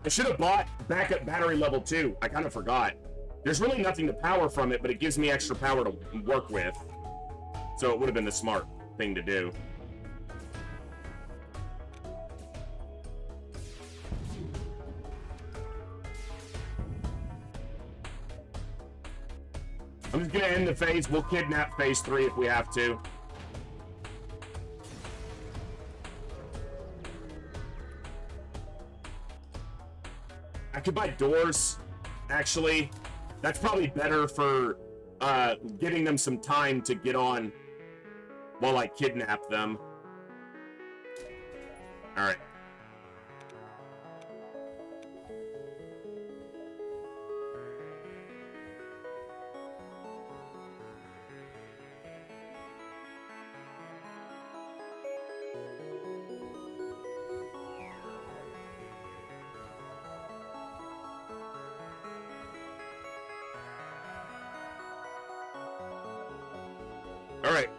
I should have bought backup battery level 2. I kind of forgot. There's really nothing to power from it, but it gives me extra power to work with. So it would have been the smart thing to do. I'm just gonna end the phase. We'll kidnap phase 3 if we have to. I could buy doors, actually. That's probably better for giving them some time to get on while I kidnap them. Alright. Alright.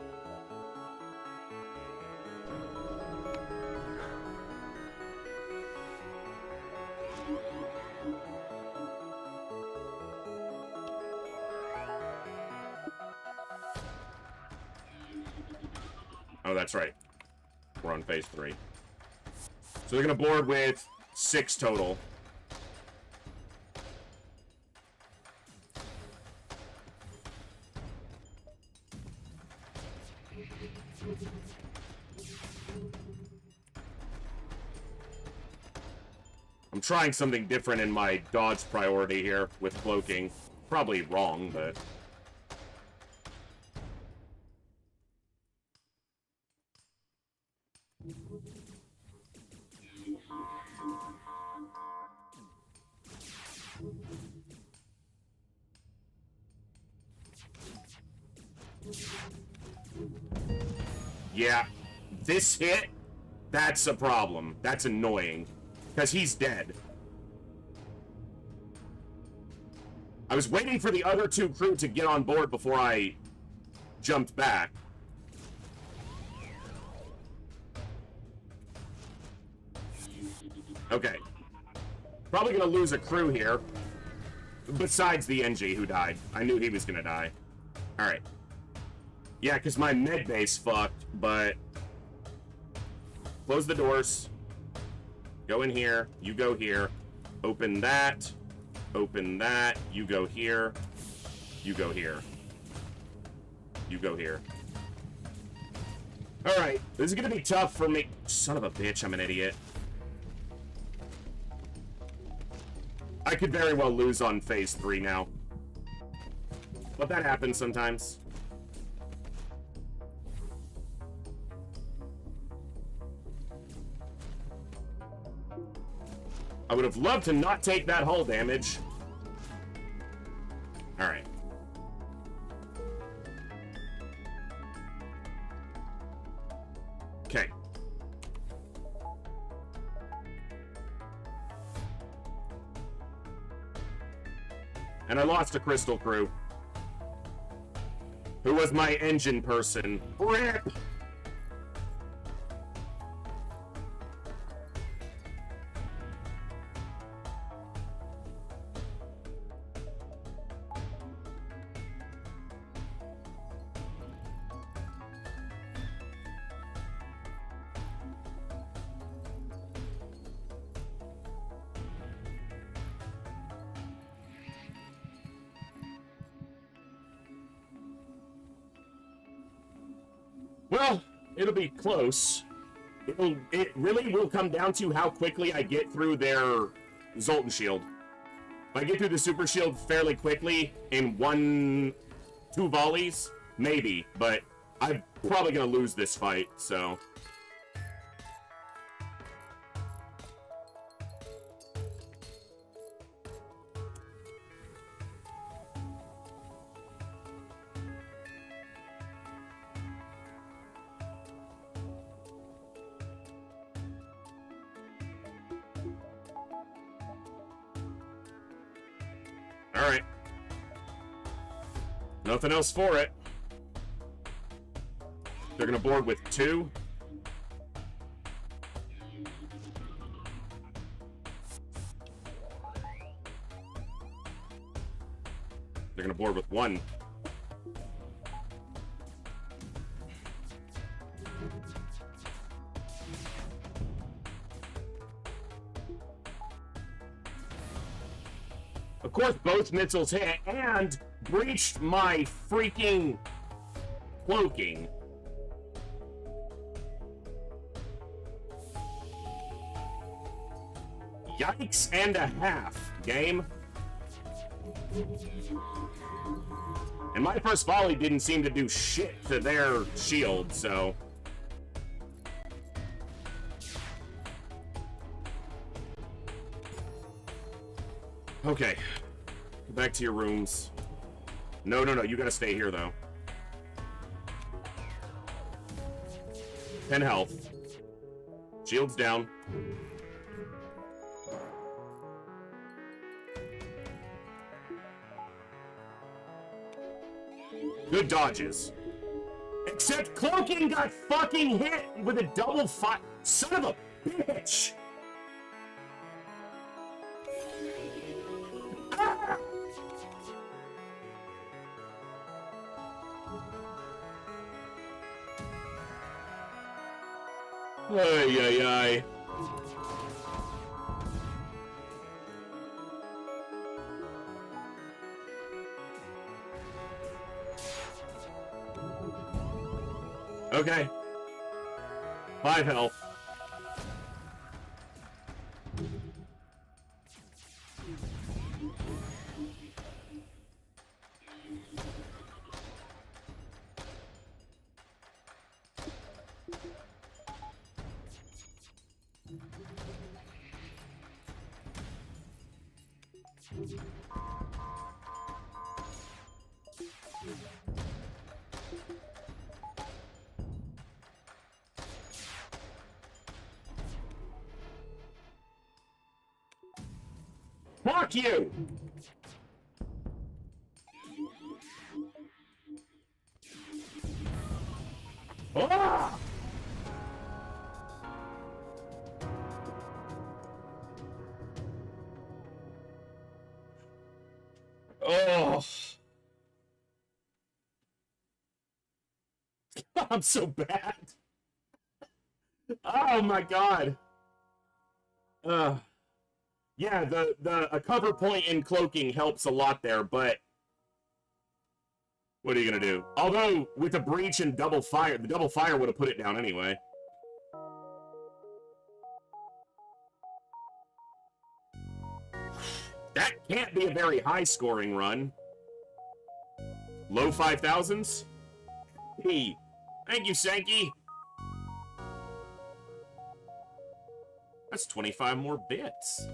Oh, that's right. We're on phase 3. So they're gonna board with 6 total. I'm trying something different in my dodge priority here with cloaking. Probably wrong, but... Yeah, this hit, that's a problem. That's annoying. Because he's dead. I was waiting for the other 2 crew to get on board before I jumped back. Okay. Probably gonna lose a crew here. Besides the NG who died. I knew he was gonna die. Alright. Yeah, because my med base fucked, but... Close the doors. Go in here. You go here. Open that. Open that. You go here. You go here. You go here. Alright. This is gonna be tough for me. Son of a bitch, I'm an idiot. I could very well lose on phase 3 now. But that happens sometimes. I would have loved to not take that hull damage. Alright. Okay. And I lost a crystal crew. Who was my engine person. RIP! Well, it'll be close. It really will come down to how quickly I get through their Zoltan shield. If I get through the super shield fairly quickly in 1-2 volleys, maybe, but I'm probably gonna lose this fight, so. Alright. Nothing else for it. They're gonna board with 2. They're gonna board with 1. Of course, both missiles hit and breached my freaking cloaking. Yikes and a half, game. And my first volley didn't seem to do shit to their shield, so... Okay. Back to your rooms. No, you gotta stay here, though. 10 health. Shield's down. Good dodges. Except cloaking got fucking hit with a double fire. Son of a bitch! Ay, ay, ay. Okay. 5 health. Fuck you! Ah! Oh. I'm so bad. Oh my god. Yeah, a cover point in cloaking helps a lot there, but what are you gonna do? Although with a breach and double fire, the double fire would have put it down anyway. That can't be a very high scoring run. Low 5,000s? Hey, thank you, Sankey. That's 25 more bits.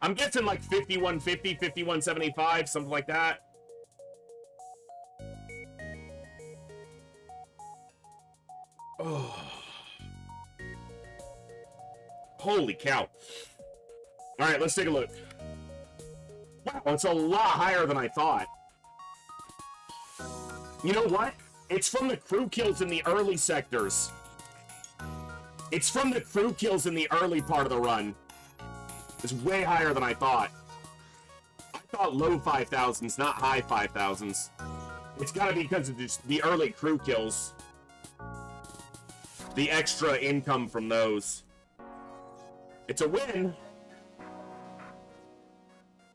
I'm guessing like 5150, 5175, something like that. Oh. Holy cow. All right, let's take a look. Wow, it's a lot higher than I thought. You know what? It's from the crew kills in the early sectors. It's from the crew kills in the early part of the run. It's way higher than I thought. I thought low 5,000s, not high 5,000s. It's gotta be because of just the early crew kills. The extra income from those. It's a win.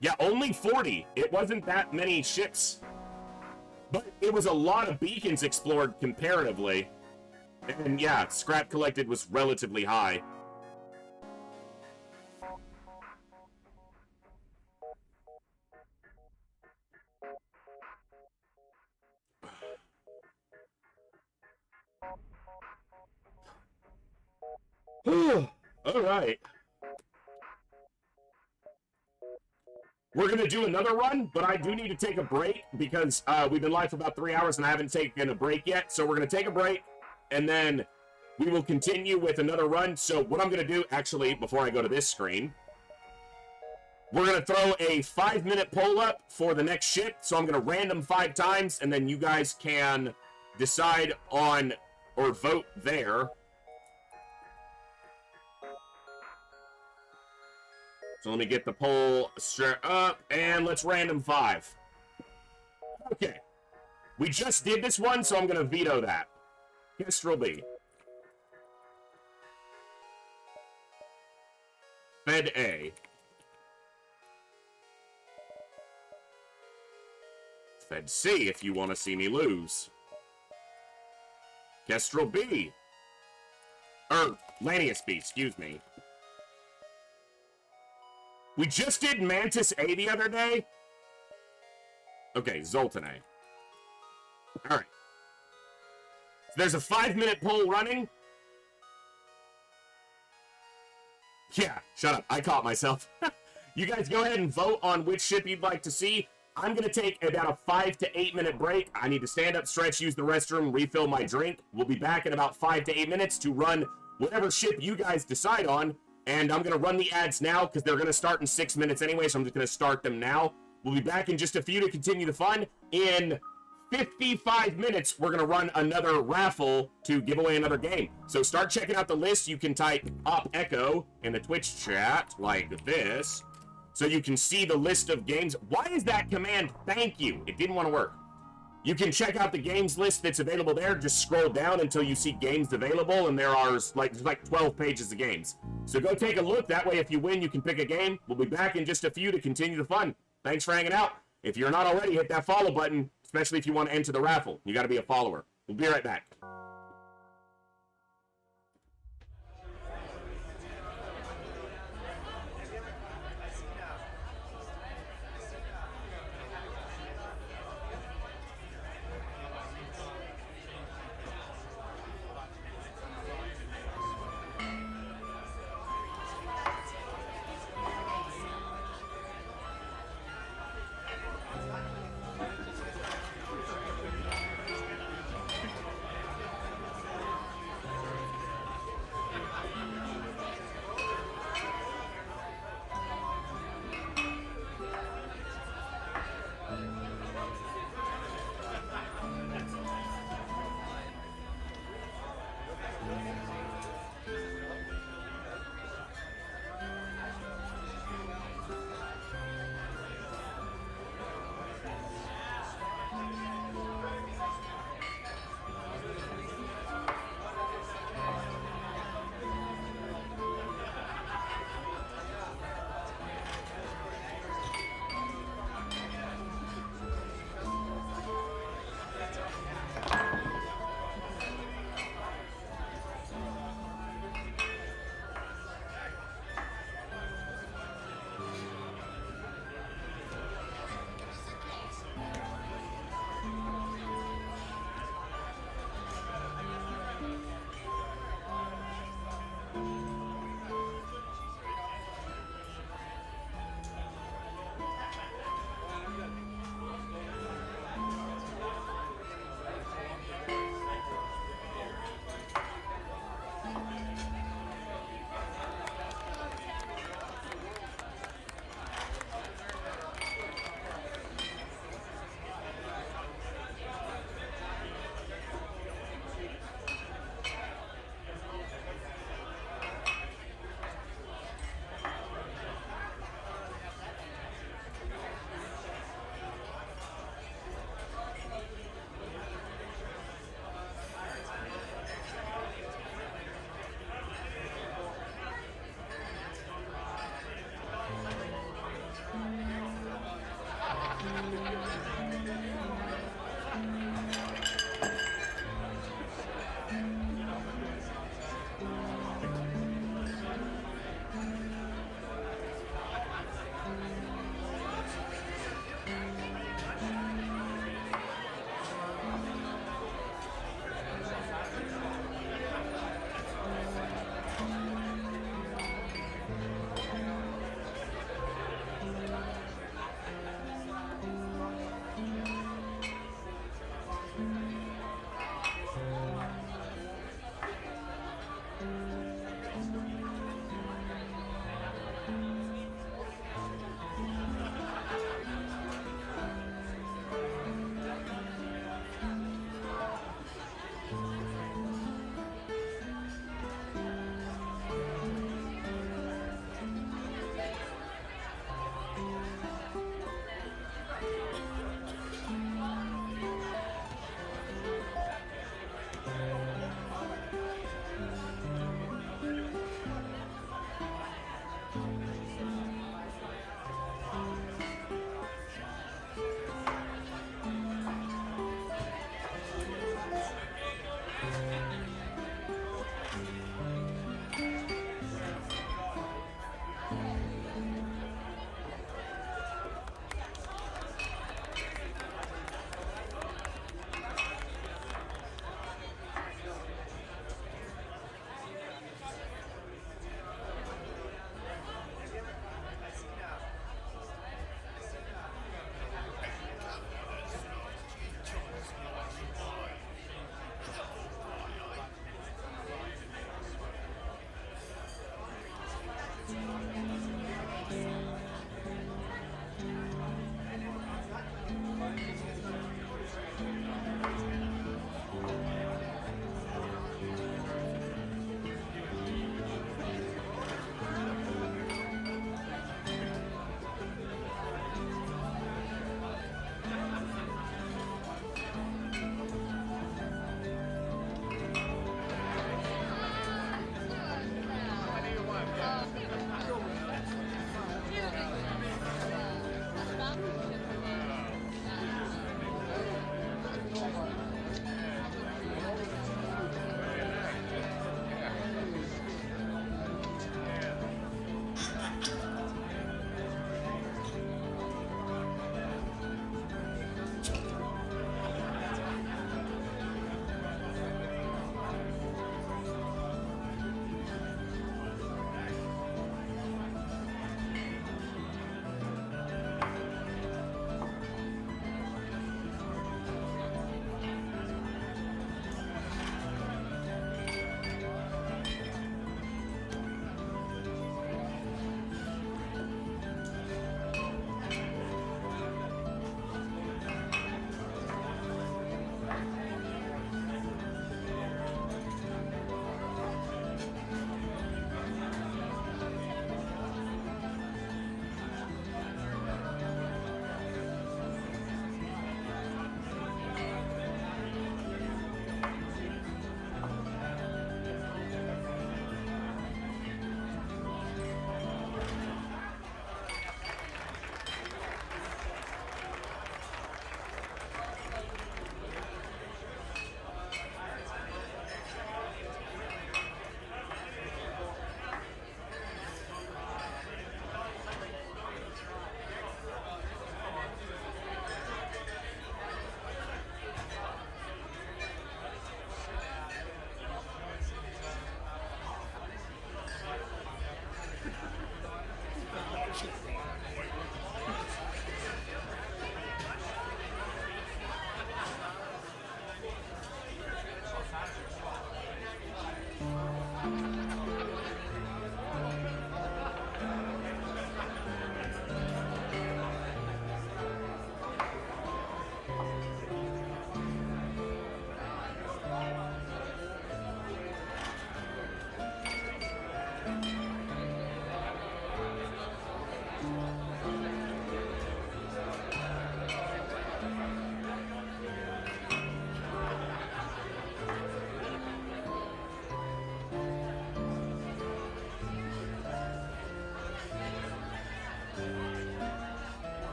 Yeah, only 40. It wasn't that many ships. But it was a lot of beacons explored comparatively. And yeah, scrap collected was relatively high. All right. We're going to do another run, but I do need to take a break because we've been live for about 3 hours and I haven't taken a break yet. So we're going to take a break and then we will continue with another run. So what I'm going to do, actually, before I go to this screen, we're going to throw a 5-minute poll up for the next ship. So I'm going to random 5 times and then you guys can decide on or vote there. So let me get the poll straight up, and let's random 5. Okay. We just did this one, so I'm going to veto that. Kestrel B. Fed A. Fed C, if you want to see me lose. Kestrel B. Lanius B, excuse me. We just did Mantis A the other day. Okay, Zoltan A. Alright. So there's a 5-minute poll running. Yeah, shut up. I caught myself. You guys go ahead and vote on which ship you'd like to see. I'm going to take about a 5 to 8 minute break. I need to stand up, stretch, use the restroom, refill my drink. We'll be back in about 5 to 8 minutes to run whatever ship you guys decide on. And I'm going to run the ads now because they're going to start in 6 minutes anyway, so I'm just going to start them now. We'll be back in just a few to continue the fun. In 55 minutes, we're going to run another raffle to give away another game. So start checking out the list. You can type Op Echo in the Twitch chat like this, so you can see the list of games. Why is that command? Thank you. It didn't want to work. You can check out the games list that's available there. Just scroll down until you see games available, and there's like 12 pages of games. So go take a look. That way, if you win, you can pick a game. We'll be back in just a few to continue the fun. Thanks for hanging out. If you're not already, hit that follow button, especially if you want to enter the raffle. You got to be a follower. We'll be right back.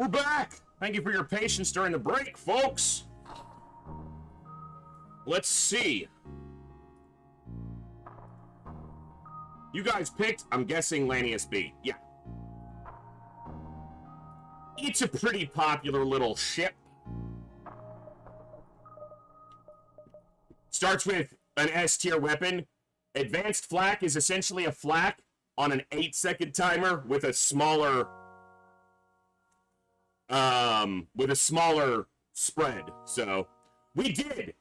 we're back! Thank you for your patience during the break, folks! Let's see. You guys picked, I'm guessing, Lanius B. Yeah. It's a pretty popular little ship. Starts with an S-tier weapon. Advanced flak is essentially a flak on an 8-second timer with a smaller spread. So we did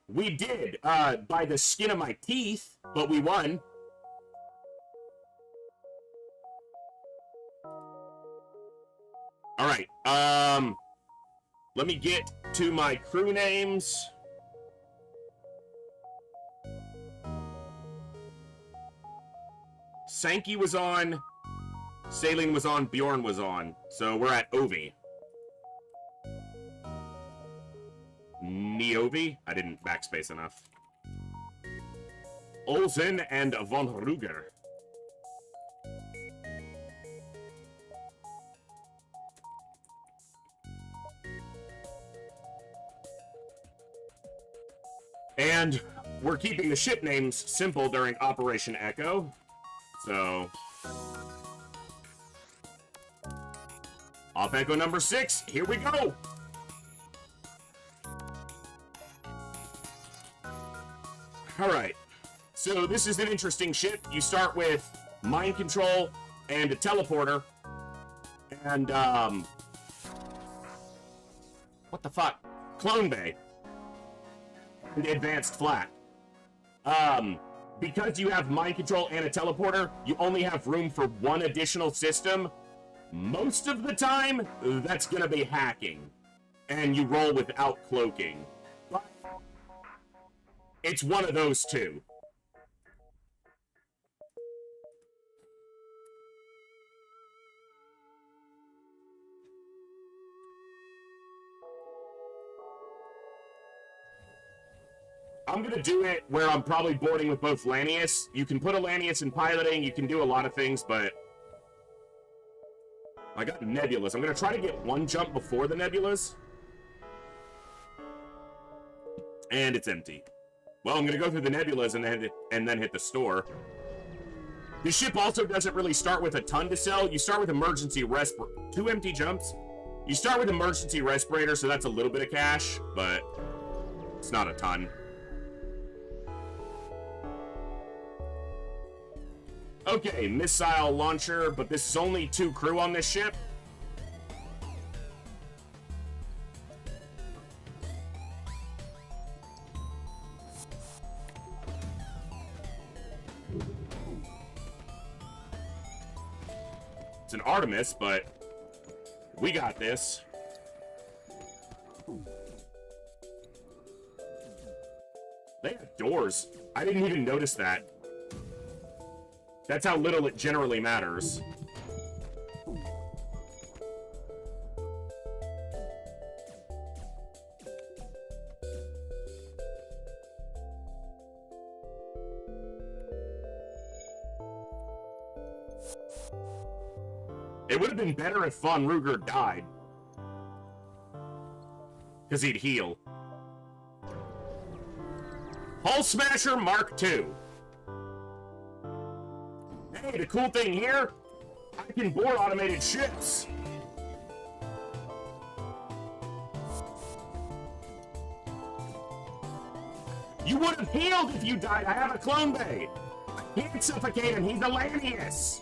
by the skin of my teeth, but we won. All right. Let me get to my crew names. Sankey was on, Sailing was on, Bjorn was on. So we're at Ovi. Neovi? I didn't backspace enough. Olsen and von Ruger. And we're keeping the ship names simple during Operation Echo. So, Op Echo number 6, here we go! Alright, so this is an interesting ship. You start with mind control and a teleporter, and, what the fuck? Clone Bay. And advanced flak. Because you have mind control and a teleporter, you only have room for one additional system. Most of the time, that's gonna be hacking. And you roll without cloaking. But it's one of those two. I'm gonna do it where I'm probably boarding with both Lanius. You can put a Lanius in piloting, you can do a lot of things, but I got Nebulas. I'm gonna try to get one jump before the Nebulas. And it's empty. Well, I'm gonna go through the Nebulas and then hit the store. The ship also doesn't really start with a ton to sell. You start with emergency respirator. 2 empty jumps. You start with emergency respirator, so that's a little bit of cash, but it's not a ton. Okay, missile launcher, but this is only 2 crew on this ship. It's an Artemis, but we got this. They have doors. I didn't even notice that. That's how little it generally matters. It would have been better if Von Ruger died. Because he'd heal. Hull Smasher Mark II. Hey, the cool thing here, I can board automated ships. You would have healed if you died. I have a clone bay. I can't suffocate him. He's a Lanius.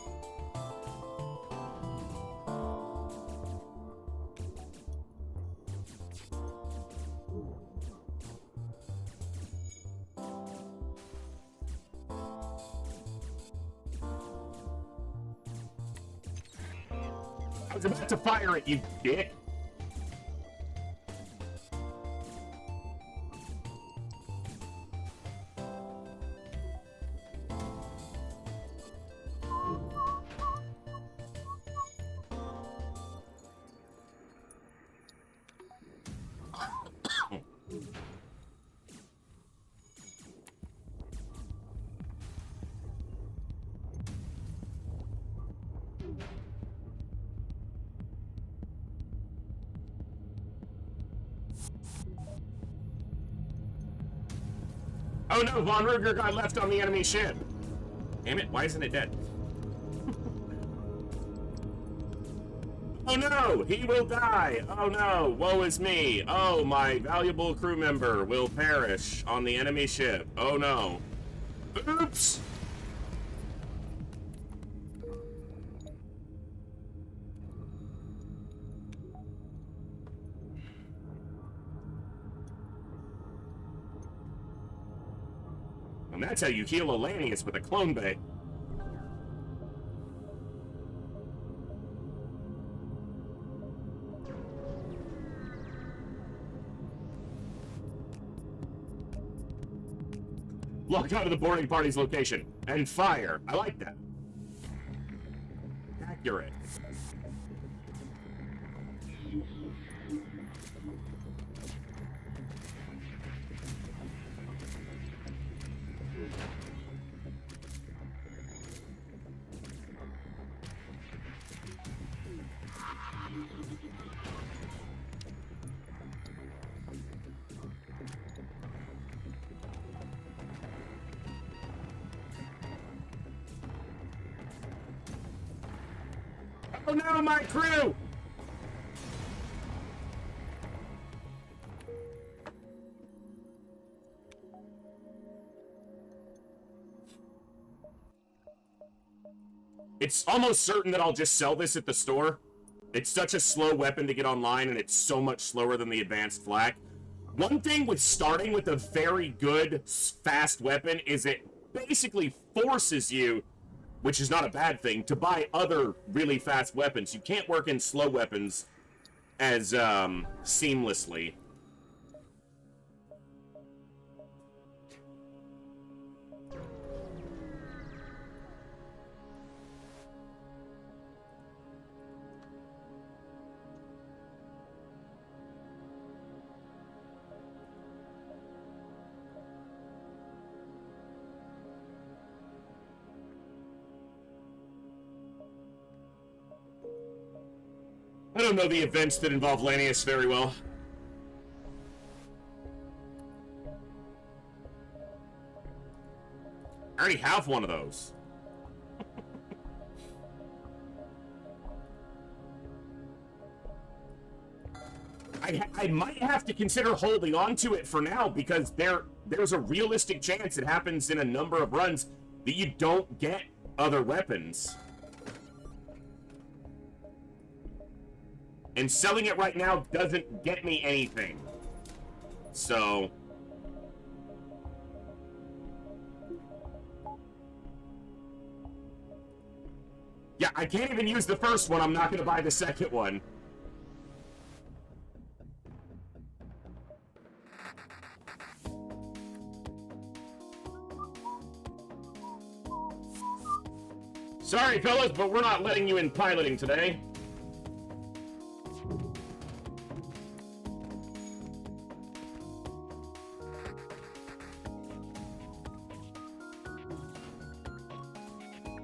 I was about to fire it, you dick. Oh no, Von Ruger got left on the enemy ship. Damn it, why isn't it dead? Oh no, he will die. Oh no, woe is me. Oh, my valuable crew member will perish on the enemy ship. Oh no. Oops. And that's how you heal Elanius with a clone bay. Log on to the boarding party's location and fire. I like that. Accurate. Oh no, my crew! It's almost certain that I'll just sell this at the store. It's such a slow weapon to get online, and it's so much slower than the advanced flak. One thing with starting with a very good, fast weapon is it basically forces you, which is not a bad thing, to buy other really fast weapons. You can't work in slow weapons as seamlessly. I don't know the events that involve Lanius very well. I already have one of those. I might have to consider holding on to it for now because there's a realistic chance it happens in a number of runs that you don't get other weapons. And selling it right now doesn't get me anything. So... yeah, I can't even use the first one. I'm not going to buy the second one. Sorry, fellas, but we're not letting you in piloting today.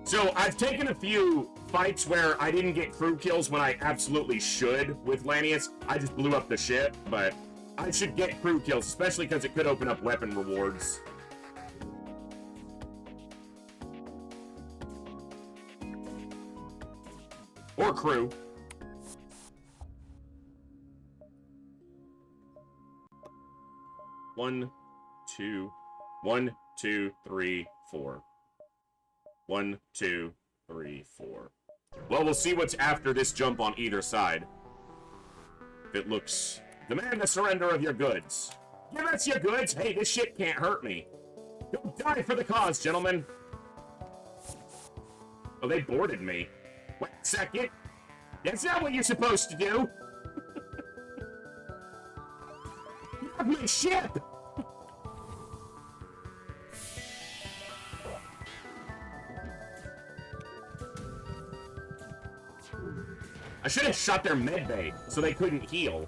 So, I've taken a few fights where I didn't get crew kills when I absolutely should with Lanius. I just blew up the ship, but I should get crew kills, especially because it could open up weapon rewards. Or crew. One, two, 3, 4. 1, 2, 3, 4. Well, we'll see what's after this jump on either side. If it looks... demand the surrender of your goods. Give us your goods! Hey, this shit can't hurt me. You'll die for the cause, gentlemen. Oh, they boarded me. Wait a second. That's not what you're supposed to do. You have my ship! I should have shot their medbay so they couldn't heal.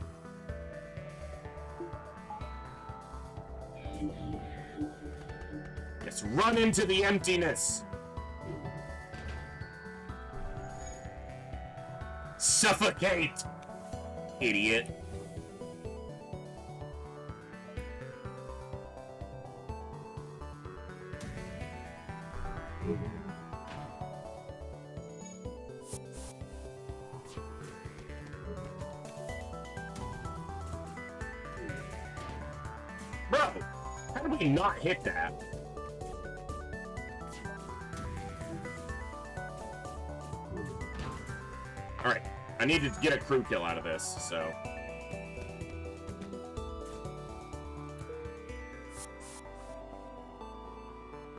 Just run into the emptiness. Suffocate, idiot. Bro, how did we not hit that? Alright, I need to get a crew kill out of this, so...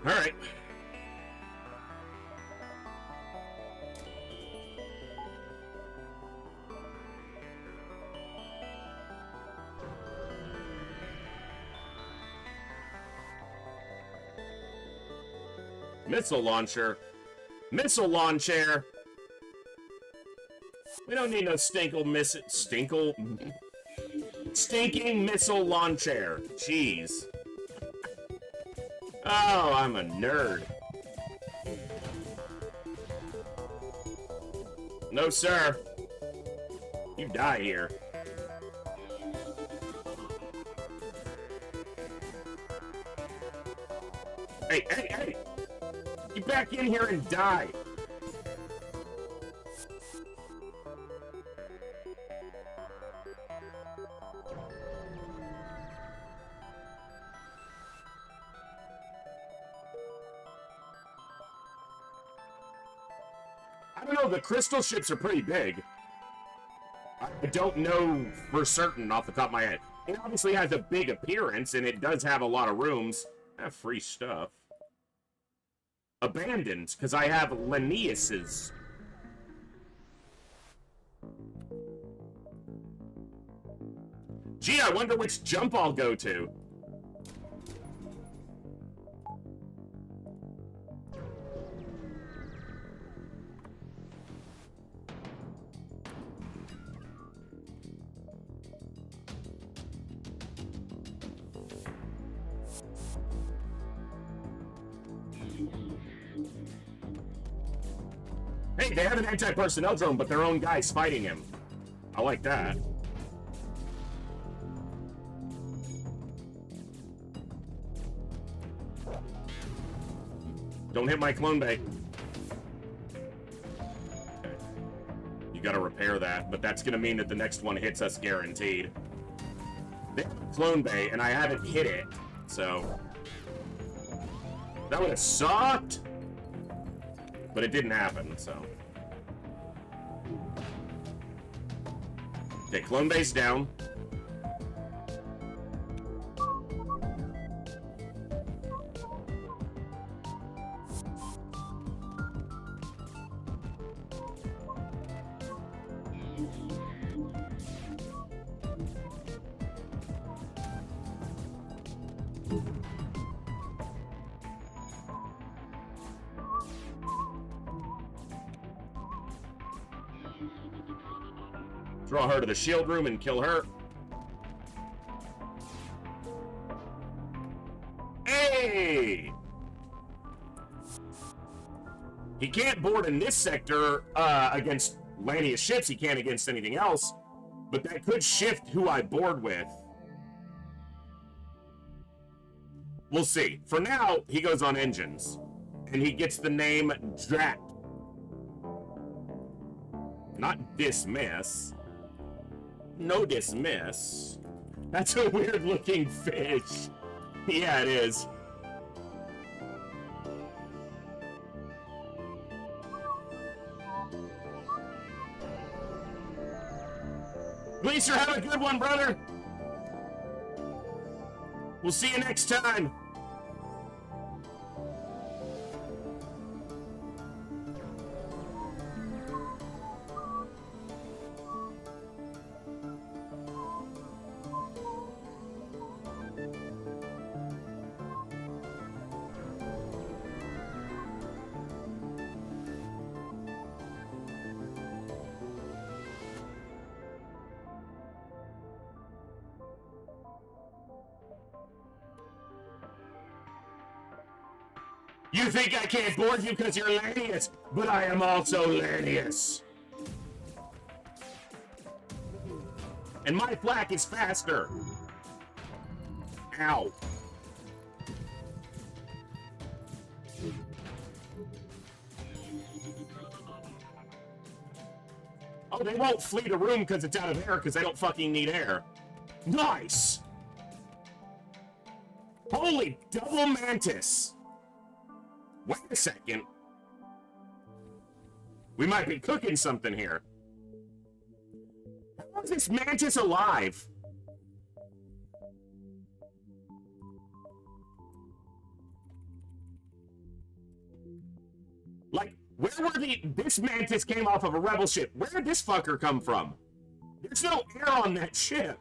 Alright. Missile launcher. Missile launcher! We don't need no stinking missile launcher. Jeez. Oh, I'm a nerd. No, sir. You die here. Hey, hey, hey! Get back in here and die! I don't know, the crystal ships are pretty big. I don't know for certain off the top of my head. It obviously has a big appearance, and it does have a lot of rooms. I have free stuff. Abandoned, because I have Linnaeus's. Gee, I wonder which jump I'll go to. Hey, they have an anti-personnel drone, but their own guy's fighting him. I like that. Don't hit my clone bay. Okay. You gotta repair that, but that's gonna mean that the next one hits us guaranteed. They have a clone bay, and I haven't hit it, so... That would have sucked! But it didn't happen, so... Okay, clone base down. Draw her to the shield room and kill her. Hey! He can't board in this sector against Lania's ships. He can't against anything else. But that could shift who I board with. We'll see. For now, he goes on engines. And he gets the name Drat. Not dismiss. No dismiss. That's a weird looking fish. Yeah, it is. Glacier, have a good one, brother. We'll see you next time. You think I can't board you because you're Lanius, but I am also Lanius. And my flak is faster. Ow. Oh, they won't flee the room because it's out of air because they don't fucking need air. Nice! Holy double mantis! Wait a second. We might be cooking something here. How is this mantis alive? Like, where were this mantis came off of a rebel ship. Where did this fucker come from? There's no air on that ship.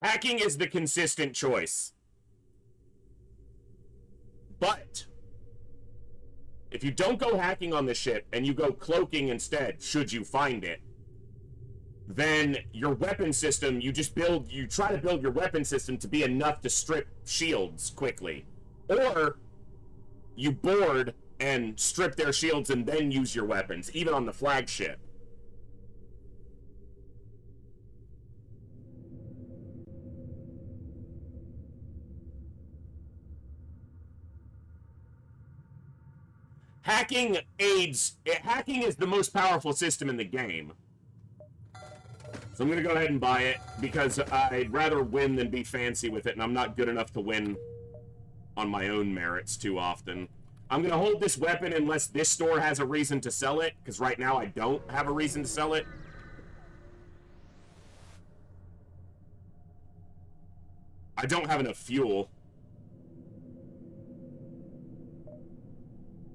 Hacking is the consistent choice. But if you don't go hacking on the ship and you go cloaking instead, should you find it, then your weapon system, you try to build your weapon system to be enough to strip shields quickly. Or you board and strip their shields and then use your weapons, even on the flagship. Hacking is the most powerful system in the game. So I'm going to go ahead and buy it, because I'd rather win than be fancy with it, and I'm not good enough to win on my own merits too often. I'm going to hold this weapon unless this store has a reason to sell it, because right now I don't have a reason to sell it. I don't have enough fuel.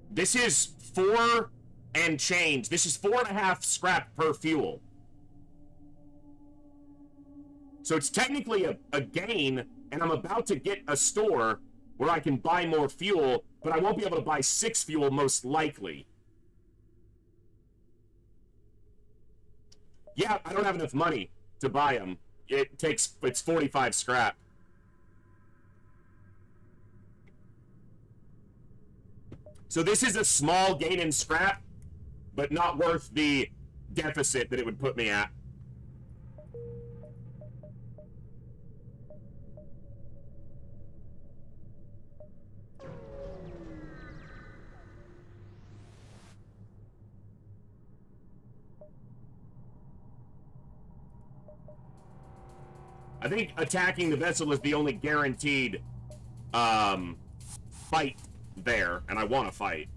This is 4 and change. This is 4.5 scrap per fuel. So it's technically a gain, and I'm about to get a store where I can buy more fuel, but I won't be able to buy 6 fuel most likely. Yeah, I don't have enough money to buy them. It's 45 scrap. So this is a small gain in scrap, but not worth the deficit that it would put me at. I think attacking the vessel is the only guaranteed fight there, and I want to fight.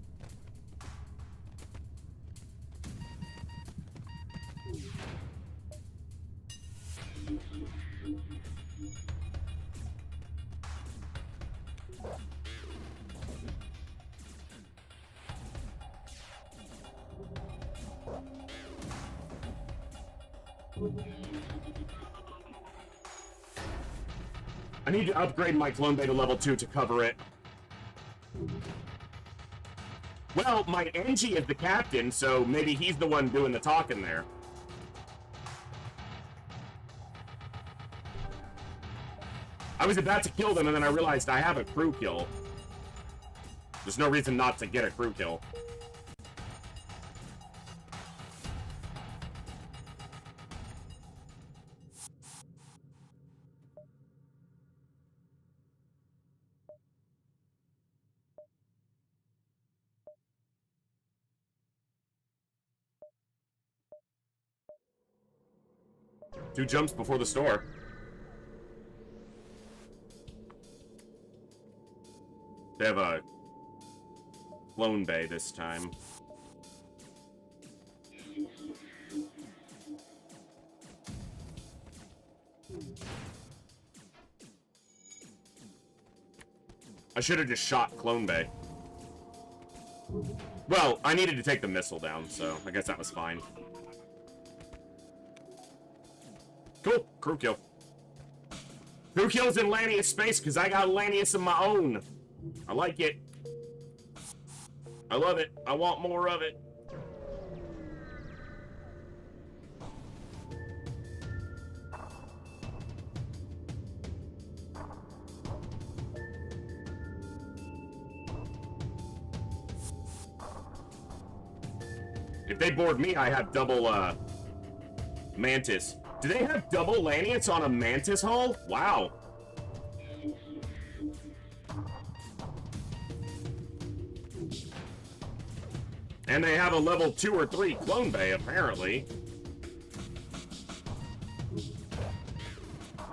I need to upgrade my clone bay to level 2 to cover it. Well, my NG is the captain, so maybe he's the one doing the talking there. I was about to kill them, and then I realized I have a crew kill. There's no reason not to get a crew kill. Two jumps before the store. They have a clone bay this time. I should have just shot clone bay. Well, I needed to take the missile down, so I guess that was fine. Cool. Crew kill. Crew kills in Lanius space because I got Lanius of my own. I like it. I love it. I want more of it. If they board me, I have double, Mantis. Do they have double Lanius on a Mantis hull? Wow. And they have a level 2 or 3 clone bay, apparently.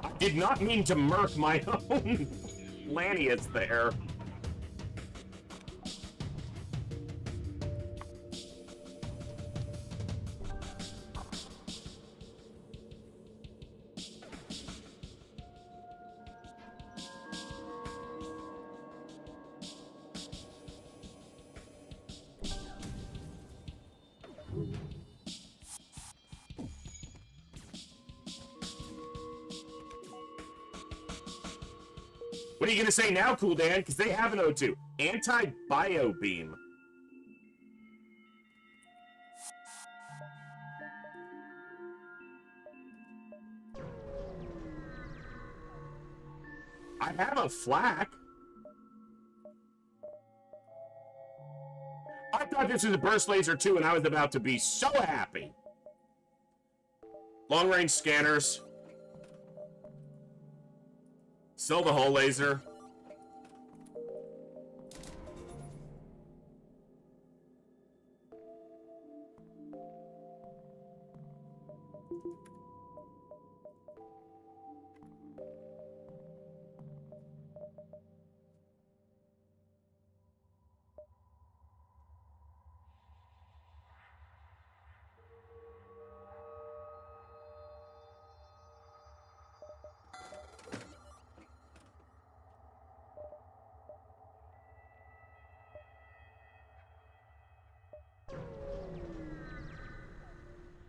I did not mean to murk my own Lanius there. What are you gonna say now, Cool Dan? Because they have an O2. Anti-bio beam. I have a flak. I thought this was a burst laser too, and I was about to be so happy. Long range scanners. Sell the hull laser.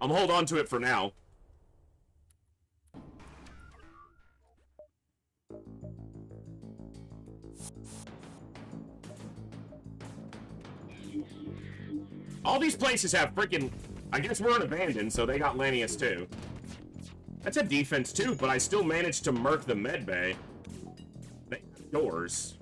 I'm hold on to it for now. All these places have freaking... I guess we're unabandoned, so they got Lanius too. That's a defense too, but I still managed to murk the medbay. They have doors.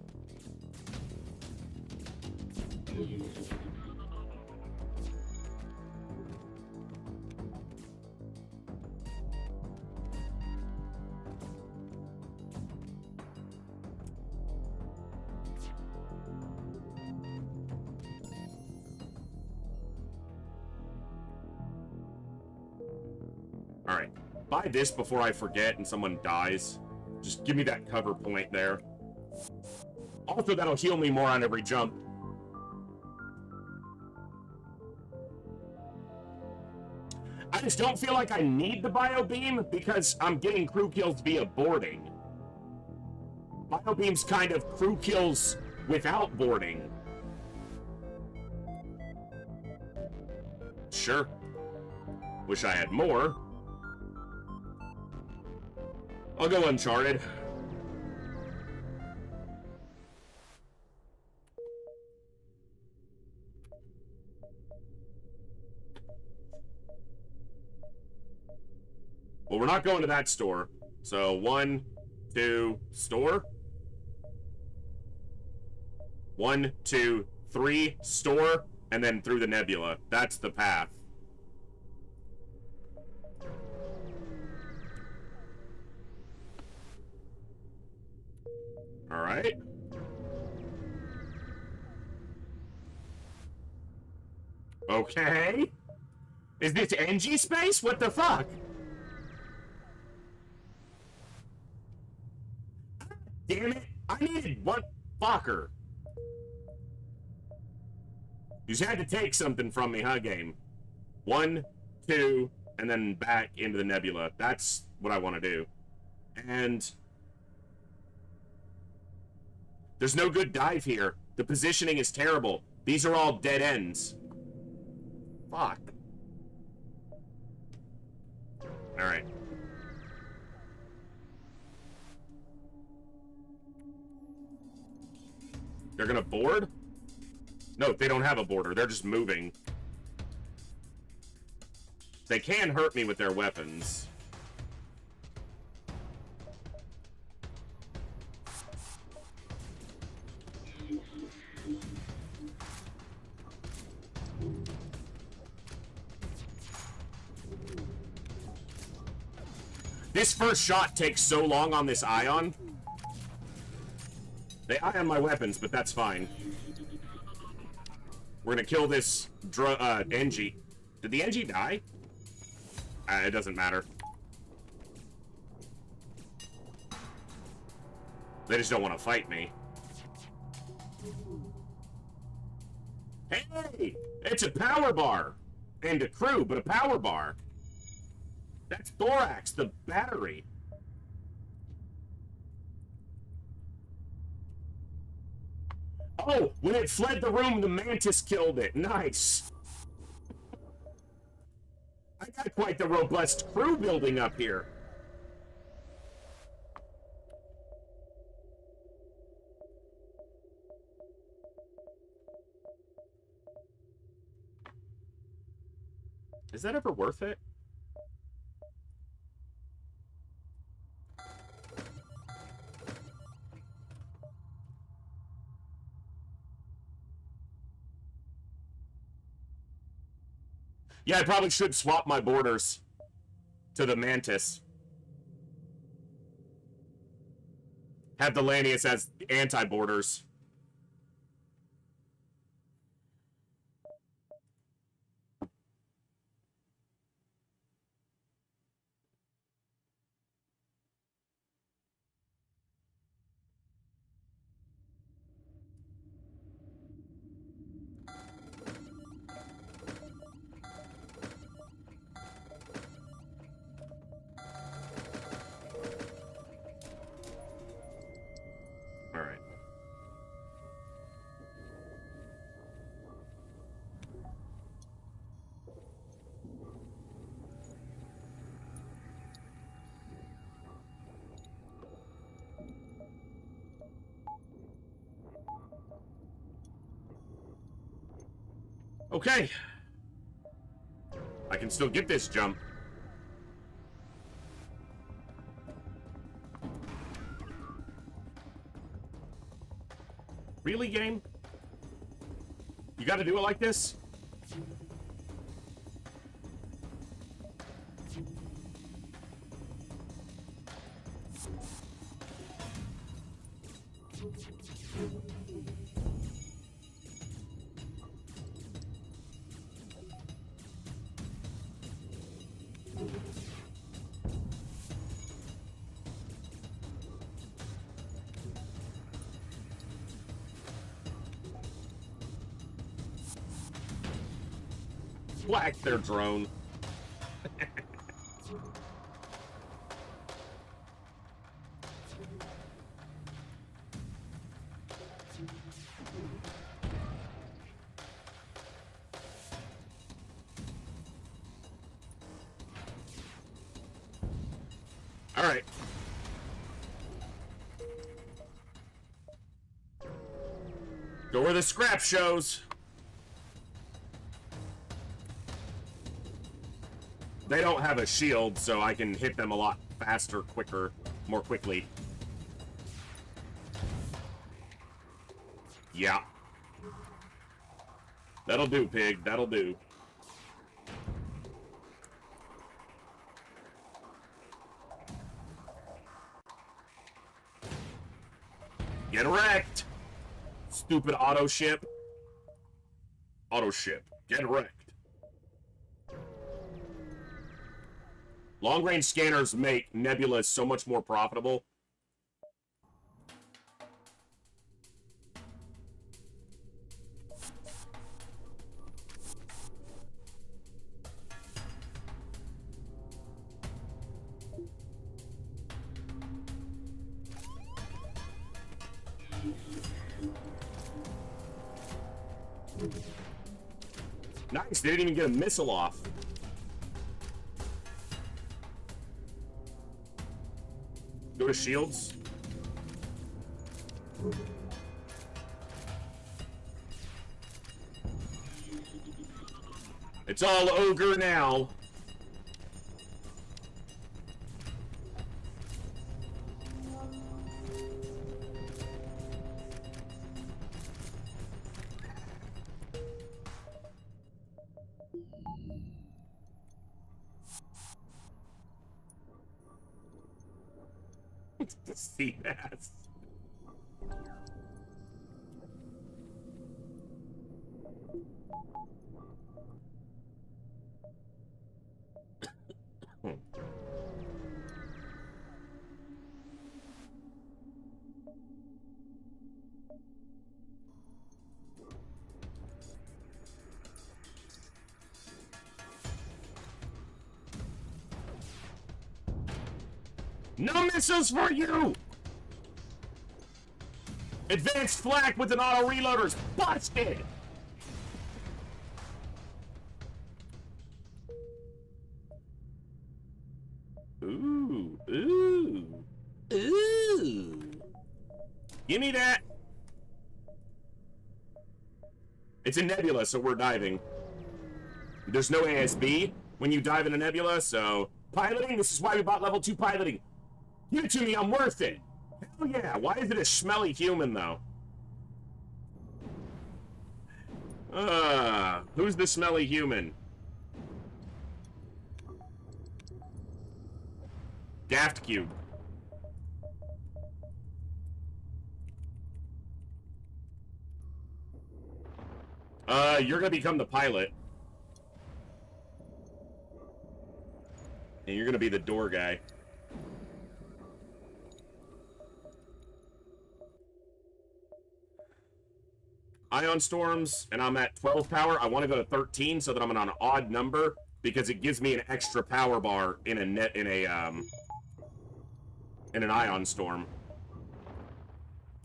Alright, buy this before I forget and someone dies. Just give me that cover point there. Also, that'll heal me more on every jump. I just don't feel like I need the bio beam because I'm getting crew kills via boarding. Bio beam's kind of crew kills without boarding. Sure. Wish I had more. I'll go Uncharted. Well, we're not going to that store. So, 1, 2, store. 1, 2, 3, store, and then through the nebula. That's the path. Alright. Okay. Is this NG space? What the fuck? Damn it. I needed one fucker. You just had to take something from me, huh, game? 1, 2, and then back into the nebula. That's what I want to do. And there's no good dive here. The positioning is terrible. These are all dead ends. Fuck. Alright. They're gonna board? No, they don't have a border. They're just moving. They can hurt me with their weapons. This first shot takes so long on this ion. They ion my weapons, but that's fine. We're gonna kill this NG. Did the NG die? It doesn't matter. They just don't want to fight me. Hey! It's a power bar! And a crew, but a power bar. That's Thorax, the battery. Oh, when it fled the room, the mantis killed it. Nice. I got quite the robust crew building up here. Is that ever worth it? Yeah, I probably should swap my borders to the Mantis. Have the Lanius as anti-borders. Okay. I can still get this jump. Really, game? You gotta do it like this? Whack their drone. All right. Go where the scrap shows. They don't have a shield, so I can hit them a lot faster, quicker, more quickly. Yeah. That'll do, pig. That'll do. Get wrecked! Stupid auto ship. Auto ship. Get wrecked. Long-range scanners make Nebula so much more profitable. Nice, they didn't even get a missile off. Go to shields. It's all ogre now. to see that. No missiles for you! Advanced flak with an auto reloader's busted! Ooh, ooh, ooh. Give me that. It's a nebula, so we're diving. There's no ASB when you dive in a nebula, so piloting, this is why we bought level 2 piloting. Give it to me, I'm worth it. Hell yeah, why is it a smelly human, though? Who's the smelly human? Daft Cube. You're gonna become the pilot. And you're gonna be the door guy. Ion storms, and I'm at 12 power. I want to go to 13 so that I'm on an odd number because it gives me an extra power bar in an ion storm.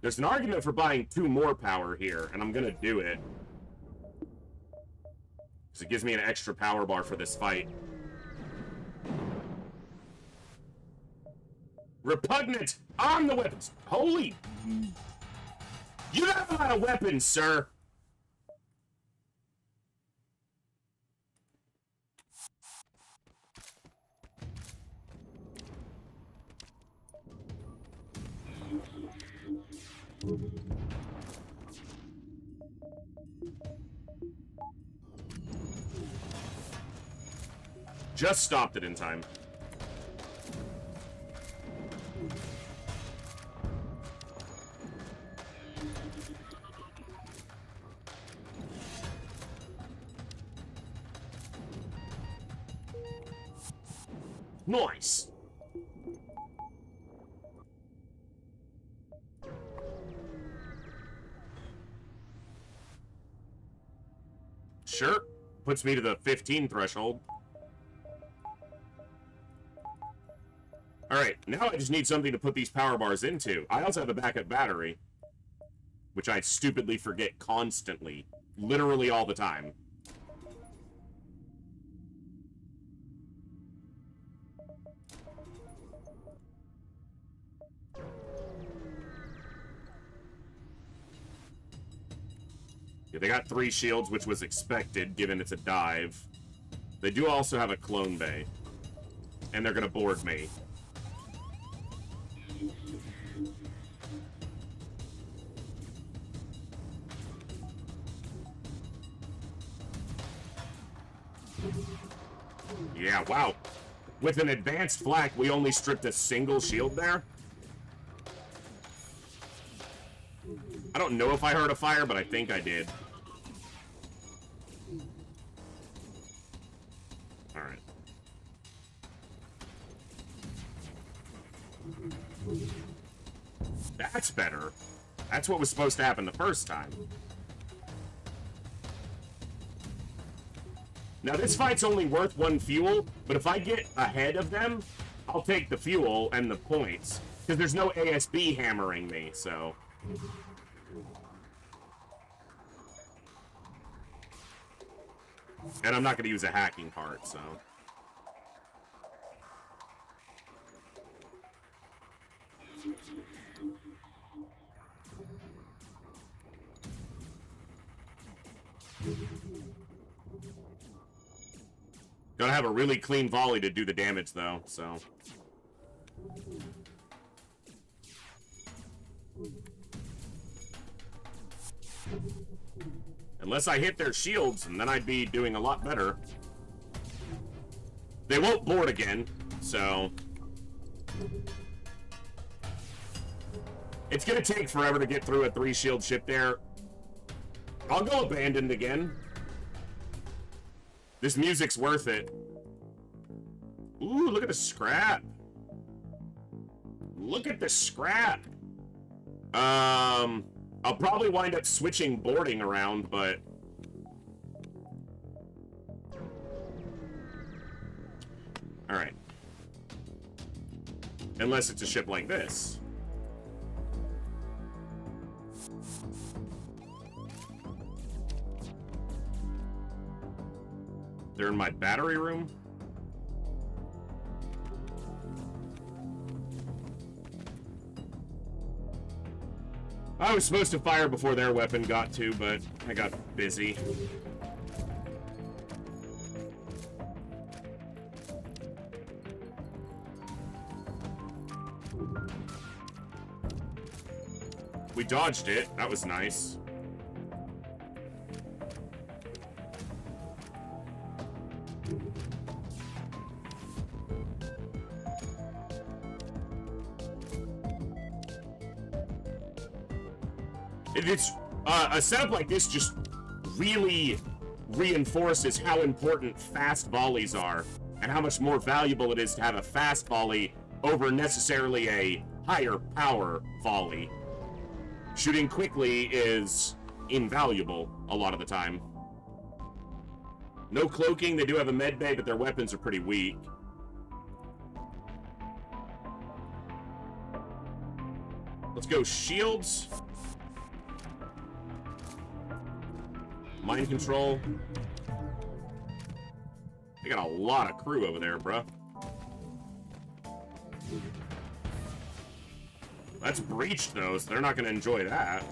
There's an argument for buying 2 more power here, and I'm gonna do it. Because it gives me an extra power bar for this fight. Repugnant on the weapons. Holy... You have a lot of weapons, sir. Just stopped it in time. Nice. Sure. Puts me to the 15 threshold. Alright, now I just need something to put these power bars into. I also have a backup battery, which I stupidly forget constantly. Literally all the time. Yeah, they got 3 shields, which was expected, given it's a dive. They do also have a clone bay. And they're gonna board me. Yeah, wow. With an advanced flak, we only stripped a single shield there. I don't know if I heard a fire, but I think I did. Alright. That's better. That's what was supposed to happen the first time. Now, this fight's only worth 1 fuel, but if I get ahead of them, I'll take the fuel and the points. Because there's no ASB hammering me, so... And I'm not going to use a hacking part, so... Gotta have a really clean volley to do the damage, though, so... Unless I hit their shields, and then I'd be doing a lot better. They won't board again, so... It's gonna take forever to get through a 3-shield ship there. I'll go abandoned again. This music's worth it. Ooh, look at the scrap. Look at the scrap. I'll probably wind up switching boarding around, but... Alright. Unless it's a ship like this. They're in my battery room? I was supposed to fire before their weapon got to, but I got busy. We dodged it. That was nice. It's a setup like this just really reinforces how important fast volleys are and how much more valuable it is to have a fast volley over necessarily a higher power volley. Shooting quickly is invaluable a lot of the time. No cloaking, they do have a med bay, but their weapons are pretty weak. Let's go shields. Mind control. They got a lot of crew over there, bruh. That's breached, though, so they're not going to enjoy that.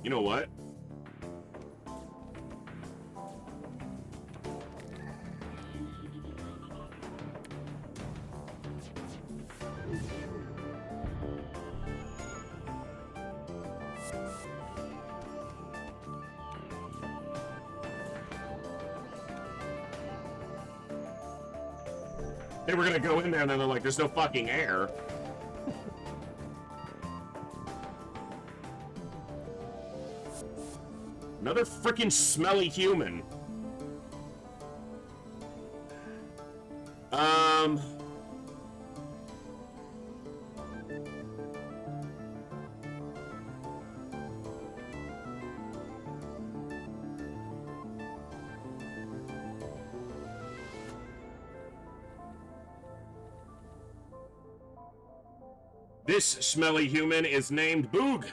You know what? They were gonna go in there and then they're like, there's no fucking air. Another freaking smelly human. This smelly human is named Boog.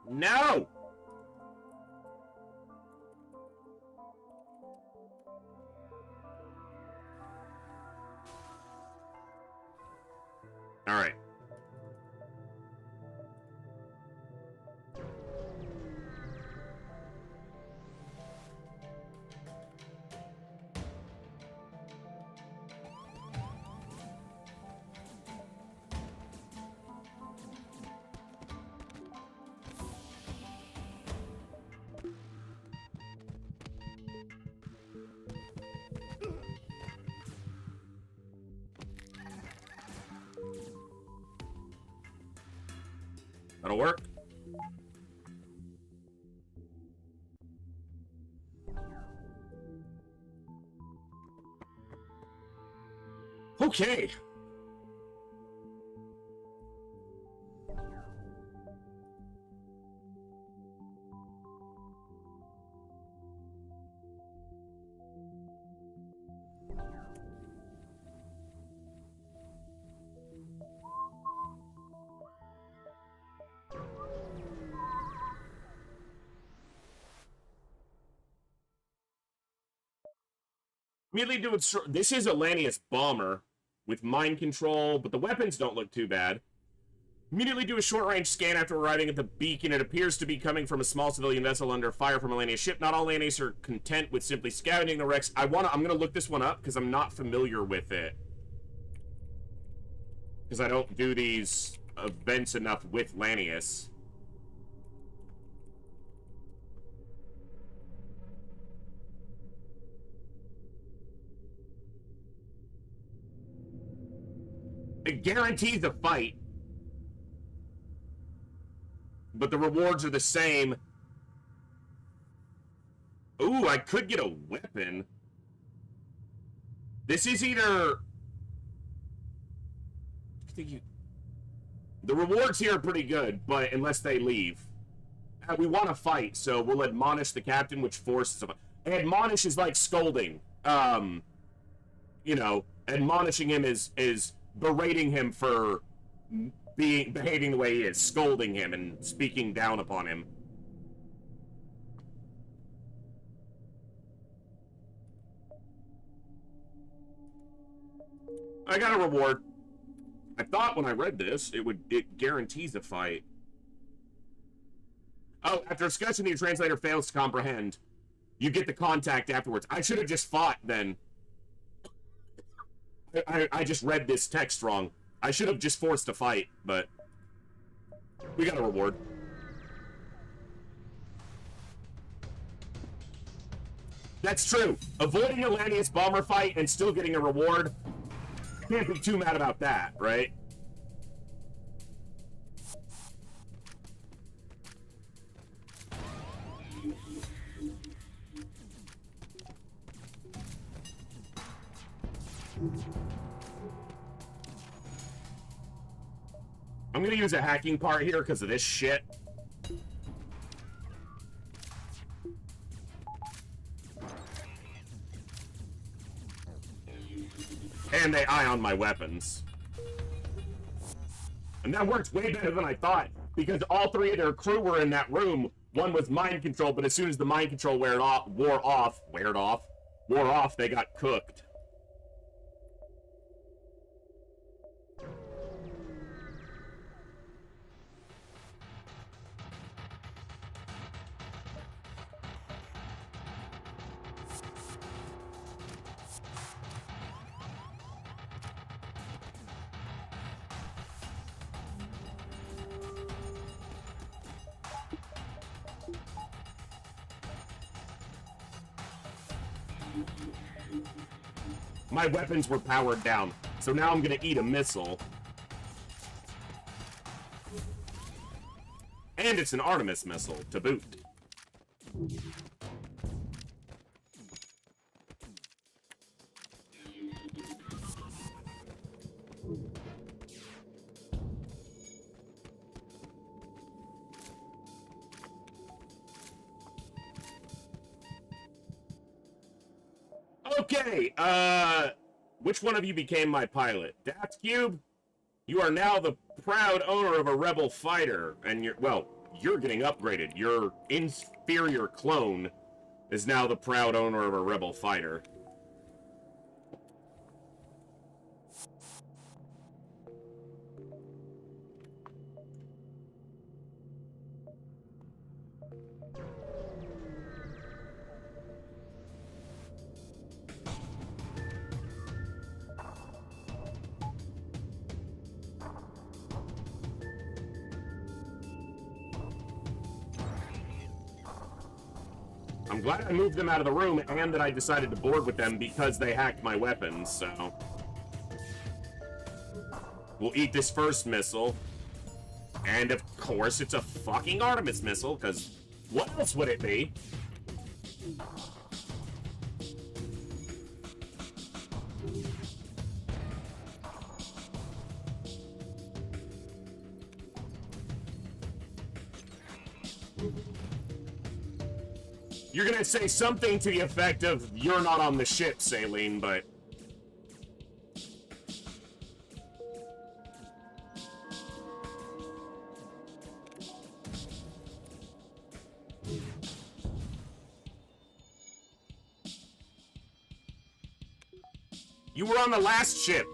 No! All right. That'll work. Okay. Immediately do it. This is a Lanius bomber with mind control, but the weapons don't look too bad. Immediately do a short-range scan after arriving at the beacon. It appears to be coming from a small civilian vessel under fire from a Lanius ship. Not all Lanius are content with simply scavenging the wrecks. I'm gonna look this one up because I'm not familiar with it. Because I don't do these events enough with Lanius. It guarantees a fight. but the rewards are the same. Ooh, I could get a weapon. This is either... The rewards here are pretty good, but unless they leave. We want to fight, so we'll admonish the captain, which forces him. Admonish is like scolding. You know, admonishing him is berating him for behaving the way he is, scolding him and speaking down upon him. I got a reward. I thought when I read this, it guarantees a fight. Oh, after discussion, your translator fails to comprehend. You get the contact afterwards. I should have just fought then. I just read this text wrong. I should have just forced a fight, but we got a reward. That's true. Avoiding a Lanius bomber fight and still getting a reward. Can't be too mad about that, right? I'm gonna use a hacking part here because of this shit. And they ion my weapons. And that worked way better than I thought, because all three of their crew were in that room. One was mind control, but as soon as the mind control wore off, they got cooked. My weapons were powered down, so now I'm gonna eat a missile. And it's an Artemis missile, to boot. Okay, which one of you became my pilot? Daft Cube? You are now the proud owner of a rebel fighter, and you're getting upgraded. Your inferior clone is now the proud owner of a rebel fighter. I'm glad I moved them out of the room and that I decided to board with them because they hacked my weapons, so... We'll eat this first missile. And of course it's a fucking Artemis missile, because what else would it be? You're gonna say something to the effect of, you're not on the ship, Saline, but... You were on the last ship.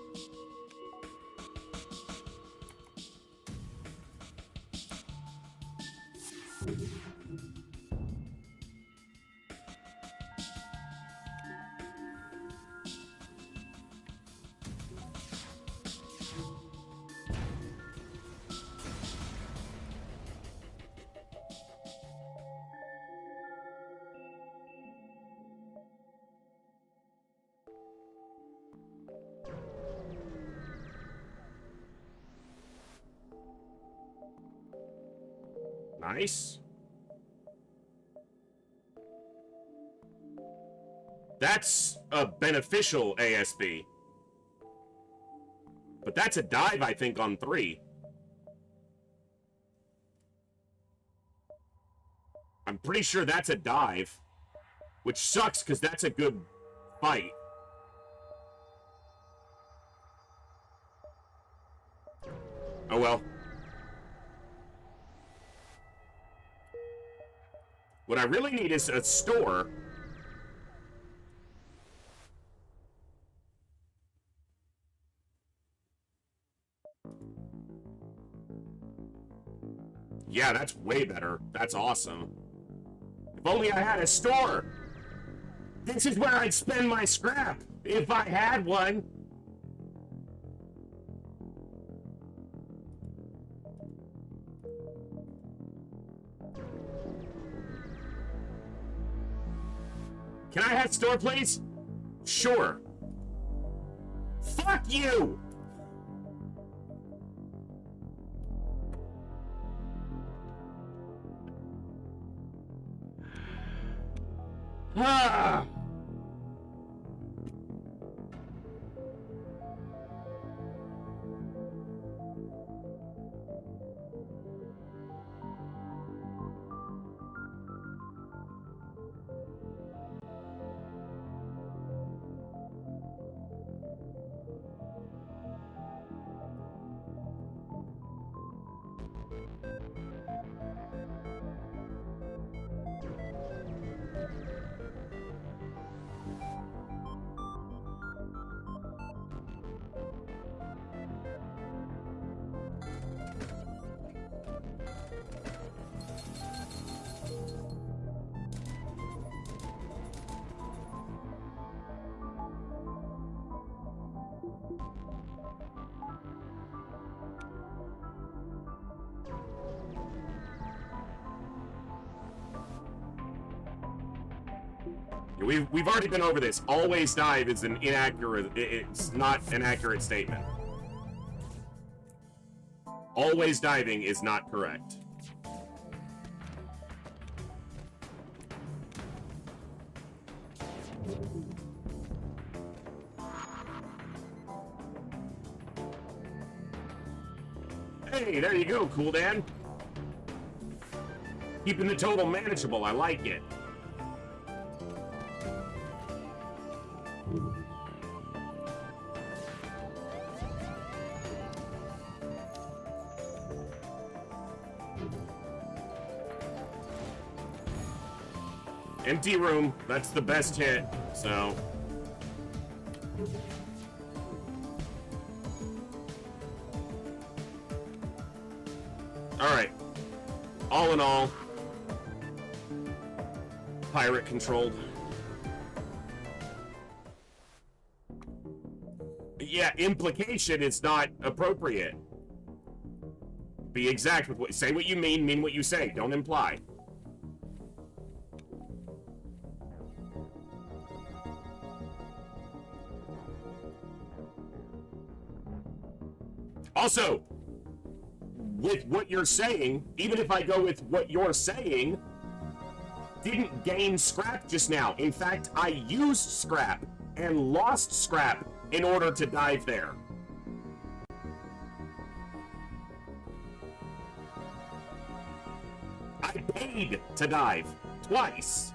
Nice. That's a beneficial ASB. But that's a dive, I think, on 3. I'm pretty sure that's a dive. Which sucks, because that's a good fight. Oh well. What I really need is a store. Yeah, that's way better. That's awesome. If only I had a store. This is where I'd spend my scrap, if I had one. Can I have store, please? Sure. Fuck you! Ah! We've already been over this. Always dive is an inaccurate. It's not an accurate statement. Always diving is not correct. Hey, there you go, Cool Dan. Keeping the total manageable. I like it. Empty room. That's the best hit, so. Alright. All in all, pirate controlled. Yeah, implication is not appropriate. Be exact with what, say what you mean what you say. Don't imply. Also, with what you're saying, even if I go with what you're saying, didn't gain scrap just now. In fact, I used scrap and lost scrap in order to dive there. I paid to dive twice.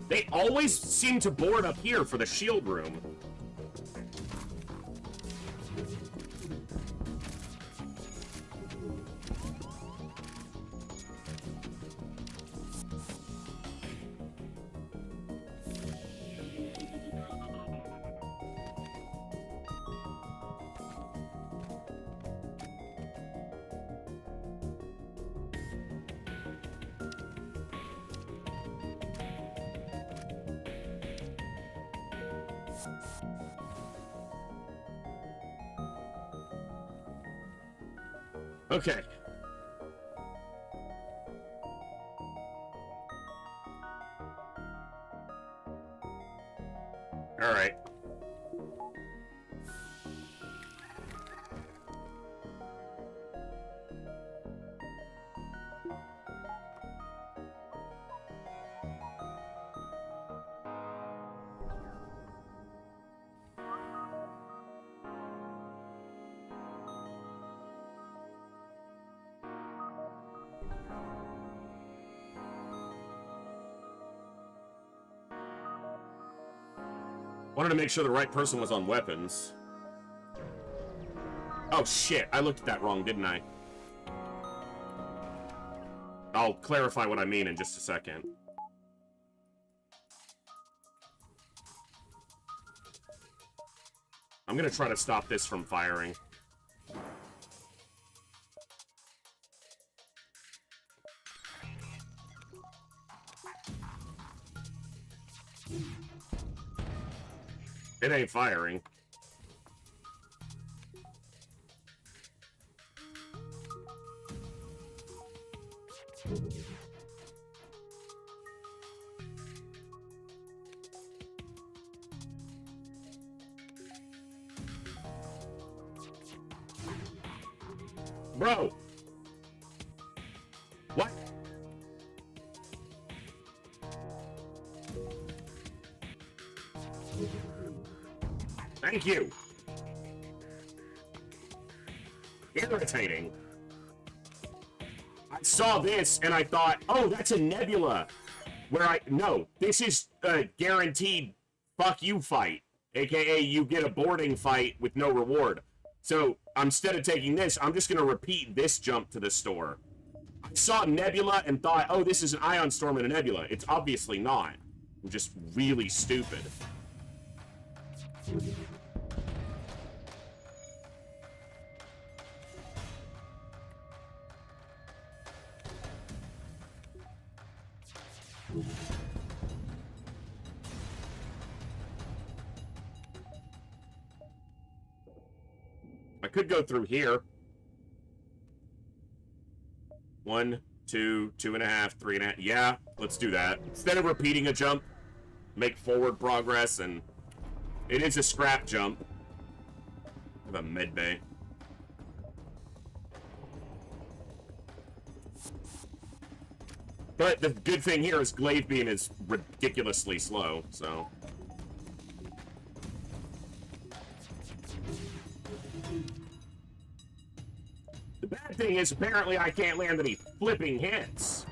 They always seem to board up here for the shield room. Okay. All right. Wanted to make sure the right person was on weapons. Oh shit, I looked at that wrong, didn't I? I'll clarify what I mean in just a second. I'm gonna try to stop this from firing. It ain't firing. Bro! What? Thank you. Irritating. I saw this and I thought, oh, that's a nebula. No, this is a guaranteed fuck you fight. AKA you get a boarding fight with no reward. So instead of taking this, I'm just going to repeat this jump to the store. I saw nebula and thought, oh, this is an ion storm in a nebula. It's obviously not. I'm just really stupid. I could go through here. 1, 2, 2.5, 3.5. Yeah, let's do that. Instead of repeating a jump, make forward progress, and it is a scrap jump. I have a med bay. But the good thing here is glaive beam is ridiculously slow, so. The bad thing is apparently I can't land any flipping hits.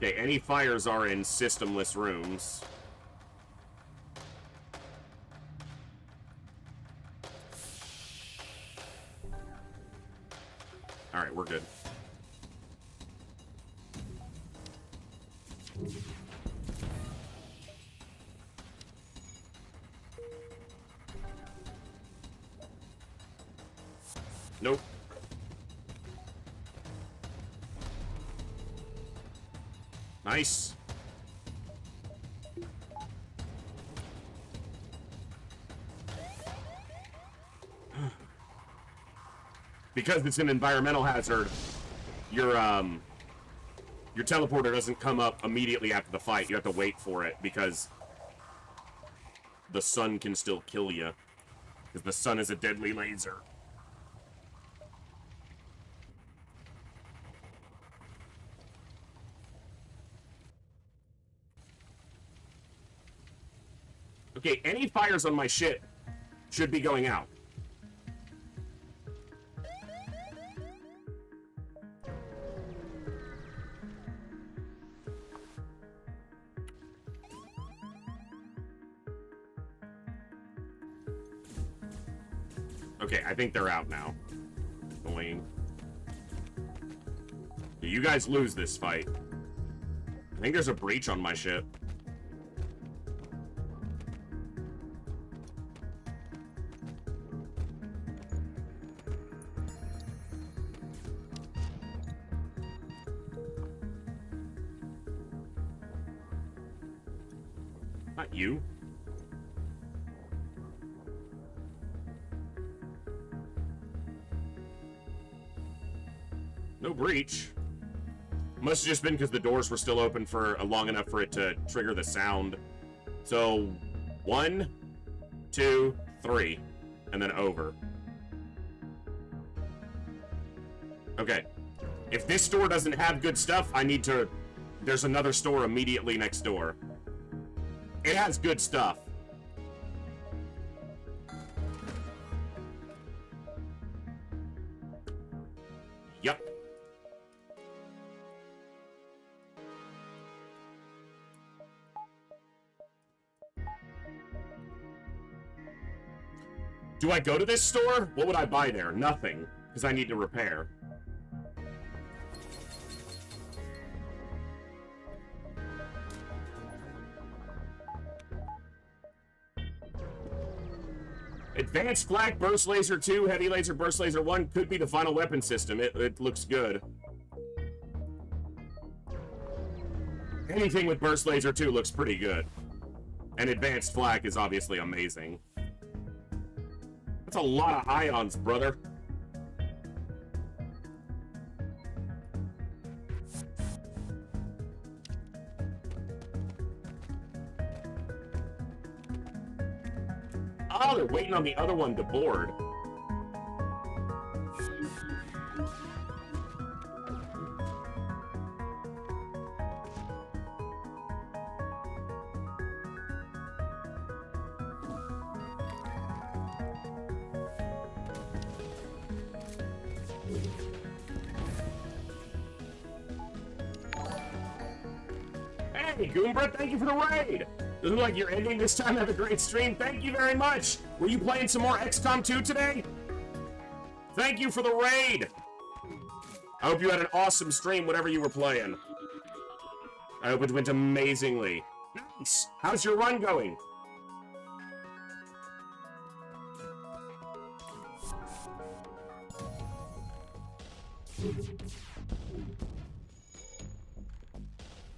Okay, any fires are in systemless rooms. Alright, we're good. Nope. Nice. Because it's an environmental hazard, your teleporter doesn't come up immediately after the fight. You have to wait for it because the sun can still kill you. Because the sun is a deadly laser. Okay, any fires on my ship should be going out. Okay, I think they're out now. Going. You guys lose this fight. I think there's a breach on my ship. Not you. No breach. Must have just been because the doors were still open for long enough for it to trigger the sound. So, 1, 2, 3, and then over. Okay. If this store doesn't have good stuff, I need to... There's another store immediately next door. It has good stuff. Yep. Do I go to this store? What would I buy there? Nothing, because I need to repair. Advanced Flak, Burst Laser 2, Heavy Laser, Burst Laser 1 could be the final weapon system. It looks good. Anything with Burst Laser 2 looks pretty good. And Advanced Flak is obviously amazing. That's a lot of ions, brother. Oh, they're waiting on the other one to board. Hey, Goombra, thank you for the raid! Doesn't look like you're ending this time. Have a great stream. Thank you very much. Were you playing some more XCOM 2 today? Thank you for the raid. I hope you had an awesome stream, whatever you were playing. I hope it went amazingly. Nice. How's your run going?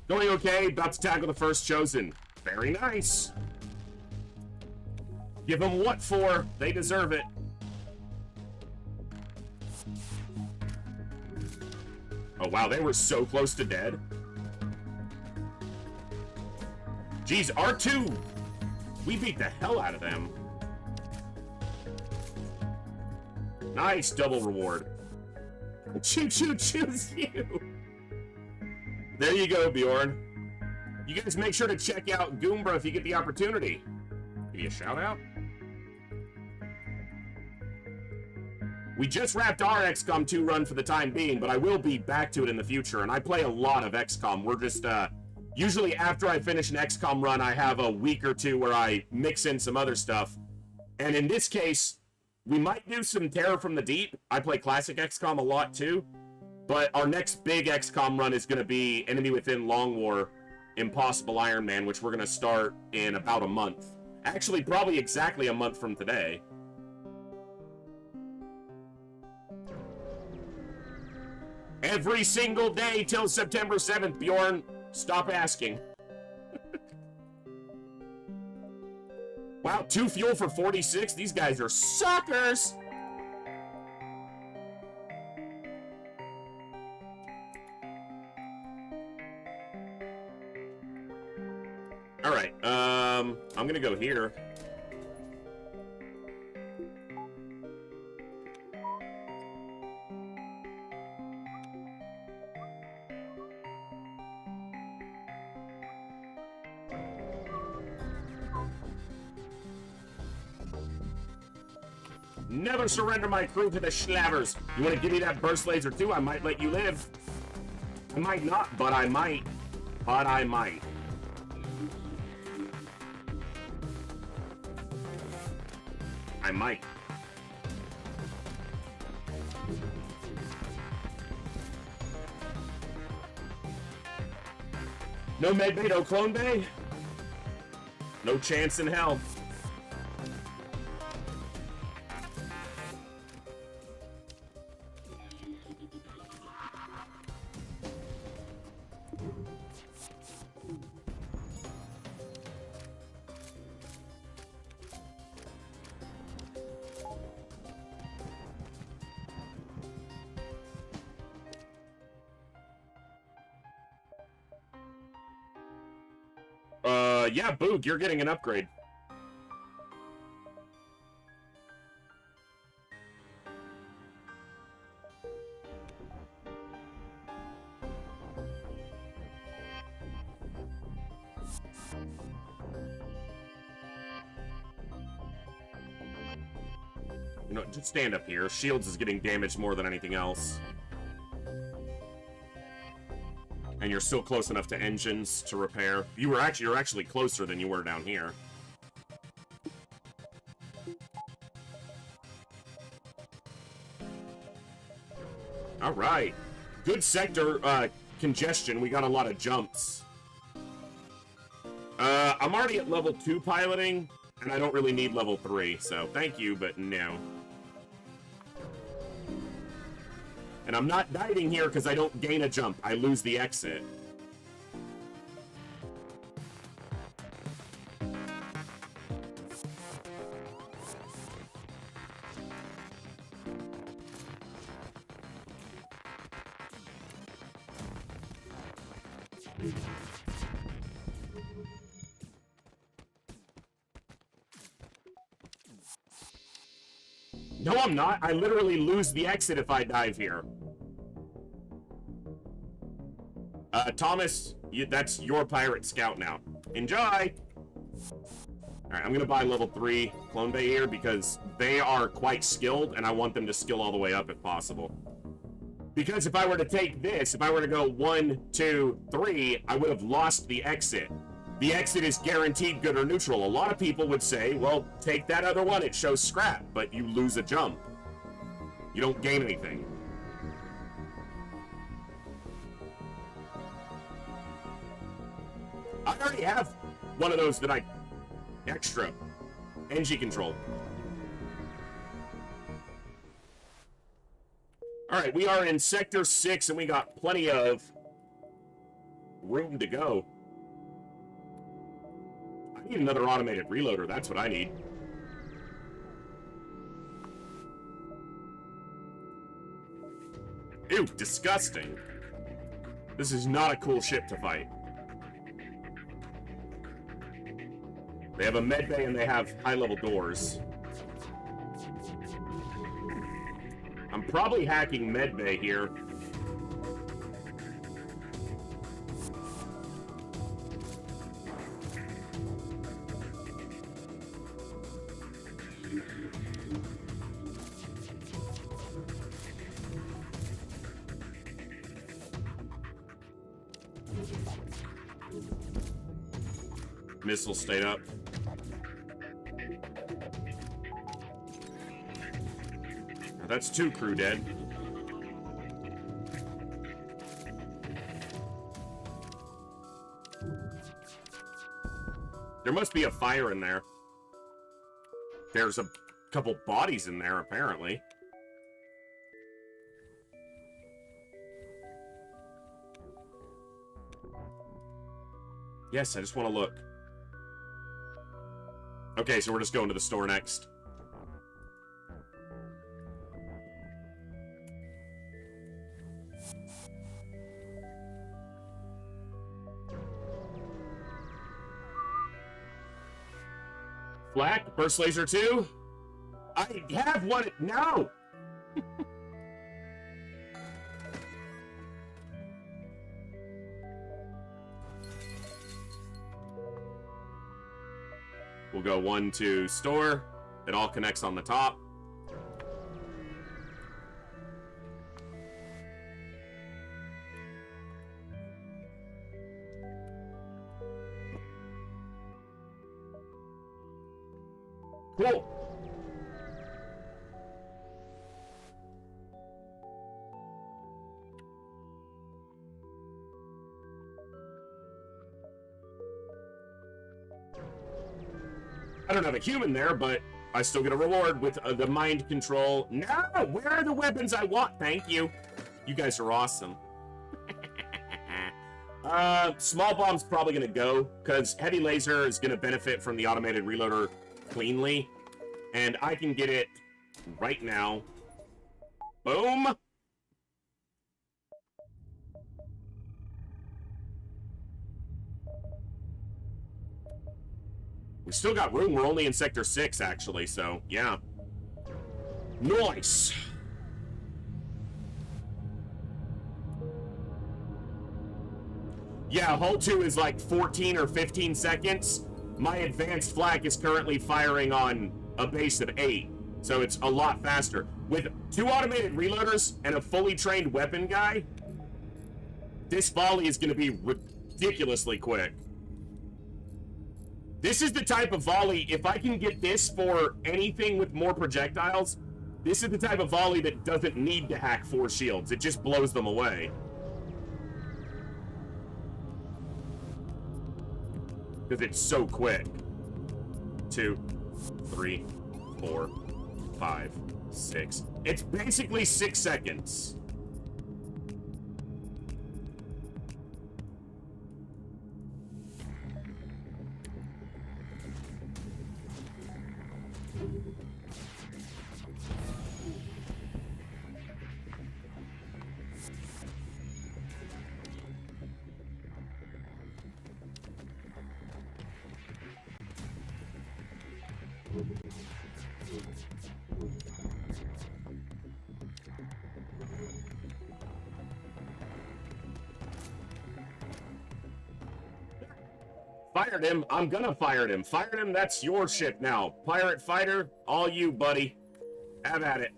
Going okay. About to tackle the first chosen. Very nice. Give them what for? They deserve it. Oh, wow, they were so close to dead. Jeez, R2! We beat the hell out of them. Nice double reward. Choo-choo choose you! There you go, Bjorn. You guys make sure to check out Goombra if you get the opportunity. Give you a shout out. We just wrapped our XCOM 2 run for the time being, but I will be back to it in the future, and I play a lot of XCOM. We're just, usually after I finish an XCOM run, I have a week or two where I mix in some other stuff. And in this case, we might do some Terror from the Deep. I play classic XCOM a lot too, but our next big XCOM run is going to be Enemy Within Long War, Impossible Iron Man, which we're going to start in about a month. Actually, probably exactly a month from today. Every single day till September 7th, Bjorn. Stop asking. Wow, 2 fuel for 46? These guys are suckers! Alright, I'm gonna go here. Never surrender my crew to the Schlavers. You want to give me that burst laser too? I might let you live. I might not, but I might. But I might. I might. No medbay, no clone bay? No chance in hell. Yeah, Boog, you're getting an upgrade. You know, just stand up here. Shields is getting damaged more than anything else. And you're still close enough to engines to repair. You're actually closer than you were down here. All right. Good sector congestion. We got a lot of jumps. I'm already at level 2 piloting, and I don't really need level 3, so thank you, but no. And I'm not diving here because I don't gain a jump. I lose the exit. No, I'm not. I literally lose the exit if I dive here. Thomas, that's your pirate scout now. Enjoy! Alright, I'm gonna buy level 3 Clone Bay here because they are quite skilled, and I want them to skill all the way up if possible. Because if I were to take this, if I were to go 1, 2, 3, I would have lost the exit. The exit is guaranteed good or neutral. A lot of people would say, well, take that other one, it shows scrap, but you lose a jump. You don't gain anything. I already have one of those that I... extra. NG control. Alright, we are in Sector 6, and we got plenty of room to go. I need another automated reloader. That's what I need. Ew, disgusting. This is not a cool ship to fight. They have a med bay and they have high-level doors. I'm probably hacking med bay here. Missile stayed up. Now that's 2 crew dead. There must be a fire in there. There's a couple bodies in there, apparently. Yes, I just want to look. Okay, so we're just going to the store next. Flak, burst laser 2? I have one. No! We'll go 1 to store. It all connects on the top. Cool. I don't have a human there, but I still get a reward with the mind control. No! Where are the weapons I want? Thank you. You guys are awesome. Small bomb's probably going to go, because heavy laser is going to benefit from the automated reloader cleanly, and I can get it right now. Boom! We still got room. We're only in Sector 6, actually, so, yeah. Nice! Yeah, Hull 2 is like 14 or 15 seconds. My advanced flak is currently firing on a base of 8, so it's a lot faster. With 2 automated reloaders and a fully trained weapon guy, this volley is going to be ridiculously quick. This is the type of volley, if I can get this for anything with more projectiles, this is the type of volley that doesn't need to hack 4 shields. It just blows them away. Because it's so quick. 2, 3, 4, 5, 6. It's basically 6 seconds. Fired him. I'm gonna fire him. Fired him, that's your ship now. Pirate fighter, all you, buddy. Have at it.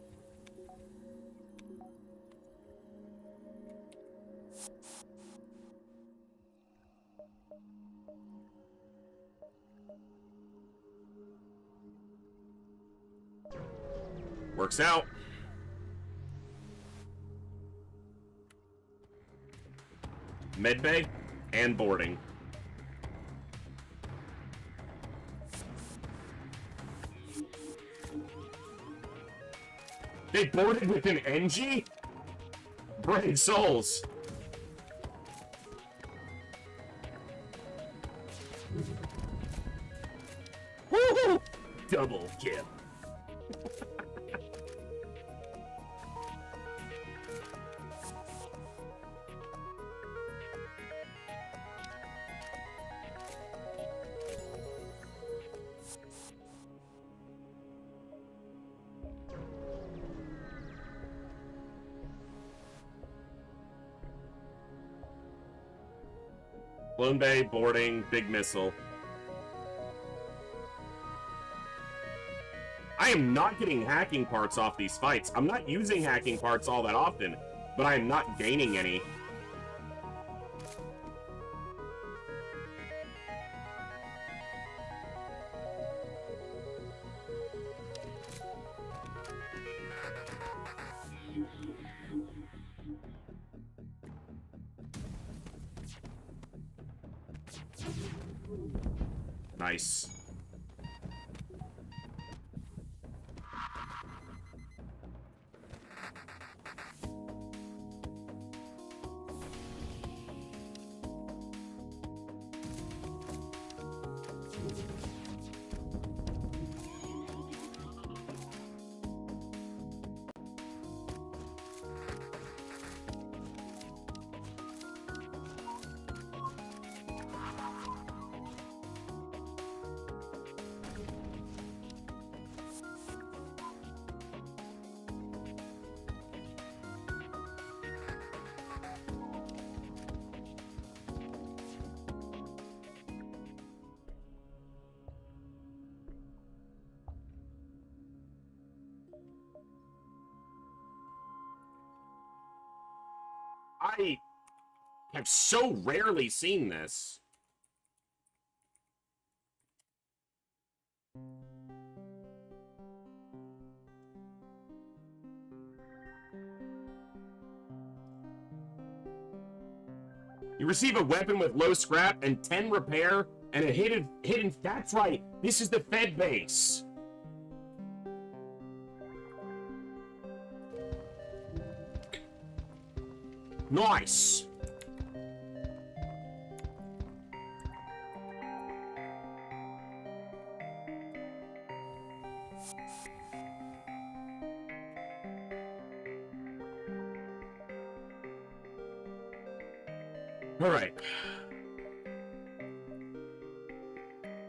Works out. Medbay and boarding. They boarded with an NG? Brave souls. Woohoo! Double kill. Balloon Bay, boarding, big missile. I am not getting hacking parts off these fights. I'm not using hacking parts all that often, but I am not gaining any. Nice. I have so rarely seen this. You receive a weapon with low scrap and 10 repair and a hidden. That's right. This is the Fed base. Nice. All right.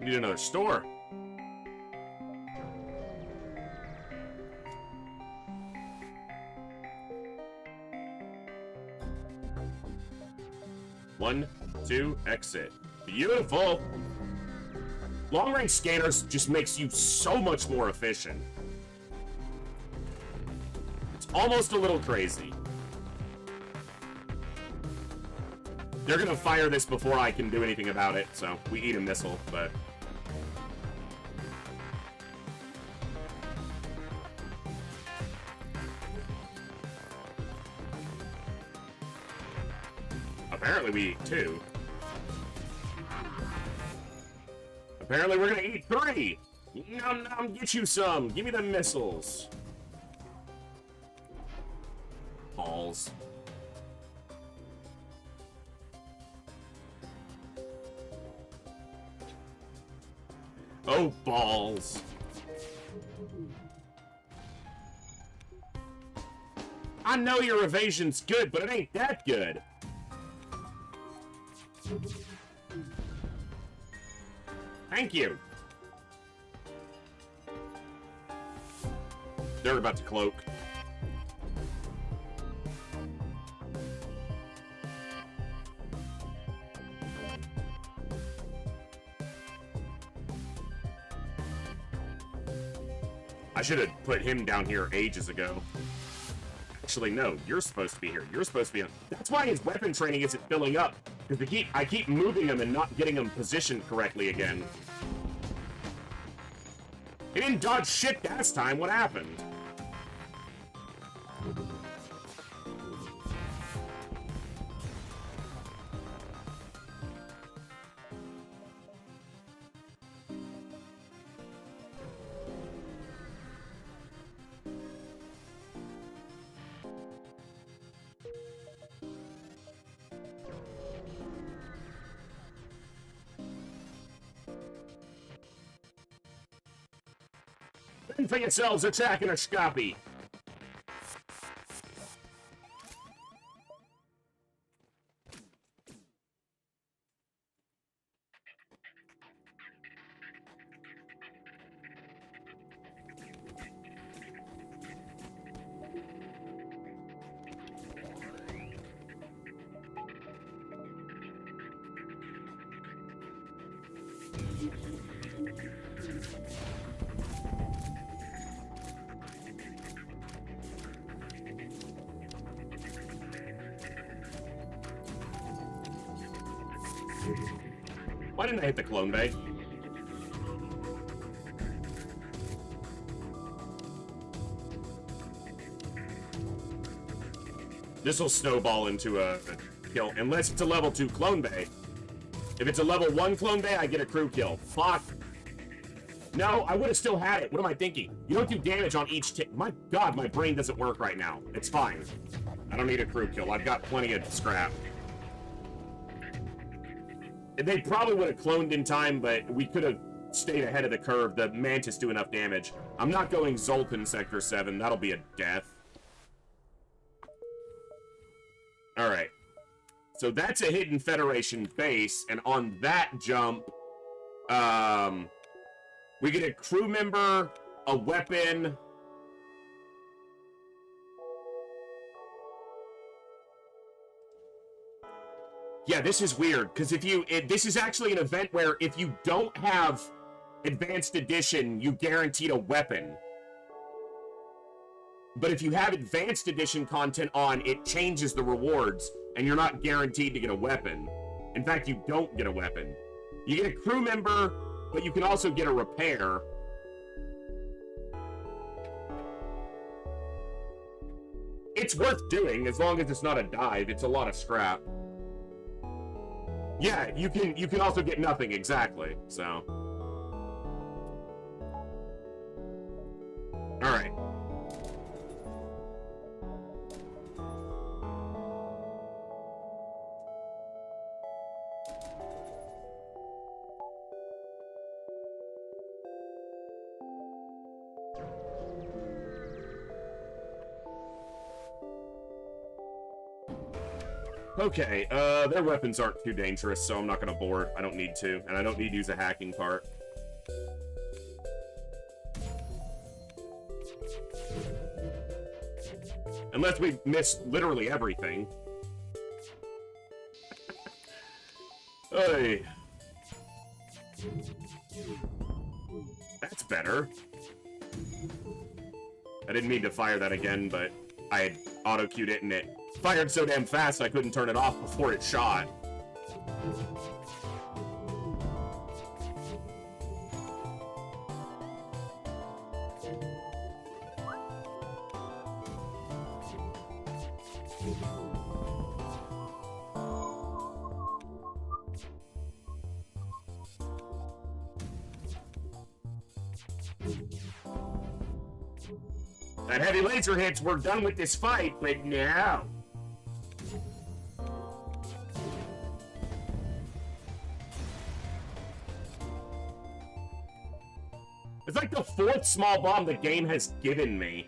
We need another store. 1, 2, exit. Beautiful! Long-range scanners just makes you so much more efficient. It's almost a little crazy. They're gonna fire this before I can do anything about it, so we eat a missile, but... Apparently we eat 2. Apparently we're gonna eat 3! Nom nom, get you some! Give me the missiles! Balls. Oh, balls. I know your evasion's good, but it ain't that good. Thank you. They're about to cloak. I should have put him down here ages ago. Actually, no, you're supposed to be here. You're supposed to be on. That's why his weapon training isn't filling up. Because I keep moving him and not getting him positioned correctly again. He didn't dodge shit last time. What happened? Fend for yourselves, attacking a scopy. Why didn't I hit the clone bay? This will snowball into a kill, unless it's a level 2 clone bay. If it's a level 1 clone bay, I get a crew kill. Fuck. No, I would have still had it. What am I thinking? You don't do damage on each tick. My god, my brain doesn't work right now. It's fine. I don't need a crew kill. I've got plenty of scrap. They probably would have cloned in time, but we could have stayed ahead of the curve. The Mantis do enough damage. I'm not going Zoltan Sector 7. That'll be a death. Alright. So that's a hidden Federation base, and on that jump, we get a crew member, a weapon... Yeah, this is weird, because this is actually an event where if you don't have Advanced Edition, you guaranteed a weapon. But if you have Advanced Edition content on, it changes the rewards, and you're not guaranteed to get a weapon. In fact, you don't get a weapon. You get a crew member, but you can also get a repair. It's worth doing, as long as it's not a dive. It's a lot of scrap. Yeah, you can also get nothing, exactly, so. Alright. Okay, their weapons aren't too dangerous, so I'm not gonna board. I don't need to, and I don't need to use a hacking part. Unless we've missed literally everything. Hey. That's better. I didn't mean to fire that again, but I had auto-queued it and it fired so damn fast I couldn't turn it off before it shot. That heavy laser hits, we're done with this fight, but now. It's like the 4th small bomb the game has given me.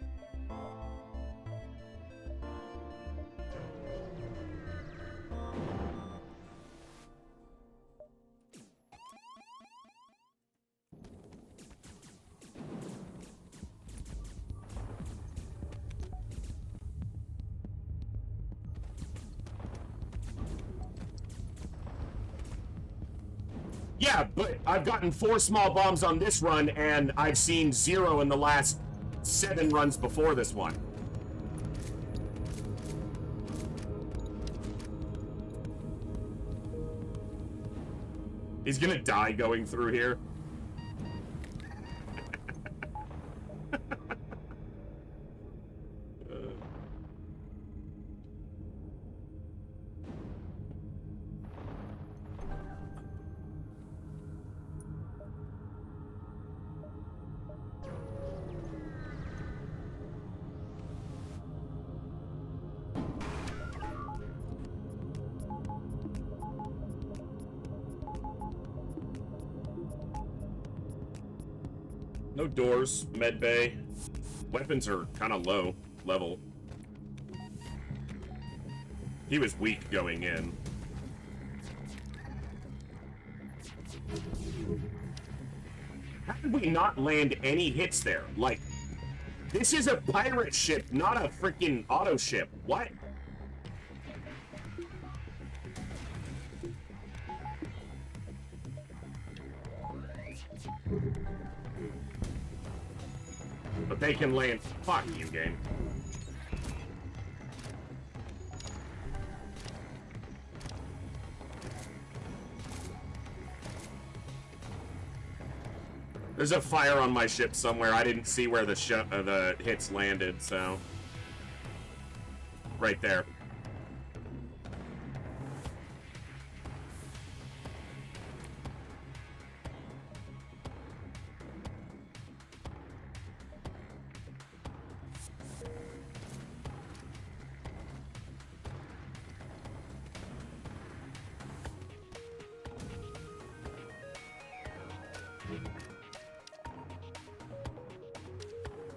Yeah, but I've gotten 4 small bombs on this run, and I've seen 0 in the last 7 runs before this one. He's gonna die going through here. No doors, med bay. Weapons are kind of low level. He was weak going in. How did we not land any hits there? Like, this is a pirate ship, not a freaking auto ship. What? But they can land. Fuck you, game. There's a fire on my ship somewhere. I didn't see where the hits landed, so. Right there.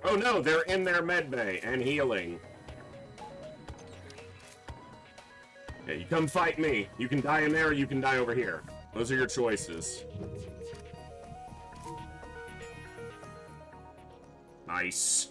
Oh no, they're in their med bay and healing. Yeah, you come fight me. You can die in there or you can die over here. Those are your choices. Nice.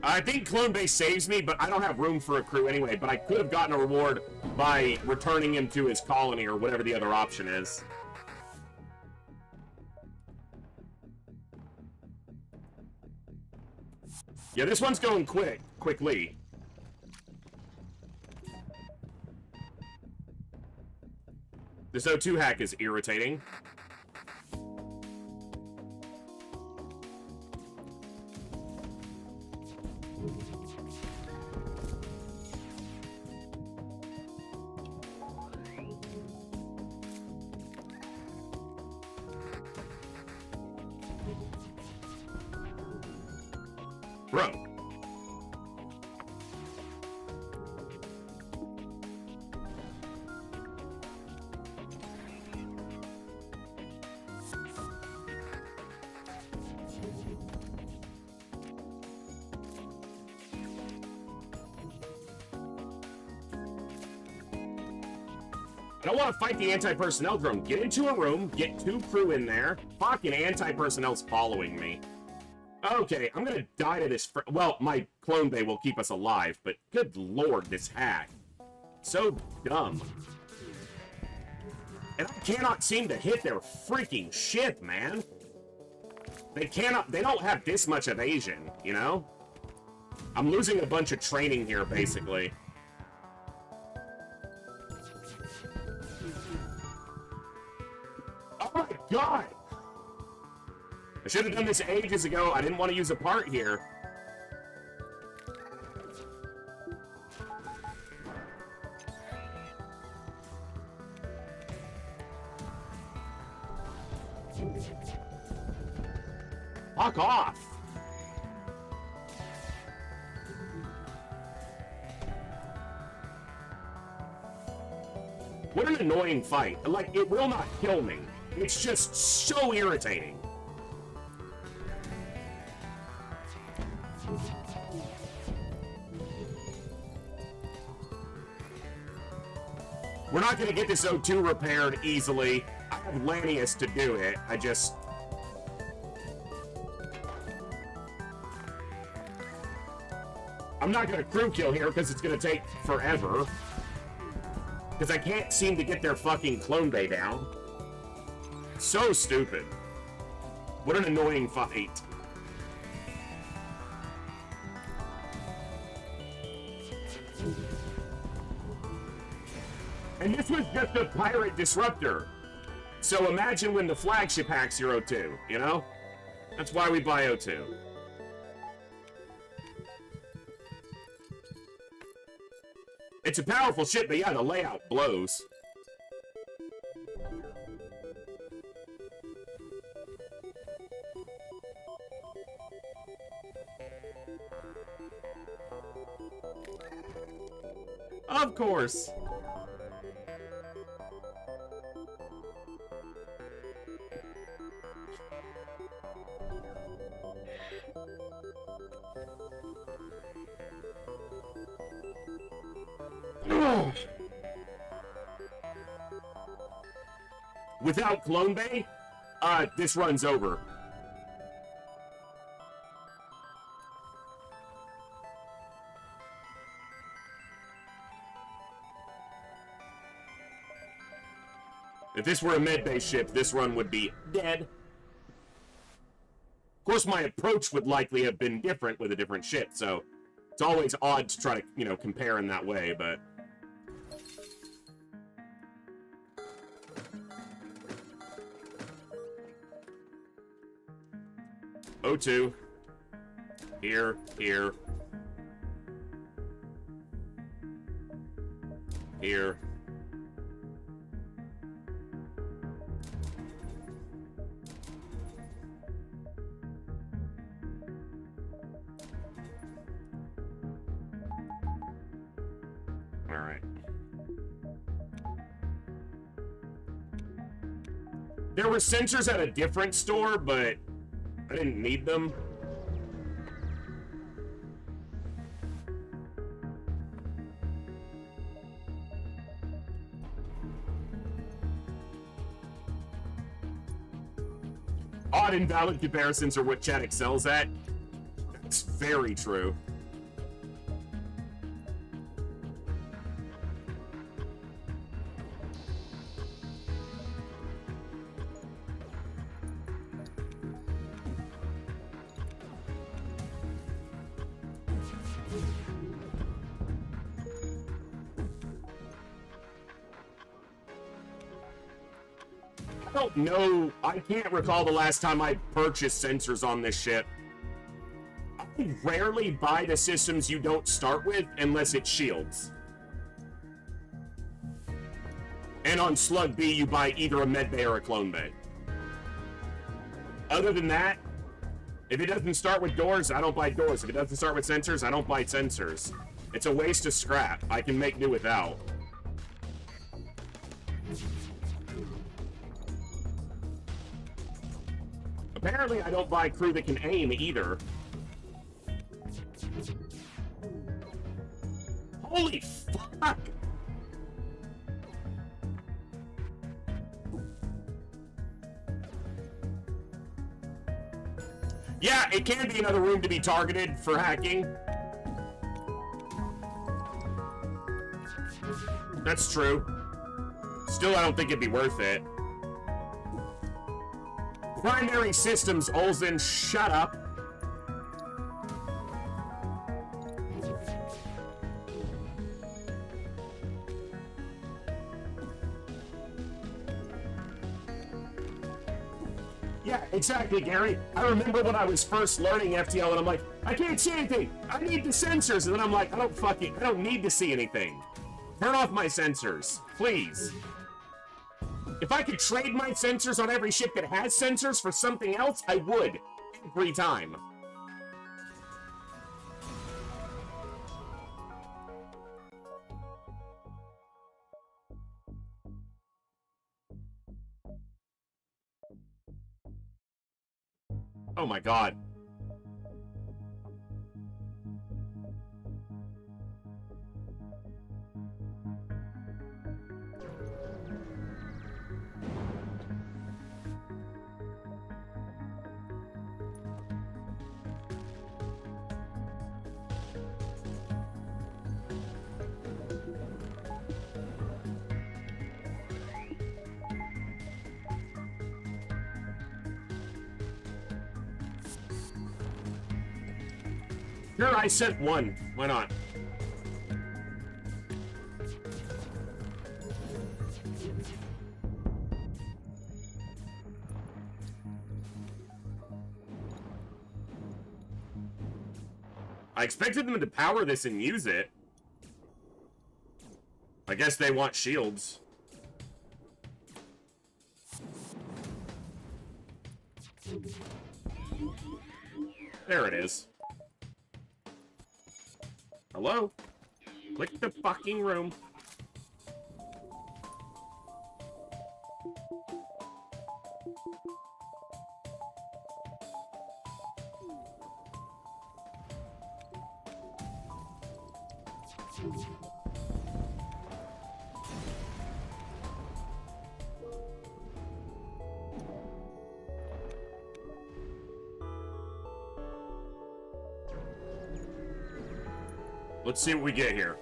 I think Clone Base saves me, but I don't have room for a crew anyway, but I could have gotten a reward by returning him to his colony or whatever the other option is. Yeah, this one's going quickly. This O2 hack is irritating. Bro. I don't want to fight the anti-personnel drone. Get into a room, get 2 crew in there. Fucking anti-personnel's following me. Okay, I'm gonna die to this. Well, my clone bay will keep us alive, but good lord, this hack. So dumb. And I cannot seem to hit their freaking ship, man. They don't have this much evasion, you know? I'm losing a bunch of training here, basically. Oh my god! I should have done this ages ago. I didn't want to use a part here. Fuck off! What an annoying fight. Like, it will not kill me. It's just so irritating. We're not going to get this O2 repaired easily. I have Lanius to do it. I'm not going to crew kill here because it's going to take forever. Because I can't seem to get their fucking clone bay down. So stupid. What an annoying fight. And this was just a pirate disruptor. So imagine when the flagship hacks your O2, you know? That's why we buy O2. It's a powerful ship, but yeah, the layout blows. Of course. Without Clone Bay, this run's over. If this were a med-based ship, this run would be dead. Of course, my approach would likely have been different with a different ship, so it's always odd to try to, you know, compare in that way, but... O2. Here, here. Here. Alright. There were sensors at a different store, but I didn't need them. Odd invalid comparisons are what chat excels at. That's very true. I don't know. I can't recall the last time I purchased sensors on this ship. I rarely buy the systems you don't start with unless it's shields. And on Slug B, you buy either a med bay or a clone bay. Other than that, if it doesn't start with doors, I don't buy doors. If it doesn't start with sensors, I don't buy sensors. It's a waste of scrap. I can make do without. Apparently, I don't buy crew that can aim either. Holy fuck! Yeah, it can be another room to be targeted for hacking. That's true. Still, I don't think it'd be worth it. Primary systems, Olsen, shut up. Yeah, exactly, Gary. I remember when I was first learning FTL and I'm like, I can't see anything. I need the sensors. And then I'm like, I don't need to see anything. Turn off my sensors, please. If I could trade my sensors on every ship that has sensors for something else, I would. Every time. Oh my god. Sure, I sent one. Why not? I expected them to power this and use it. I guess they want shields. There it is. Hello? Click the fucking room. Let's see what we get here.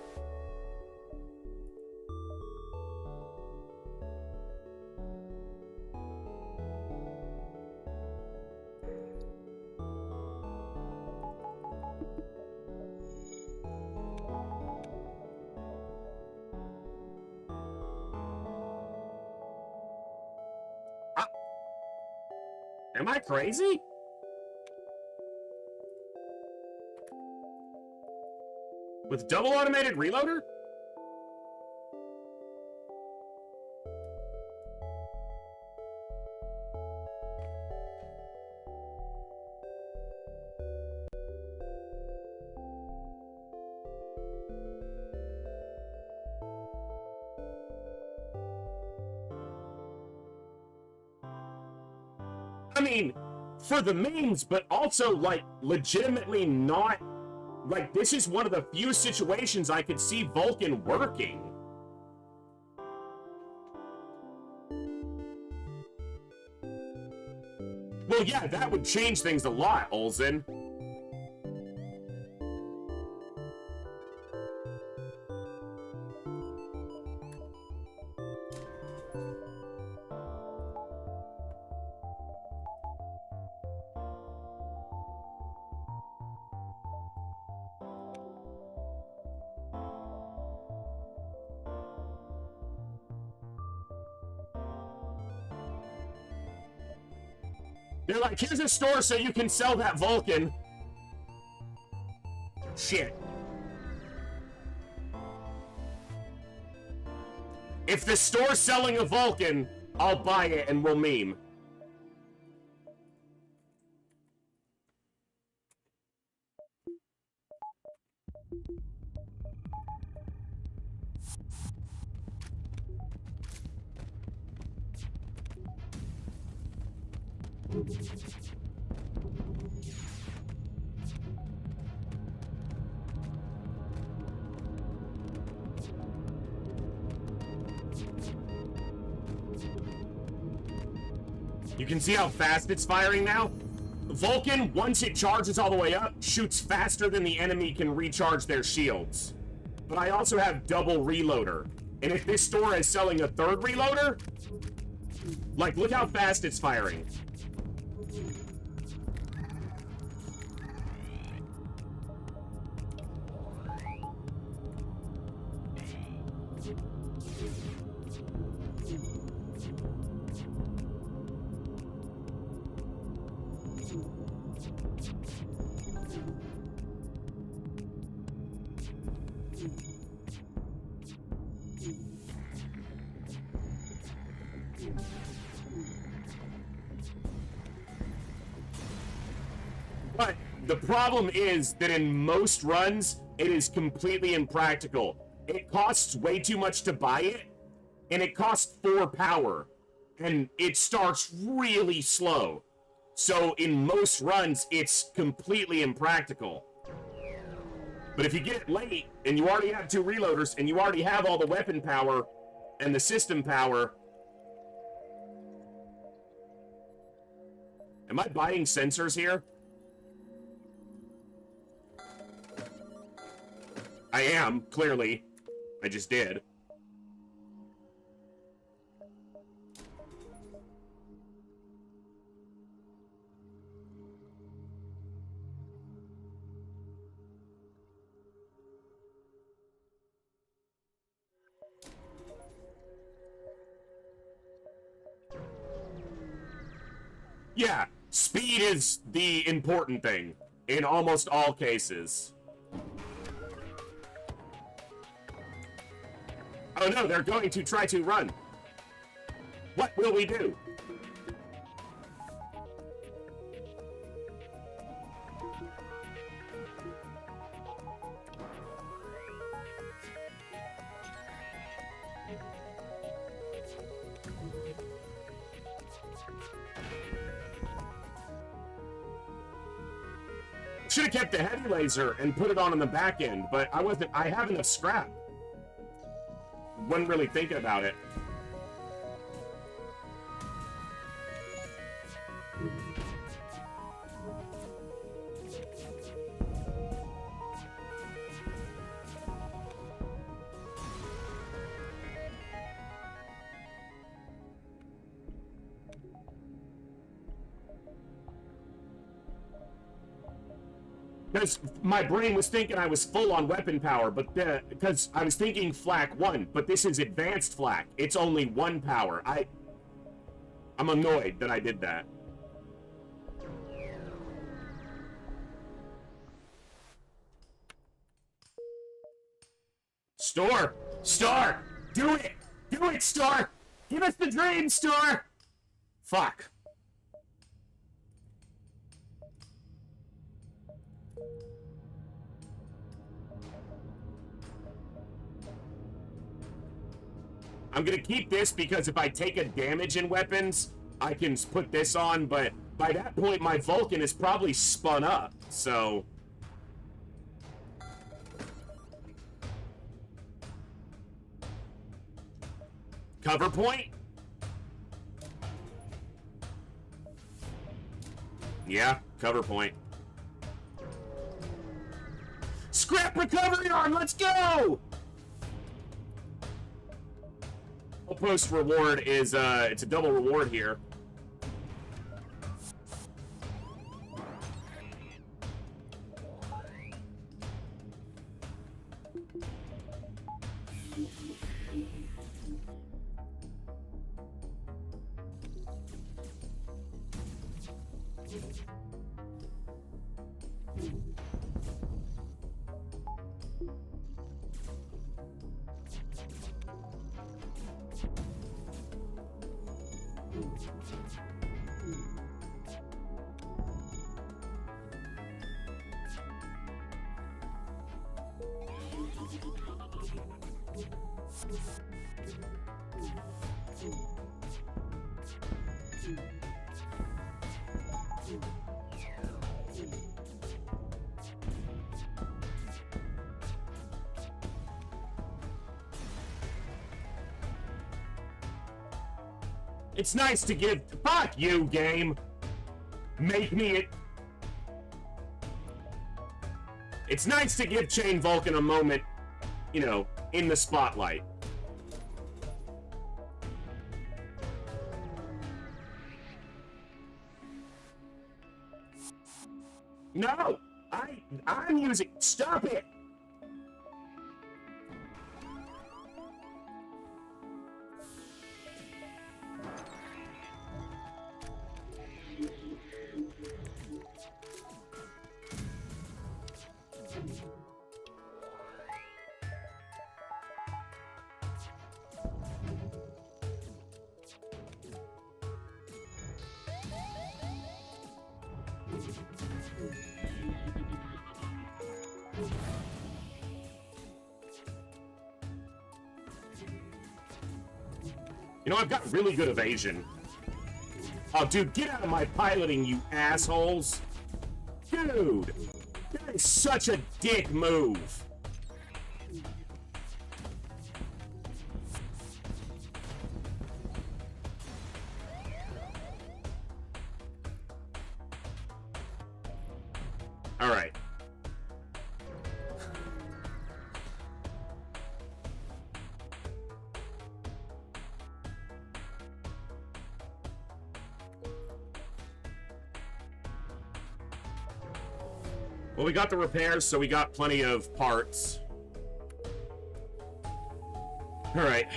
Am I crazy? With double automated reloader? I mean, for the memes, but also, like, legitimately not... Like, this is one of the few situations I could see Vulcan working. Well, yeah, that would change things a lot, Olsen. They're like, here's a store so you can sell that Vulcan. Shit. If the store's selling a Vulcan, I'll buy it and we'll meme. You can see how fast it's firing now? Vulcan, once it charges all the way up, shoots faster than the enemy can recharge their shields. But I also have double reloader. And if this store is selling a third reloader, like, look how fast it's firing. But the problem is that in most runs, it is completely impractical. It costs way too much to buy it, and it costs 4 power, and it starts really slow. So in most runs, it's completely impractical. But if you get it late, and you already have 2 reloaders, and you already have all the weapon power and the system power... Am I buying sensors here? I am, clearly. I just did. Yeah, speed is the important thing in almost all cases. Oh no, they're going to try to run. What will we do? Should have kept the heavy laser and put it on in the back end, but I have enough scrap. Wasn't really thinking about it. Because my brain was thinking I was full on weapon power, but because I was thinking flak 1, but this is advanced flak. It's only 1 power. I'm annoyed that I did that. Store! Store! Do it! Do it, Store! Give us the dream, Store! Fuck. I'm gonna keep this because if I take a damage in weapons, I can put this on, but by that point my Vulcan is probably spun up, so... Cover point? Yeah, cover point. Scrap recovery arm, let's go! Post reward is it's a double reward here. It's nice to give... Fuck you, game! Make me It's nice to give Chain Vulcan a moment, you know, in the spotlight. No! I'm using... Stop it! You know, I've got really good evasion. Oh, dude, get out of my piloting, you assholes. Dude, that is such a dick move. All right. Well, we got the repairs, so we got plenty of parts. All right.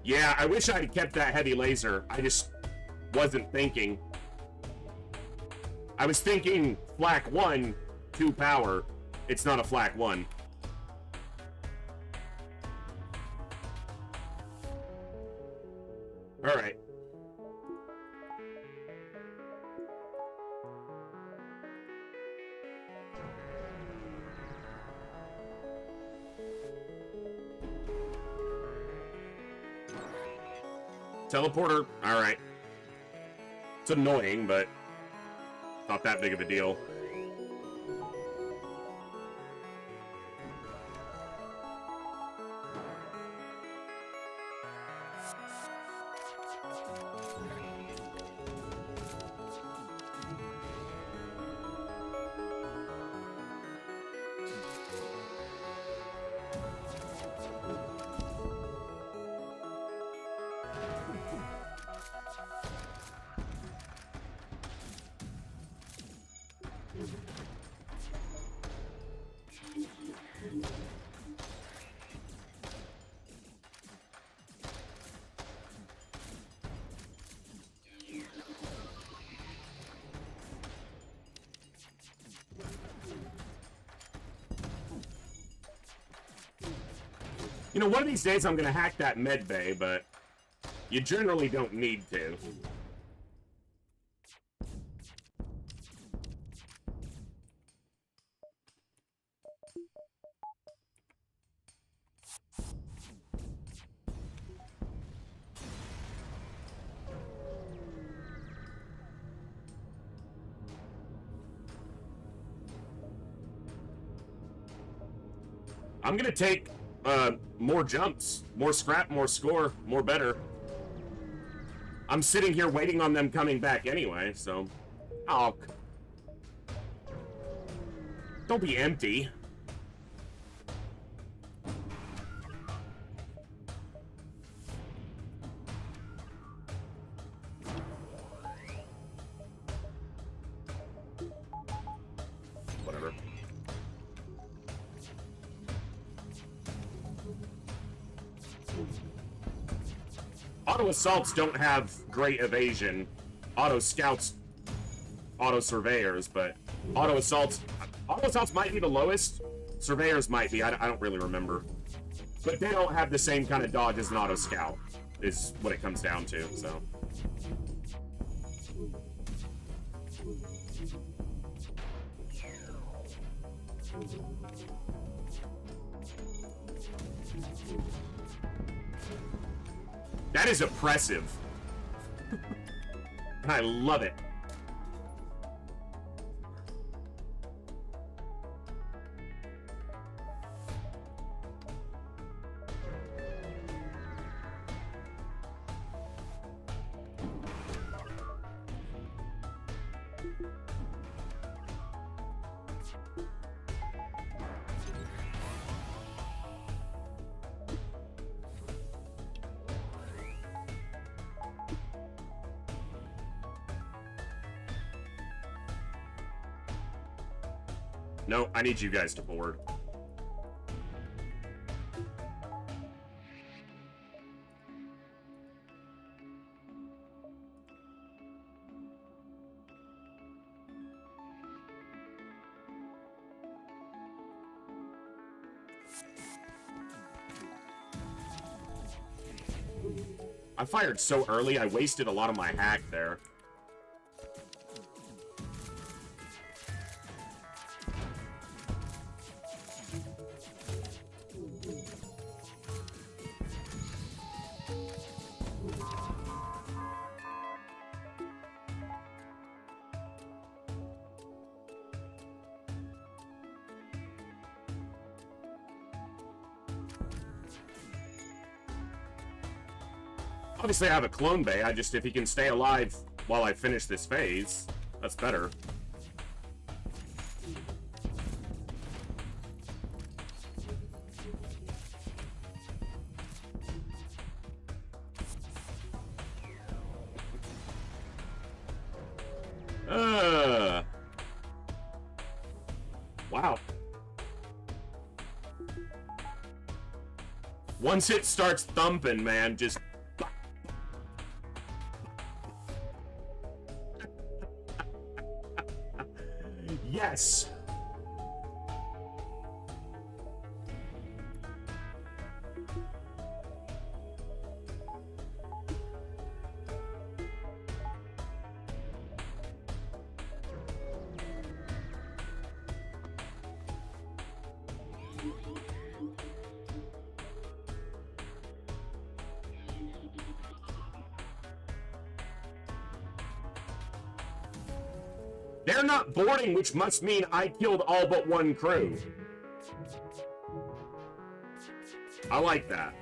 Yeah, I wish I had kept that heavy laser. I just wasn't thinking. I was thinking flak 1, 2 power. It's not a flak 1. All right. Teleporter, all right. It's annoying, but not that big of a deal. You know, one of these days I'm gonna hack that med bay, but you generally don't need to. I'm gonna take more jumps, more scrap, more score, more better. I'm sitting here waiting on them coming back anyway, so... Oh. Don't be empty. Whatever. Auto assaults don't have great evasion. Auto scouts, auto surveyors, but auto assaults might be the lowest. Surveyors might be. I don't really remember, but they don't have the same kind of dodge as an auto scout. Is what it comes down to. So. That is oppressive. And I love it. No, I need you guys to board. I fired so early, I wasted a lot of my hack there. Obviously, I have a clone bay. If he can stay alive while I finish this phase, that's better. Wow. Once it starts thumping, man, just... Yes! They're not boarding, which must mean I killed all but one crew. I like that.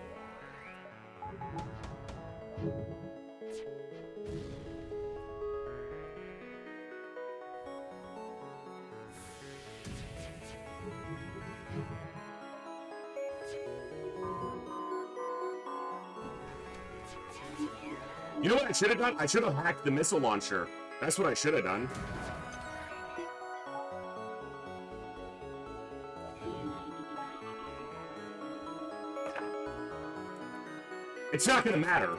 You know what I should have done? I should have hacked the missile launcher. That's what I should have done. It's not gonna matter.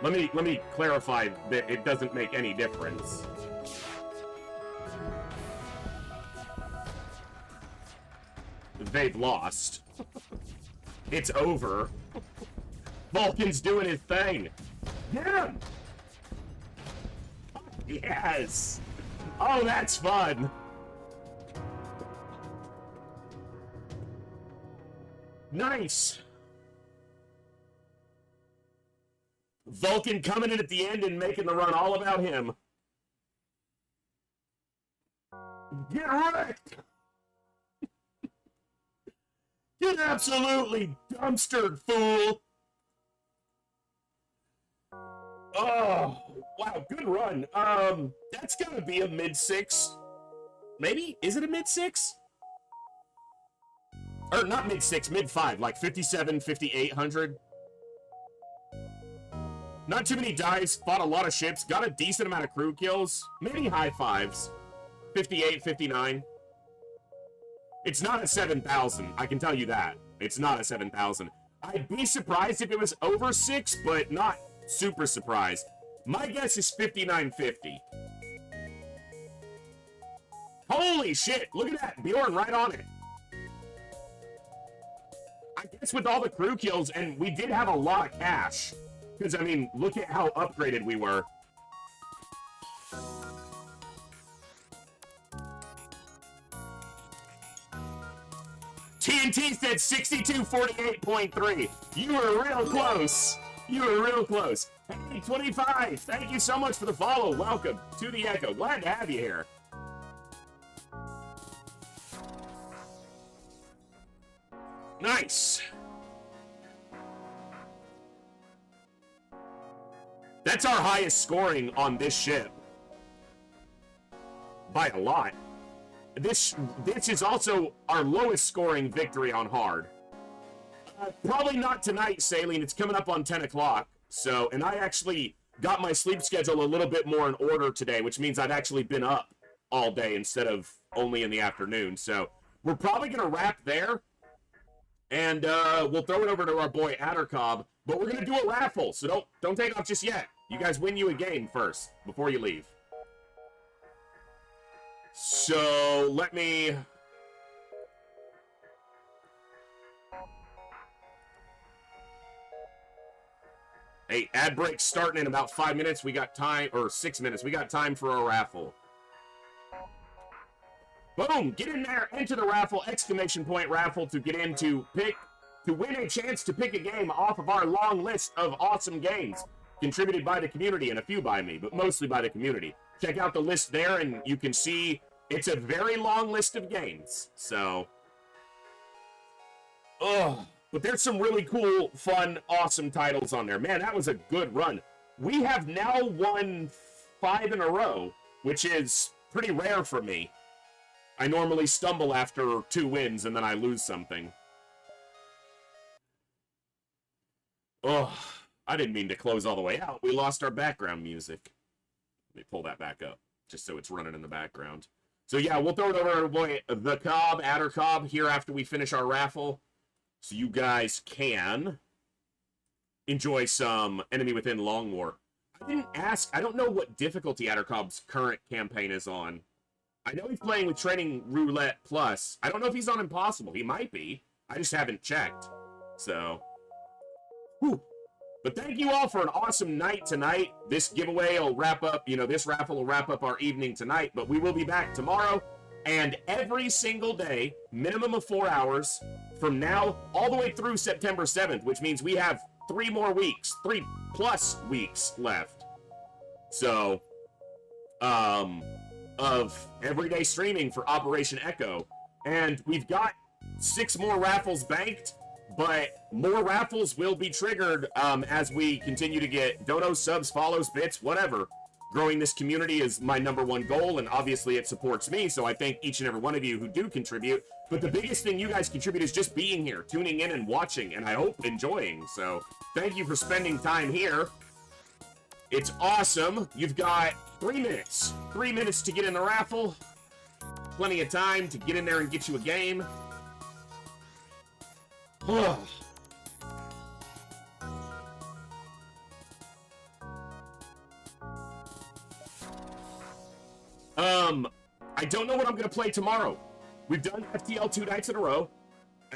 Let me clarify that it doesn't make any difference. They've lost. It's over. Vulcan's doing his thing. Get him! Yes! Oh, that's fun! Nice! Vulcan coming in at the end and making the run all about him. Get wrecked! Get absolutely dumpstered, fool! Oh, wow, good run. That's gotta be a mid-6. Maybe? Is it a mid-6? Or not mid-6, mid-5, like 57, 5800. Not too many dives, fought a lot of ships, got a decent amount of crew kills. Maybe high 5s. 58, 59. It's not a 7,000, I can tell you that. It's not a 7,000. I'd be surprised if it was over 6, but not super surprised. My guess is 5950. Holy shit, look at that, Bjorn right on it. I guess with all the crew kills, and we did have a lot of cash. Because, I mean, look at how upgraded we were. TNT said 6248.3. You were real close. You were real close. Hey, 25. Thank you so much for the follow. Welcome to the Echo. Glad to have you here. Nice. That's our highest scoring on this ship. by a lot. This is also our lowest scoring victory on hard. Probably not tonight, Saline. It's coming up on 10 o'clock. So, and I actually got my sleep schedule a little bit more in order today, which means I've actually been up all day instead of only in the afternoon. So, we're probably going to wrap there. And we'll throw it over to our boy Addercobb. But we're going to do a raffle, so don't take off just yet. You guys win you a game first, before you leave. So, let me... Hey, ad break starting in about 5 minutes. We got time, or 6 minutes. We got time for a raffle. Boom! Get in there, enter the raffle, exclamation point raffle to get in to win a chance to pick a game off of our long list of awesome games contributed by the community and a few by me, but mostly by the community. Check out the list there and you can see it's a very long list of games. So, but there's some really cool, fun, awesome titles on there. Man, that was a good run. We have now won 5 in a row, which is pretty rare for me. I normally stumble after 2 wins and then I lose something. Oh, I didn't mean to close all the way out. We lost our background music. Let me pull that back up, just so it's running in the background. So yeah, we'll throw it over to our boy, the Cobb, Addercobb, here after we finish our raffle. So you guys can enjoy some Enemy Within Long War. I didn't ask, I don't know what difficulty Addercobb's current campaign is on. I know he's playing with Training Roulette Plus. I don't know if he's on Impossible. He might be. I just haven't checked. So, whew. But thank you all for an awesome night tonight. This giveaway will wrap up, this raffle will wrap up our evening tonight. But we will be back tomorrow. And every single day, minimum of 4 hours, from now all the way through September 7th, which means we have 3 more weeks, 3+ weeks left. So, of everyday streaming for Operation Echo. And we've got 6 more raffles banked, but more raffles will be triggered as we continue to get donos, subs, follows, bits, whatever. Growing this community is my #1 goal, and obviously it supports me, so I thank each and every one of you who do contribute. But the biggest thing you guys contribute is just being here, tuning in and watching, and I hope enjoying. So thank you for spending time here. It's awesome. You've got 3 minutes. 3 minutes to get in the raffle. Plenty of time to get in there and get you a game. I don't know what I'm going to play tomorrow. We've done FTL 2 nights in a row,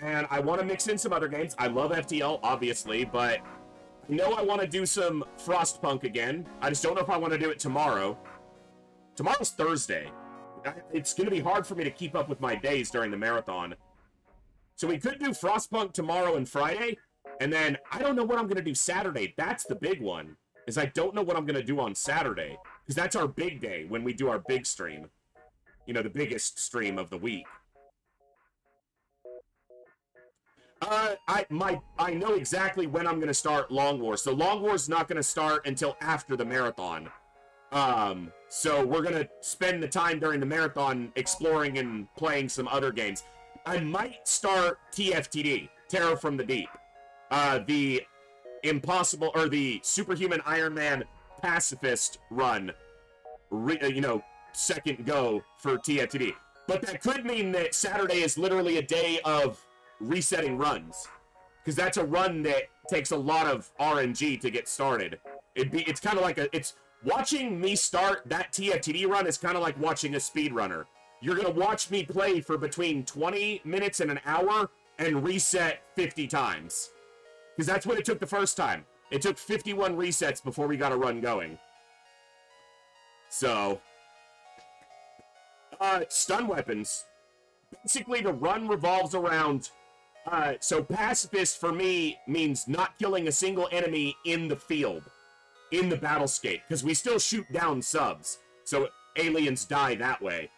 and I want to mix in some other games. I love FTL, obviously, but I know I want to do some Frostpunk again. I just don't know if I want to do it tomorrow. Tomorrow's Thursday. It's going to be hard for me to keep up with my days during the marathon. So we could do Frostpunk tomorrow and Friday, and then I don't know what I'm going to do Saturday. That's the big one, is I don't know what I'm going to do on Saturday, because that's our big day when we do our big stream. The biggest stream of the week. I know exactly when I'm going to start Long War. So Long War's not going to start until after the marathon. So we're going to spend the time during the marathon exploring and playing some other games. I might start TFTD, Terror from the Deep. The Impossible, or the Superhuman Iron Man Pacifist run. Second go for TFTD. But that could mean that Saturday is literally a day of resetting runs, because that's a run that takes a lot of RNG to get started. It's kind of like it's watching me start that TFTD run is kind of like watching a speedrunner. You're gonna watch me play for between 20 minutes and an hour and reset 50 times, because that's what it took the first time. It took 51 resets before we got a run going. So stun weapons. Basically, the run revolves around... so pacifist, for me, means not killing a single enemy in the field, in the battlescape, because we still shoot down subs, so aliens die that way.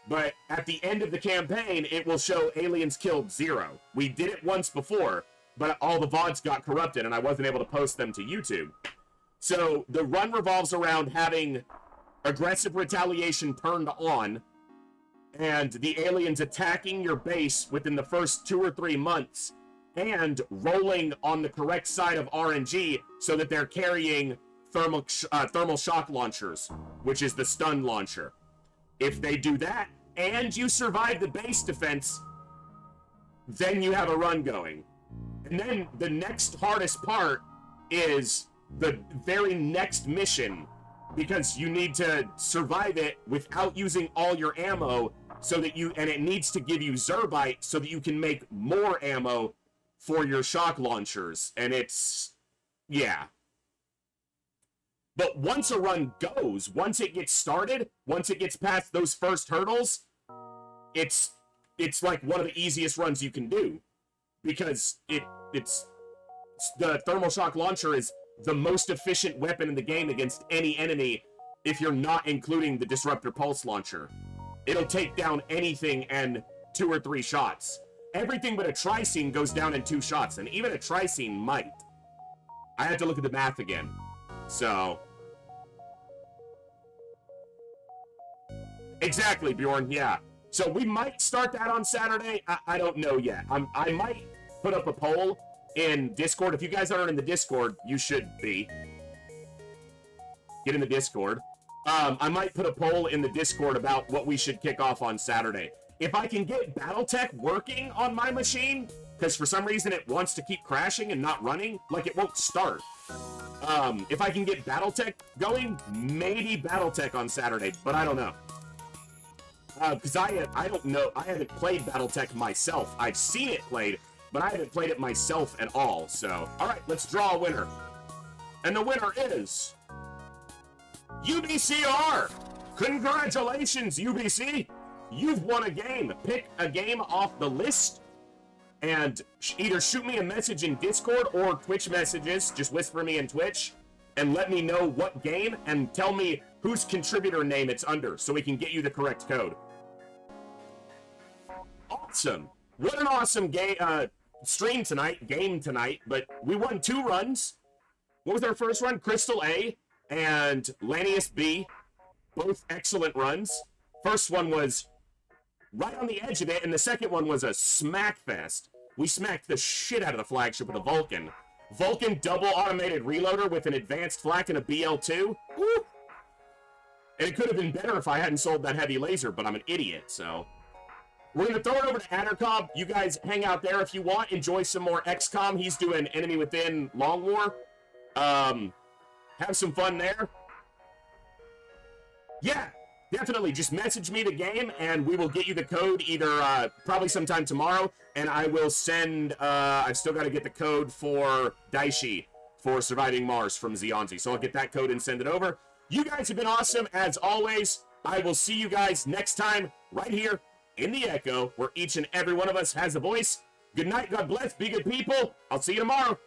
But at the end of the campaign, it will show aliens killed 0. We did it once before, but all the VODs got corrupted, and I wasn't able to post them to YouTube. So the run revolves around having aggressive retaliation turned on, and the aliens attacking your base within the first 2 or 3 months, and rolling on the correct side of RNG so that they're carrying thermal shock launchers, which is the stun launcher. If they do that, and you survive the base defense, then you have a run going. And then the next hardest part is the very next mission, because you need to survive it without using all your ammo, so that and it needs to give you Zerbite so that you can make more ammo for your shock launchers. And it's, yeah. But once a run goes, once it gets started, once it gets past those first hurdles, it's like one of the easiest runs you can do, because it's the thermal shock launcher is the most efficient weapon in the game against any enemy if you're not including the disruptor pulse launcher. It'll take down anything in 2 or 3 shots. Everything but a tricine goes down in 2 shots, and even a tricine might. I had to look at the math again. So, exactly, Bjorn, yeah. So we might start that on Saturday. I don't know yet. I might put up a poll in Discord. If you guys aren't in the Discord, you should be. Get in the Discord. I might put a poll in the Discord about what we should kick off on Saturday. If I can get Battletech working on my machine, because for some reason it wants to keep crashing and not running, like it won't start. If I can get Battletech going, maybe Battletech on Saturday, but I don't know. Because I don't know, I haven't played Battletech myself. I've seen it played, but I haven't played it myself at all, so. Alright, let's draw a winner. And the winner is UBCR! Congratulations, UBC! You've won a game. Pick a game off the list, and either shoot me a message in Discord or Twitch messages, just whisper me in Twitch, and let me know what game, and tell me whose contributor name it's under, so we can get you the correct code. Awesome. What an awesome game, game tonight, but we won 2 runs. What was our first run? Crystal A and Lanius B. Both excellent runs. First one was right on the edge of it, and the second one was a smack fest. We smacked the shit out of the flagship with a Vulcan. Vulcan double automated reloader with an advanced flak and a BL2. Woo! And it could have been better if I hadn't sold that heavy laser, but I'm an idiot, so. We're going to throw it over to Addercob. You guys hang out there if you want. Enjoy some more XCOM. He's doing Enemy Within Long War. Have some fun there. Yeah, definitely. Just message me the game, and we will get you the code either probably sometime tomorrow, and I will send, I've still got to get the code for Daishi for Surviving Mars from Zionzi, so I'll get that code and send it over. You guys have been awesome, as always. I will see you guys next time right here in the Echo, where each and every one of us has a voice. Good night, God bless, be good people. I'll see you tomorrow.